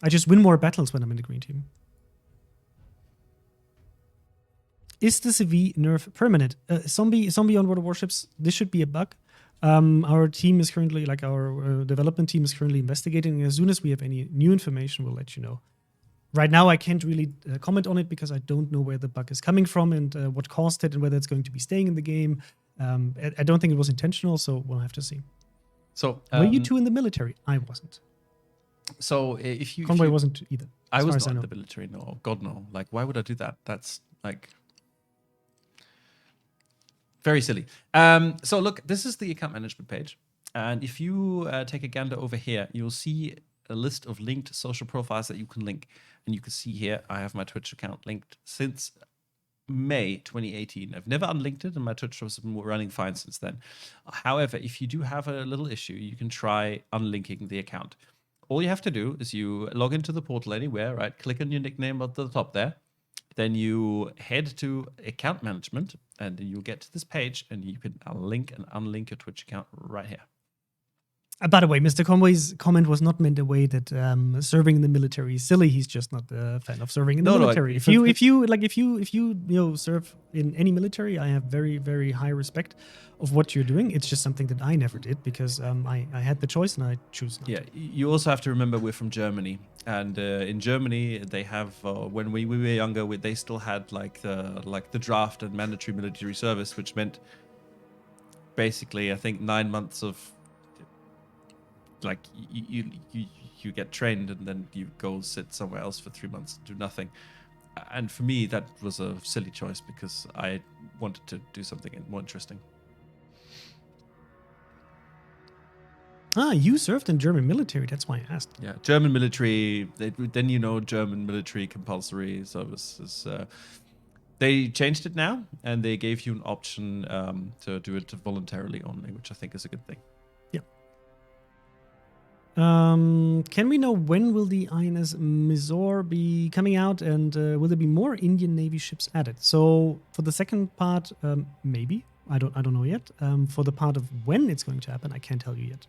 S1: I just win more battles when I'm in the green team. Is the CV nerf permanent? Zombie on World of Warships, this should be a bug. Our team is currently, our development team is currently investigating. As soon as we have any new information, we'll let you know. Right now, I can't really comment on it because I don't know where the bug is coming from and what caused it and whether it's going to be staying in the game. I don't think it was intentional, so we'll have to see.
S2: So,
S1: were you two in the military? I wasn't.
S2: So, if you
S1: Conway wasn't either.
S2: I was not in the military. No, God no. Like, why would I do that? That's like very silly. So, look, this is the account management page, and if you take a gander over here, you'll see a list of linked social profiles that you can link. And you can see here, I have my Twitch account linked since May 2018. I've never unlinked it, and my Twitch has been running fine since then. However, if you do have a little issue, you can try unlinking the account. All you have to do is you log into the portal anywhere, right? Click on your nickname at the top there. Then you head to account management, and then you'll get to this page, and you can link and unlink your Twitch account right here.
S1: By the way, Mr. Conway's comment was not meant a way that serving in the military is silly. He's just not a fan of serving in the military. If you serve in any military, I have very, very high respect of what you're doing. It's just something that I never did because I had the choice and I choose not.
S2: Yeah, you also have to remember we're from Germany, and in Germany they have when we were younger, they still had the draft and mandatory military service, which meant basically I think 9 months of you get trained and then you go sit somewhere else for 3 months and do nothing. And for me, that was a silly choice because I wanted to do something more interesting.
S1: You served in German military. That's why I asked.
S2: Yeah, German military. Then German military compulsory services. They changed it now, and they gave you an option to do it voluntarily only, which I think is a good thing.
S1: Yeah. Can we know when will the INS Mysore be coming out, and will there be more Indian Navy ships added? So for the second part, maybe. I don't know yet. For the part of when it's going to happen, I can't tell you yet.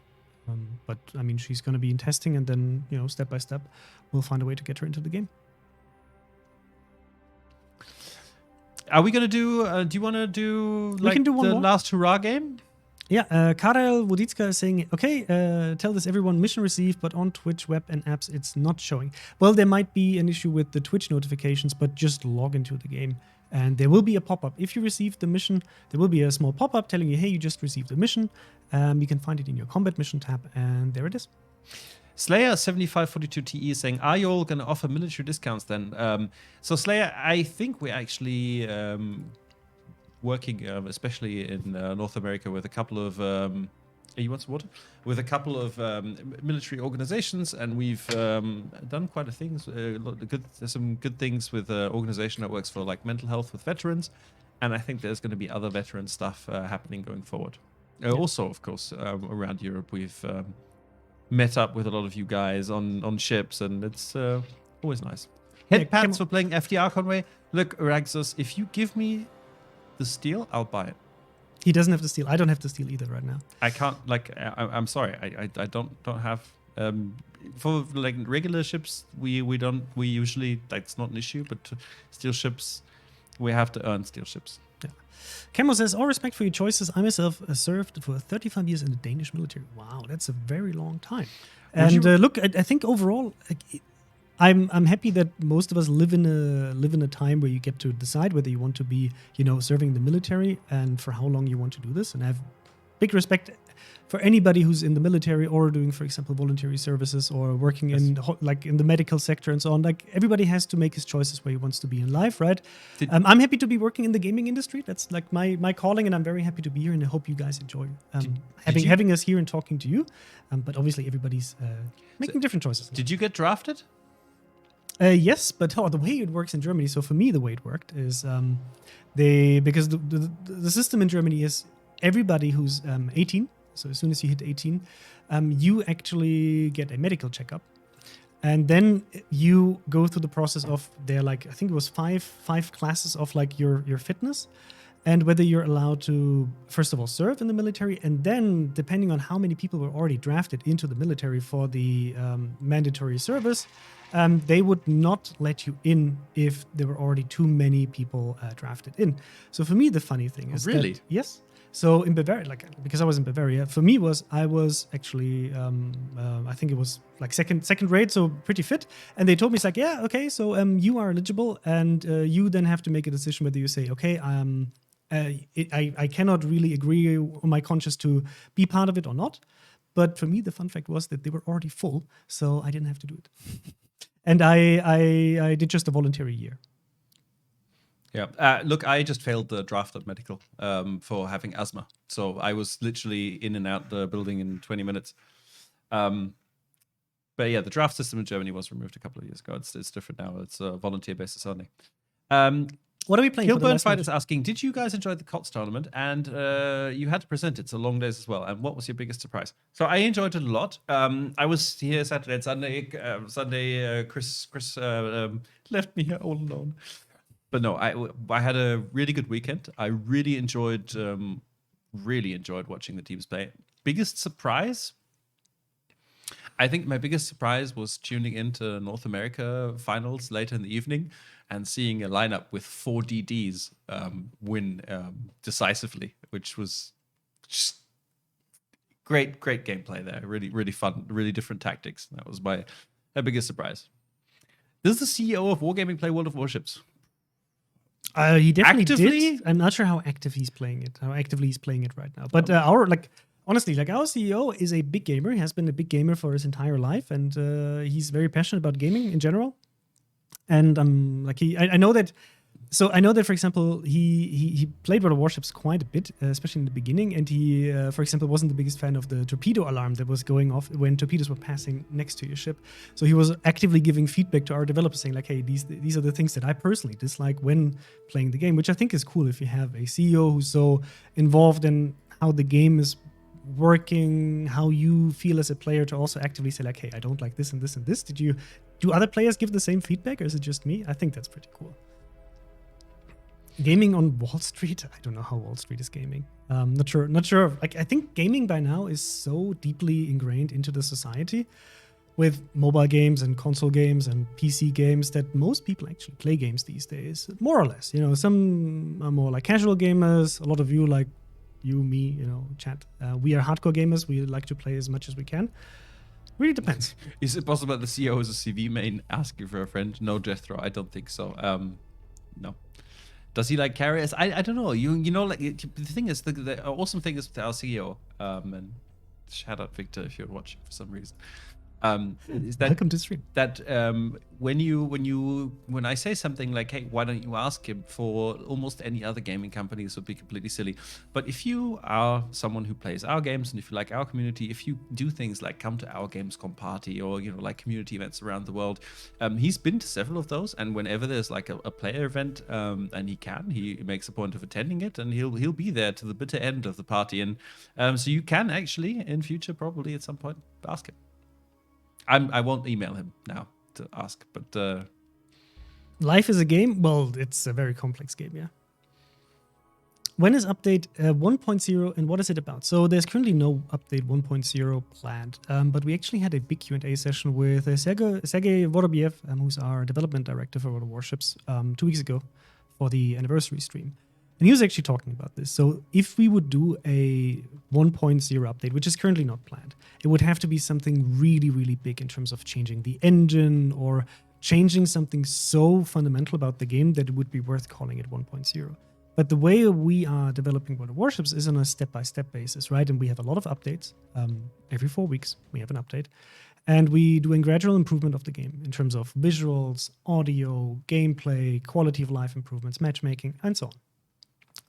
S1: But I mean, she's going to be in testing, and then step by step, we'll find a way to get her into the game.
S2: Are we gonna do? Do you want to do
S1: We can do one
S2: the
S1: more.
S2: last hurrah game?
S1: Yeah, Karel Wodicka is saying, okay, tell this everyone, mission received, but on Twitch, web, and apps, it's not showing. Well, there might be an issue with the Twitch notifications, but just log into the game. And there will be a pop-up. If you receive the mission, there will be a small pop-up telling you, hey, you just received the mission. You can find it in your combat mission tab, and there it is.
S2: Slayer 7542TE is saying, are you all going to offer military discounts then? So Slayer, I think we're actually working, especially in North America, with a couple of you want some water? With a couple of military organizations, and we've done quite a things. There's some good things with an organization that works for like mental health with veterans, and I think there's going to be other veteran stuff happening going forward. Also, of course, around Europe, we've met up with a lot of you guys on ships, and it's always nice. Head pats for playing FDR, Conway. Look, Raxus, if you give me the steel, I'll buy it.
S1: He doesn't have the steel. I don't have the steel either right now.
S2: I can't. I'm sorry. I don't have. For like regular ships, we usually, that's not an issue. But steel ships, we have to earn steel ships.
S1: Yeah. Camo says, all respect for your choices. I myself served for 35 years in the Danish military. Wow, that's a very long time. And look, I think overall, I'm happy that most of us live in a time where you get to decide whether you want to be, serving in the military and for how long you want to do this. And I have big respect for anybody who's in the military or doing, for example, voluntary services or working in the medical sector and so on. Like everybody has to make his choices where he wants to be in life, right? I'm happy to be working in the gaming industry. That's like my calling, and I'm very happy to be here. And I hope you guys enjoy having us here and talking to you. But obviously, everybody's making different choices.
S2: Did you get drafted?
S1: Yes, but the way it works in Germany. So for me, the way it worked is because the system in Germany is everybody who's 18. So as soon as you hit 18, you actually get a medical checkup, and then you go through the process of I think it was five classes of like your fitness, and whether you're allowed to first of all serve in the military, and then depending on how many people were already drafted into the military for the mandatory service, they would not let you in if there were already too many people drafted in. So for me, the funny thing is
S2: really?
S1: that, yes. So in Bavaria, because I was in Bavaria, for me I was actually I think it was like second grade, so pretty fit. And they told me, it's like, yeah, okay, so you are eligible, and you then have to make a decision whether you say, okay, I cannot really agree on my conscience to be part of it or not. But for me, the fun fact was that they were already full, so I didn't have to do it. And I did just a voluntary year.
S2: Yeah. Look, I just failed the draft at medical for having asthma. So I was literally in and out the building in 20 minutes. But yeah, the draft system in Germany was removed a couple of years ago. It's different now. It's a volunteer basis only.
S1: What are we playing?
S2: Kilburn Fight is asking, did you guys enjoy the COTS tournament? And you had to present it, so long days as well. And what was your biggest surprise? So I enjoyed it a lot. I was here Saturday and Sunday. Sunday, Chris left me here all alone. But no, I had a really good weekend. I really enjoyed watching the teams play. Biggest surprise? I think my biggest surprise was tuning into North America finals later in the evening and seeing a lineup with 4 DDs win decisively, which was just great gameplay there. Really, really fun, really different tactics. That was my biggest surprise. Does the CEO of Wargaming play World of Warships?
S1: He definitely
S2: Actively?
S1: did. I'm not sure how actively he's playing it right now. But our CEO is a big gamer. He has been a big gamer for his entire life, and he's very passionate about gaming in general. And I know that So I know that, for example, he played World of Warships quite a bit, especially in the beginning, and he, for example, wasn't the biggest fan of the torpedo alarm that was going off when torpedoes were passing next to your ship. So he was actively giving feedback to our developers, saying like, "Hey, these are the things that I personally dislike when playing the game," which I think is cool if you have a CEO who's so involved in how the game is working, how you feel as a player, to also actively say like, "Hey, I don't like this and this and this." Do other players give the same feedback, or is it just me? I think that's pretty cool. Gaming on Wall Street? I don't know how Wall Street is gaming. Not sure. Like, I think gaming by now is so deeply ingrained into the society with mobile games and console games and PC games that most people actually play games these days, more or less. You know, some are more like casual gamers. A lot of you, like you, me, you know, chat. We are hardcore gamers. We like to play as much as we can. Really depends.
S4: Is it possible that the CEO is a CV main asking for a friend? No, Jethro, I don't think so. No. Does he like carriers? I don't know. You know, like the thing is, the awesome thing is with our CEO, and shout out Victor if you're watching for some reason. Is that
S1: Welcome to stream.
S4: That when I say something like, hey, why don't you ask him for almost any other gaming company, this would be completely silly. But if you are someone who plays our games and if you like our community, if you do things like come to our Gamescom party or, you know, like community events around the world, he's been to several of those, and whenever there's like a player event, and he makes a point of attending it, and he'll be there to the bitter end of the party, and so you can actually in future probably at some point ask him. I won't email him now to ask, but
S1: Life is a game? Well, it's a very complex game, yeah. When is update 1.0 and what is it about? So there's currently no update 1.0 planned, but we actually had a big Q&A session with Sergey Vorobyev, who's our development director for World of Warships, 2 weeks ago for the anniversary stream. And he was actually talking about this. So if we would do a 1.0 update, which is currently not planned, it would have to be something really, really big in terms of changing the engine or changing something so fundamental about the game that it would be worth calling it 1.0. But the way we are developing World of Warships is on a step-by-step basis, right? And we have a lot of updates. Every 4 weeks, we have an update. And we do a gradual improvement of the game in terms of visuals, audio, gameplay, quality of life improvements, matchmaking, and so on.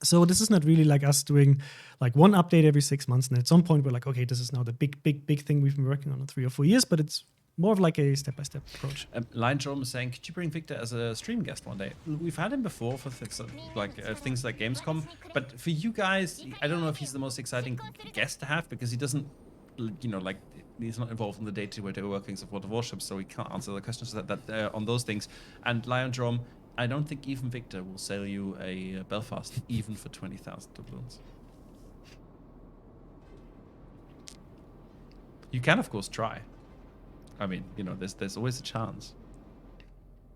S1: So this is not really like us doing like one update every 6 months, and at some point we're like, okay, this is now the big thing we've been working on in 3 or 4 years, but it's more of like a step-by-step approach.
S4: Lion Jerome is saying, could you bring Victor as a stream guest one day? We've had him before for things like Gamescom, but for you guys, I don't know if he's the most exciting guest to have because he doesn't, you know, like he's not involved in the day-to-day workings of World of Warships, so he can't answer the questions that on those things. And Lion Jerome, I don't think even Victor will sell you a Belfast, even for 20,000 doubloons. You can, of course, try. I mean, you know, there's always a chance.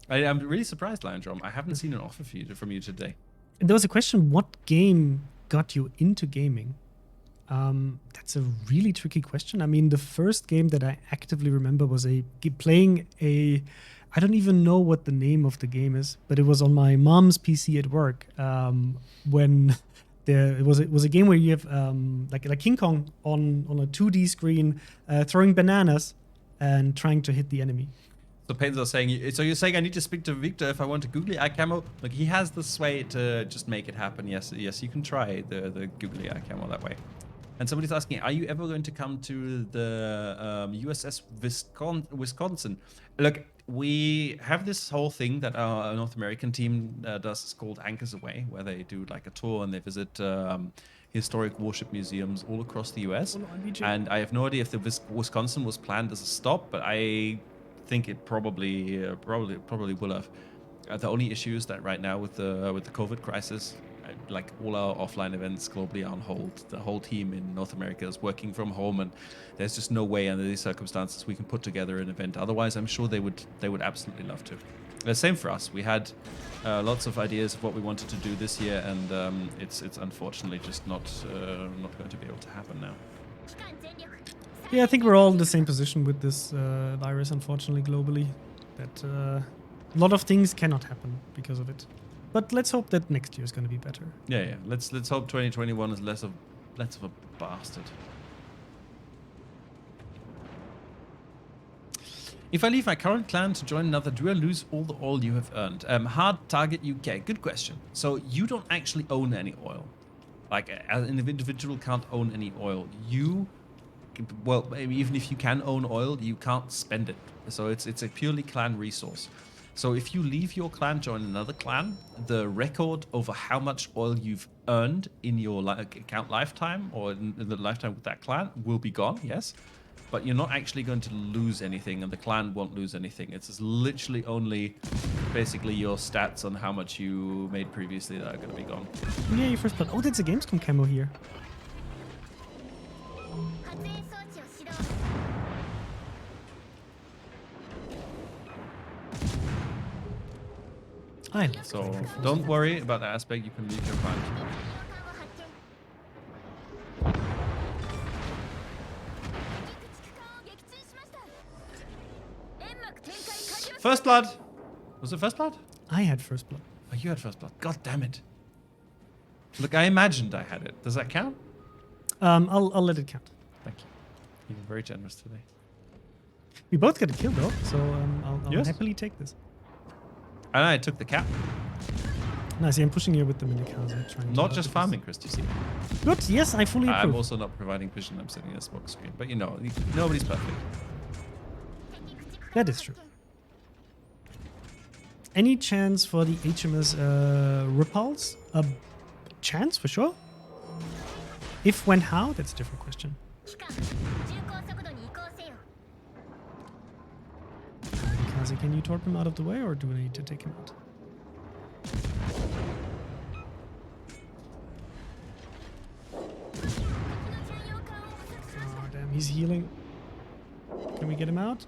S4: I'm really surprised, Lion Drum. I haven't seen an offer from you today.
S1: And there was a question: what game got you into gaming? That's a really tricky question. I mean, the first game that I actively remember was playing a. I don't even know what the name of the game is, but it was on my mom's PC at work. When it was a game where you have like King Kong on a 2D screen, throwing bananas and trying to hit the enemy.
S4: So Pains are saying, so you're saying I need to speak to Victor if I want to googly eye camo? Look, he has the sway to just make it happen. Yes, you can try the googly eye camo that way. And somebody's asking, are you ever going to come to the USS Wisconsin? Look, we have this whole thing that our North American team does. It's called Anchors Away, where they do like a tour and they visit historic warship museums all across the US. And I have no idea if the Wisconsin was planned as a stop, but I think it probably will have. The only issue is that right now with the COVID crisis, like all our offline events globally are on hold. The whole team in North America is working from home, and there's just no way under these circumstances we can put together an event. Otherwise, I'm sure they would absolutely love to. The same for us. We had lots of ideas of what we wanted to do this year, and it's unfortunately just not going to be able to happen now.
S1: Yeah, I think we're all in the same position with this virus, unfortunately, globally. That a lot of things cannot happen because of it. But let's hope that next year is going to be better.
S4: Yeah. Let's hope 2021 is less of a bastard. If I leave my current clan to join another, do I lose all the oil you have earned? Hard target UK. Good question. So you don't actually own any oil. Like, as an individual can't own any oil. You, well, even if you can own oil, you can't spend it. So it's a purely clan resource. So if you leave your clan, join another clan, the record over how much oil you've earned in your account lifetime or in the lifetime with that clan will be gone, yes. But you're not actually going to lose anything, and the clan won't lose anything. It's just literally only basically your stats on how much you made previously that are going to be gone.
S1: Yeah, your first blood. Oh, that's a Gamescom camo here. I love
S4: So
S1: playing for
S4: don't worry about that aspect. You can leave your clan. First blood. Was it first blood?
S1: I had first blood.
S4: Oh, you had first blood. God damn it. Look, I imagined I had it. Does that count?
S1: I'll let it count.
S4: Thank you. You were very generous today.
S1: We both got a kill though, so I'll
S4: Yes.
S1: happily take this.
S4: And I took the cap.
S1: Nice. Yeah, I'm pushing here with the Minikaze. Trying
S4: Not
S1: to
S4: just farming, Chris, you see.
S1: Good. Yes, I fully approve.
S4: I'm also not providing vision. I'm sitting in a smoke screen. But you know, nobody's perfect.
S1: That is true. Any chance for the HMS Repulse? A chance for sure. If, when, how? That's a different question. Kazi, can you torp him out of the way, or do we need to take him out? Oh, damn, he's healing. Can we get him out?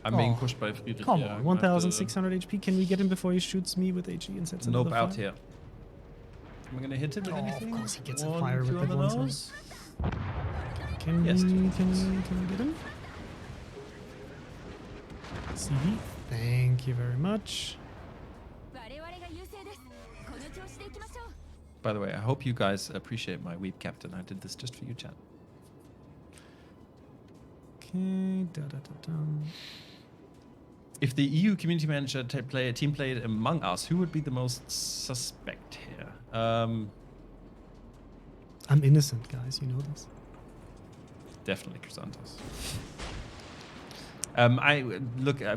S4: I'm being
S1: Oh,
S4: pushed by Friedrich.
S1: Come
S4: yeah,
S1: on,
S4: I'm gonna have
S1: 1,600 HP. Can we get him before he shoots me with HE and sets
S4: to- Nope,
S1: another
S4: out
S1: fire?
S4: here. Am I going to hit him with
S1: Oh, of
S4: anything?
S1: course he gets a
S4: One,
S1: fire
S4: two
S1: with
S4: on
S1: the
S4: the
S1: one side.
S4: nose.
S1: Can
S4: Yes,
S1: we,
S4: yes,
S1: can
S4: yes.
S1: we, can we get him? CD. Thank you very much.
S4: By the way, I hope you guys appreciate my weep captain. I did this just for you, chat.
S1: Okay. Da, da, da, da.
S4: If the EU community manager team played Among Us, who would be the most suspect here?
S1: I'm innocent, guys. You know this.
S4: Definitely Chrysanthus.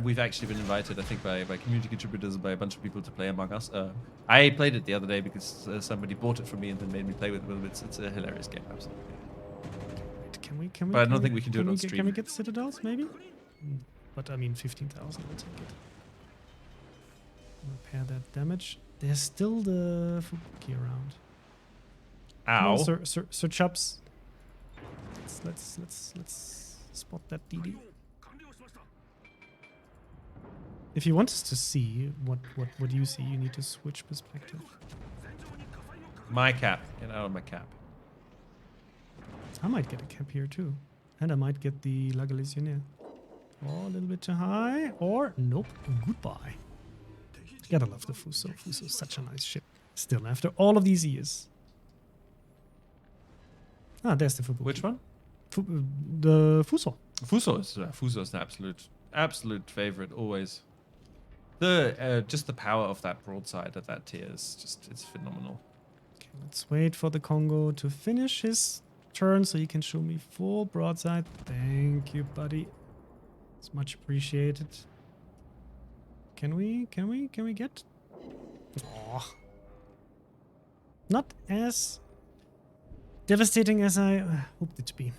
S4: We've actually been invited, I think, by community contributors and by a bunch of people to play Among Us. I played it the other day because somebody bought it from me and then made me play with it. It's a hilarious game, absolutely.
S1: Can we? Can we?
S4: But I
S1: can
S4: don't think we can do it on
S1: Can
S4: stream.
S1: we get citadels? Maybe. But I mean, 15,000. I'll take it. Repair that damage. There's still the Fubuki around. Come
S4: Ow.
S1: on, Sir Chubbs. Let's spot that DD. If you want us to see what you see, you need to switch perspective.
S4: My cap. Get out of my cap.
S1: I might get a cap here too. And I might get the La Galicienne. Oh, a little bit too high. Or, nope, goodbye. Gotta love the Fuso. Fuso's such a nice ship. Still, after all of these years. Ah, there's the Fubuki.
S4: Which one?
S1: The Fuso.
S4: Fuso is an absolute favorite always. The just the power of that broadside at that tier is just it's phenomenal.
S1: Okay, let's wait for the Congo to finish his turn so he can show me full broadside. Thank you, buddy. It's much appreciated. Can we get? Oh. Not as devastating as I hoped it to be.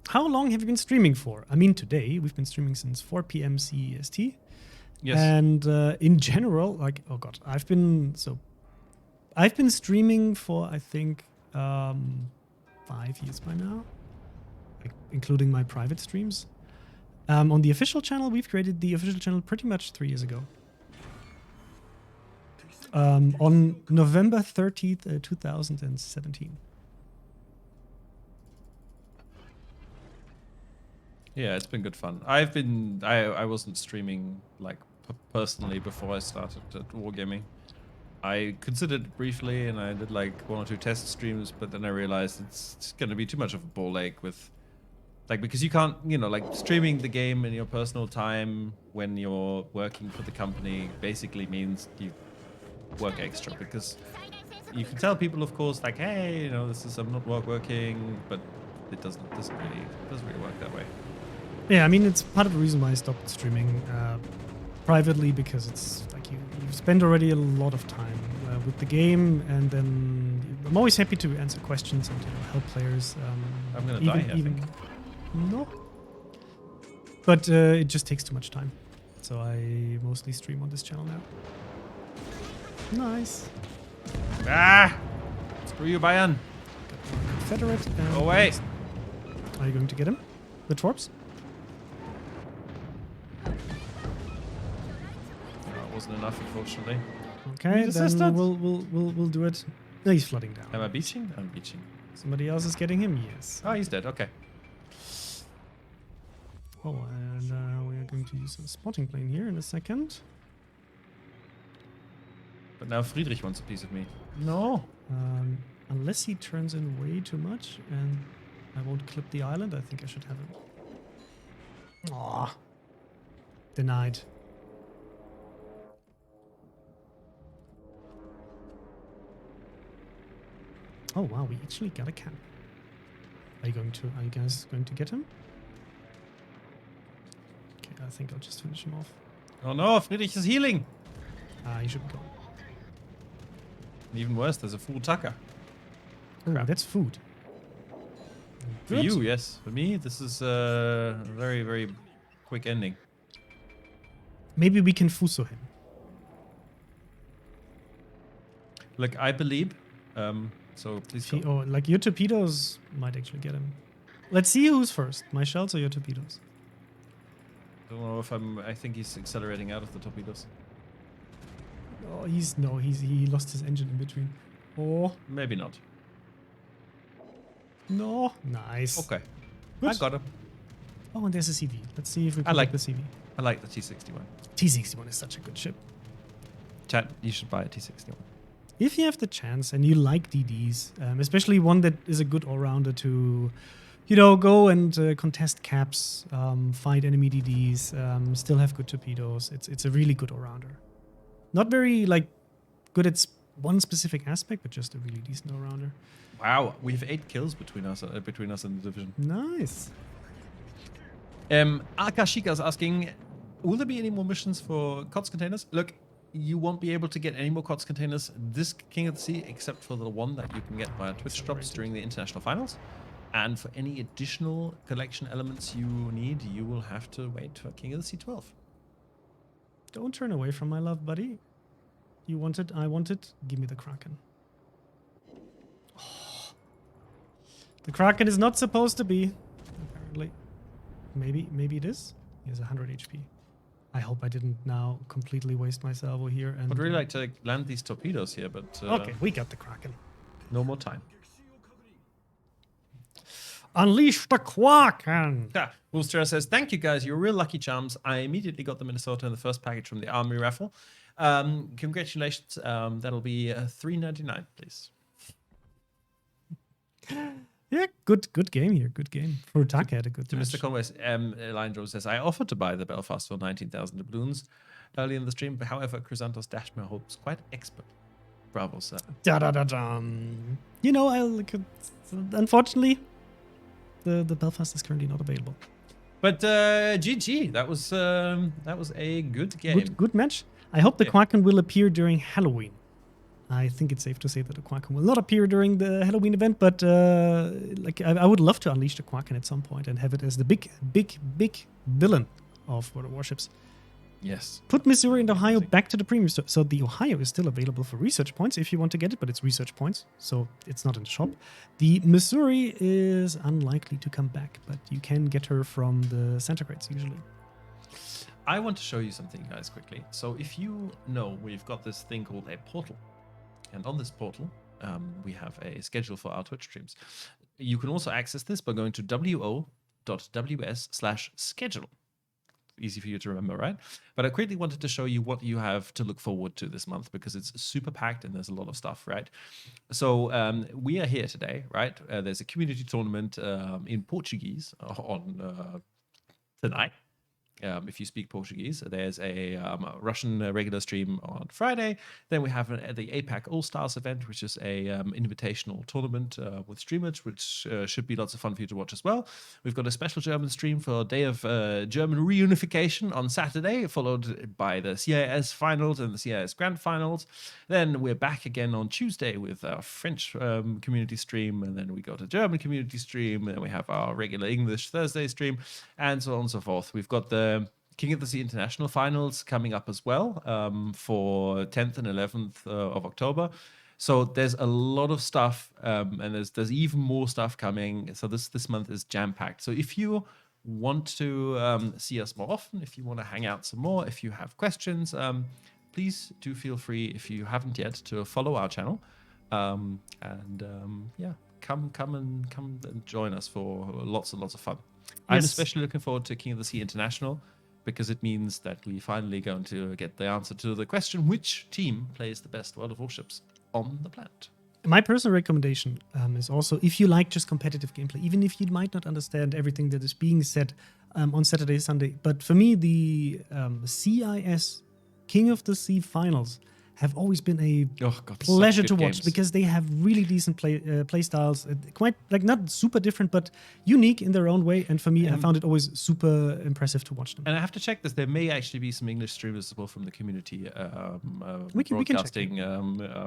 S1: How long have you been streaming for? I mean, today we've been streaming since 4 p.m. CEST.
S4: Yes.
S1: And in general, like, oh god, I've been streaming for I think 5 years by now, like, including my private streams. On the official channel, we've created the official channel pretty much 3 years ago. On November 30th, 2017.
S4: Yeah, it's been good fun. I wasn't streaming like personally before I started at Wargaming. I considered it briefly and I did like 1 or 2 test streams, but then I realized it's going to be too much of a ball ache with
S2: Like, because you can't, you know, like streaming the game in your personal time when you're working for the company basically means you work extra, because you can tell people, of course, like, hey, you know, I'm not working, but it doesn't really work that way.
S1: Yeah, I mean, it's part of the reason why I stopped streaming privately, because it's like you've spent already a lot of time with the game, and then I'm always happy to answer questions and help players.
S2: I'm gonna die here, I think.
S1: No. But it just takes too much time. So I mostly stream on this channel now. Nice.
S2: Ah! Screw you, Bayern.
S1: Confederate.
S2: Go away.
S1: Are you going to get him? The Torps?
S2: That wasn't enough, unfortunately.
S1: Okay,
S2: Need
S1: then
S2: assistance?
S1: we'll do it. No, he's flooding down.
S2: Am I beaching? I'm beaching.
S1: Somebody else is getting him? Yes.
S2: Oh, he's dead. Okay.
S1: Oh, and we are going to use a spotting plane here in a second.
S2: But now Friedrich wants a piece of me. No.
S1: Unless he turns in way too much and I won't clip the island, I think I should have him. Aw. Denied. Oh wow, we actually got a camp. Are you guys going to get him? Okay, I think I'll just finish him off.
S2: Oh no, Friedrich is healing.
S1: He should be gone.
S2: And even worse, there's a full Tucker.
S1: Oh,
S2: Crap.
S1: that's food.
S2: For
S1: Good.
S2: you, yes. For me, this is a very, very quick ending.
S1: Maybe we can fuso him.
S2: Look, I believe. So please go.
S1: Or like your torpedoes might actually get him. Let's see who's first, my shells or your torpedoes.
S2: I don't know if I think he's accelerating out of the torpedoes.
S1: Oh, he lost his engine in between. Oh,
S2: Maybe not.
S1: no. Nice.
S2: Okay.
S1: Good.
S2: I got him.
S1: Oh, and there's a CV. Let's see if we
S2: I
S1: can
S2: like
S1: the CV.
S2: I like the T-61.
S1: T-61 is such a good ship.
S2: Chat, you should buy a T-61.
S1: If you have the chance and you like DDs, especially one that is a good all-rounder to, go and contest caps, fight enemy DDs, still have good torpedoes. It's a really good all-rounder. Not very good at one specific aspect, but just a really decent all-rounder.
S2: Wow, we have 8 kills between us and the division.
S1: Nice.
S2: Akashika is asking, will there be any more missions for COTS containers? Look, you won't be able to get any more COTS containers this King of the Sea, except for the one that you can get via Twitch drops during the international finals. And for any additional collection elements you need, you will have to wait for King of the Sea 12.
S1: Don't turn away from my love, buddy. You want it, I want it. Give me the Kraken. Oh. The Kraken is not supposed to be, apparently. Maybe it is. He has 100 HP. I hope I didn't now completely waste my salvo here. And
S2: I'd really like to land these torpedoes here, but
S1: okay, we got the Kraken.
S2: no more time.
S1: Unleash the Kraken!
S2: Yeah, Wolfster says, thank you guys, you're real lucky charms. I immediately got the Minnesota in the first package from the Army raffle. Congratulations. That'll be $3.99, please.
S1: Yeah, good game here. Good game. Furutaka had a good
S2: To
S1: match.
S2: Mr. Conway's, Lindro says, I offered to buy the Belfast for 19,000 doubloons early in the stream, but however, Chrysanthos dashed my hopes quite expert. Bravo, sir.
S1: Da-da-da-dum. Unfortunately, the Belfast is currently not available.
S2: But GG, that was a good game.
S1: Good match. I hope the
S2: Yeah.
S1: Kraken will appear during Halloween. I think it's safe to say that the Kraken will not appear during the Halloween event, but I would love to unleash the Kraken at some point and have it as the big villain of World of Warships.
S2: Yes.
S1: Put Missouri and Ohio back to the premium store. So the Ohio is still available for research points if you want to get it, but it's research points, so it's not in the shop. The Missouri is unlikely to come back, but you can get her from the centigrades usually.
S2: I want to show you something, guys, quickly. So if you know, we've got this thing called a portal. And on this portal, we have a schedule for our Twitch streams. You can also access this by going to wo.ws/schedule. easy for you to remember, right? But I quickly wanted to show you what you have to look forward to this month because it's super packed and there's a lot of stuff, right? So we are here today, right? There's a community tournament in Portuguese on tonight. If you speak Portuguese, there's a Russian regular stream on Friday. Then we have the APAC All Stars event, which is a invitational tournament with streamers, which should be lots of fun for you to watch as well. We've got a special German stream for Day of German Reunification on Saturday, followed by the CIS finals and the CIS Grand Finals. Then we're back again on Tuesday with our French community stream, and then we got a German community stream, and then we have our regular English Thursday stream, and so on and so forth. We've got the King of the Sea International Finals coming up as well for 10th and 11th of October. So there's a lot of stuff, and there's even more stuff coming. So this month is jam-packed. So if you want to see us more often, if you want to hang out some more, if you have questions, please do feel free, if you haven't yet, to follow our channel. Come and join us for lots and lots of fun. I'm especially looking forward to King of the Sea International because it means that we finally going to get the answer to the question, which team plays the best World of Warships on the planet?
S1: My personal recommendation is also, if you like just competitive gameplay, even if you might not understand everything that is being said on Saturday, Sunday, but for me, the CIS King of the Sea Finals have always been a pleasure to watch because they have really decent play styles, quite like not super different but unique in their own way. And for me, I found it always super impressive to watch them.
S2: And I have to check this. There may actually be some English streamers as well from the community broadcasting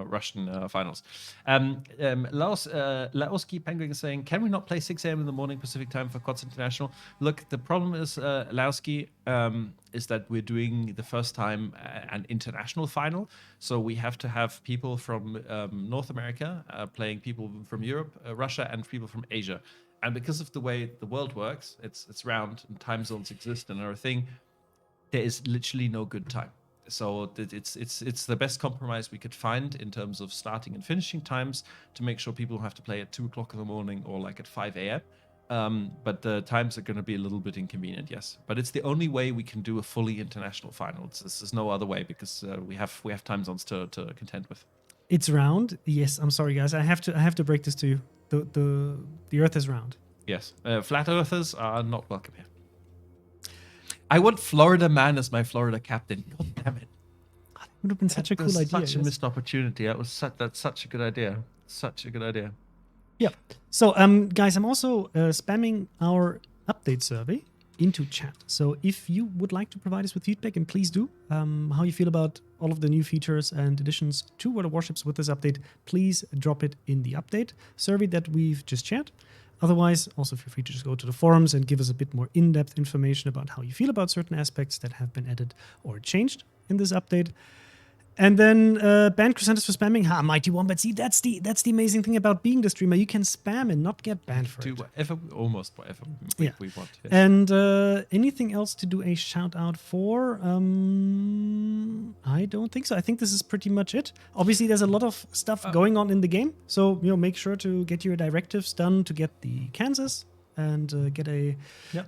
S2: Russian finals. Laoski Penguin is saying, can we not play 6 a.m. in the morning Pacific time for COTS International? Look, the problem is, Laoski, is that we're doing the first time an international final. So we have to have people from North America playing people from Europe, Russia, and people from Asia. And because of the way the world works, it's round and time zones exist and everything, there is literally no good time. So it's the best compromise we could find in terms of starting and finishing times to make sure people have to play at 2 o'clock in the morning or like at 5 a.m. But the times are going to be a little bit inconvenient, yes. But it's the only way we can do a fully international final. There's no other way because we have time zones to contend with.
S1: It's round. Yes, I'm sorry, guys. I have to break this to you. The Earth is round.
S2: Yes, flat earthers are not welcome here. I want Florida Man as my Florida captain. God damn it!
S1: That would have been such a cool idea.
S2: Such a missed opportunity. That's such a good idea. Such a good idea.
S1: Yeah. So, guys, I'm also spamming our update survey into chat. So if you would like to provide us with feedback, and please do, how you feel about all of the new features and additions to World of Warships with this update, please drop it in the update survey that we've just shared. Otherwise, also feel free to just go to the forums and give us a bit more in-depth information about how you feel about certain aspects that have been added or changed in this update. And then ban Chrysanthus for spamming. Mighty Wombat. See, that's the amazing thing about being the streamer. You can spam and not get banned for it.
S2: Do almost whatever we want. Yes.
S1: And anything else to do a shout out for? I don't think so. I think this is pretty much it. Obviously, there's a lot of stuff going on in the game. So, make sure to get your directives done to get the Kansas and get a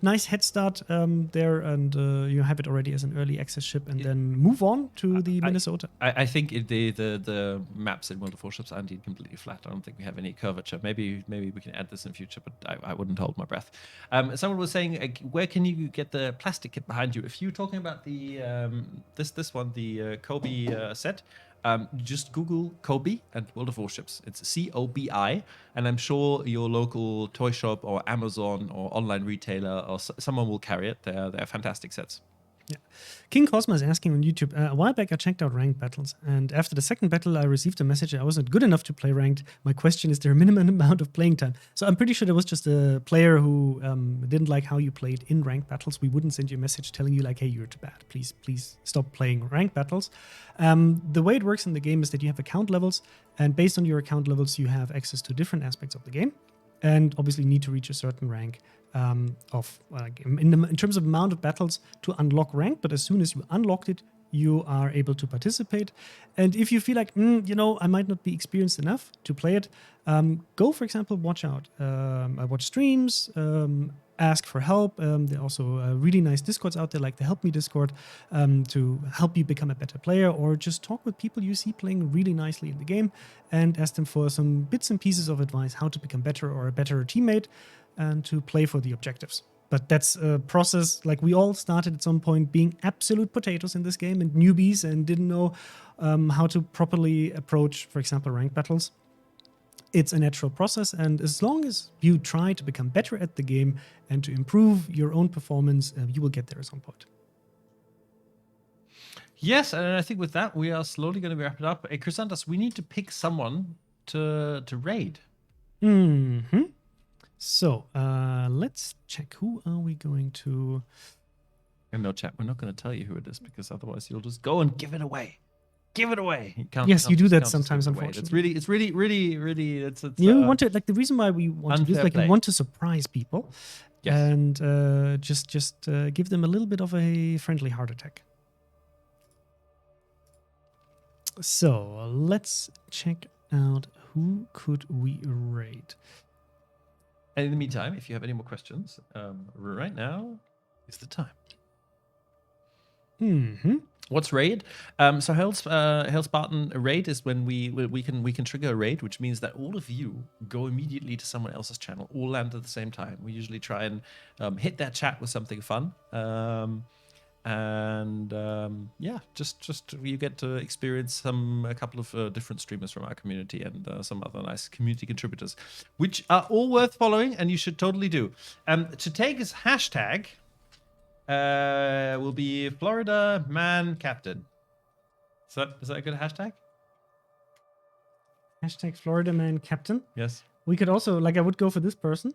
S1: nice head start there, and you have it already as an early access ship, and then move on to the Minnesota.
S2: I think the maps in World of Warships are indeed completely flat. I don't think we have any curvature. Maybe we can add this in future, but I wouldn't hold my breath. Someone was saying, where can you get the plastic kit behind you? If you're talking about the this one, the Kobe set, just Google Kobe and World of Warships. It's COBI, and I'm sure your local toy shop or Amazon or online retailer or someone will carry it. They're fantastic sets.
S1: Yeah. King Cosmo is asking on YouTube, a while back I checked out ranked battles, and after the second battle I received a message I wasn't good enough to play ranked. My question is there a minimum amount of playing time? So I'm pretty sure there was just a player who didn't like how you played in ranked battles. We wouldn't send you a message telling you like, hey, you're too bad. Please stop playing ranked battles. The way it works in the game is that you have account levels, and based on your account levels you have access to different aspects of the game, and obviously need to reach a certain rank in terms of amount of battles to unlock rank. But as soon as you unlocked it, you are able to participate. And if you feel like, I might not be experienced enough to play it, go, for example, watch out. I watch streams. ask for help. There are also really nice Discords out there, like the Help Me Discord, to help you become a better player, or just talk with people you see playing really nicely in the game and ask them for some bits and pieces of advice how to become better or a better teammate and to play for the objectives. But that's a process. Like, we all started at some point being absolute potatoes in this game and newbies and didn't know how to properly approach, for example, ranked battles. It's a natural process, and as long as you try to become better at the game and to improve your own performance, you will get there at some point.
S4: Yes, and I think with that, we are slowly going to wrap it up. Hey, Chrysanthus, we need to pick someone to raid.
S1: So, let's check. Who are we going to...
S4: And no, chat, we're not going to tell you who it is, because otherwise you'll just go and give it away. Give it away.
S1: Yes, you do that
S4: can't
S1: sometimes,
S4: just give it away.
S1: unfortunately.
S4: It's really, it's
S1: You want to, like, the reason why we want to do this,
S4: unfair
S1: like, we
S4: play.
S1: want to surprise people,
S4: Yes.
S1: and just give them a little bit of a friendly heart attack. So let's check out who could we raid.
S4: And in the meantime, if you have any more questions, right now is the time. What's raid? So Hell Spartan raid is when we can trigger a raid, which means that all of you go immediately to someone else's channel, all land at the same time. We usually try and hit that chat with something fun, yeah, just you get to experience a couple of different streamers from our community and some other nice community contributors, which are all worth following, and you should totally do. To take as hashtag. Will be Florida Man Captain. Is that a good hashtag?
S1: Hashtag Florida Man Captain.
S4: Yes.
S1: We could also, like, I would go for this person.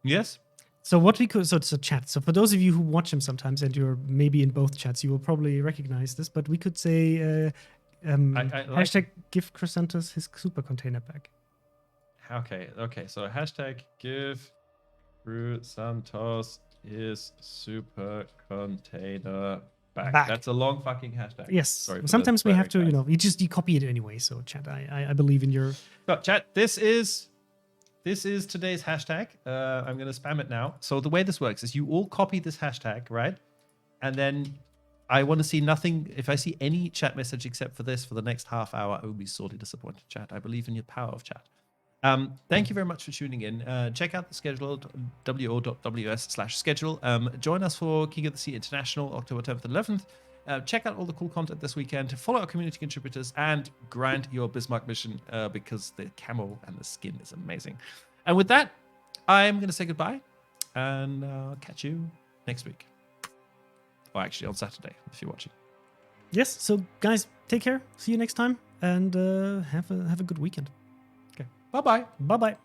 S4: Yes.
S1: So what we could, so it's a chat. So for those of you who watch him sometimes and you're maybe in both chats, you will probably recognize this. But we could say hashtag give Chrysanthus his super container back.
S4: Okay. So hashtag give Chrysanthus his super container back. That's a long fucking hashtag.
S1: Yes.
S4: Sorry.
S1: Sometimes we have to, you copy it anyway. So chat, I believe in your.
S4: So chat, this is today's hashtag. I'm going to spam it now. So the way this works is you all copy this hashtag, right? And then I want to see nothing. If I see any chat message except for this for the next half hour, I will be sorely disappointed, chat. I believe in your power of chat. Thank you very much for tuning in. Check out the schedule, wo.ws/schedule. Join us for King of the Sea International, October 10th and 11th. Check out all the cool content this weekend. Follow our community contributors and grind your Bismarck mission because the camo and the skin is amazing. And with that, I'm going to say goodbye and catch you next week. Or actually on Saturday, if you're watching.
S1: Yes. So guys, take care. See you next time, and have a good weekend.
S4: Okay. Bye-bye.
S1: Bye-bye.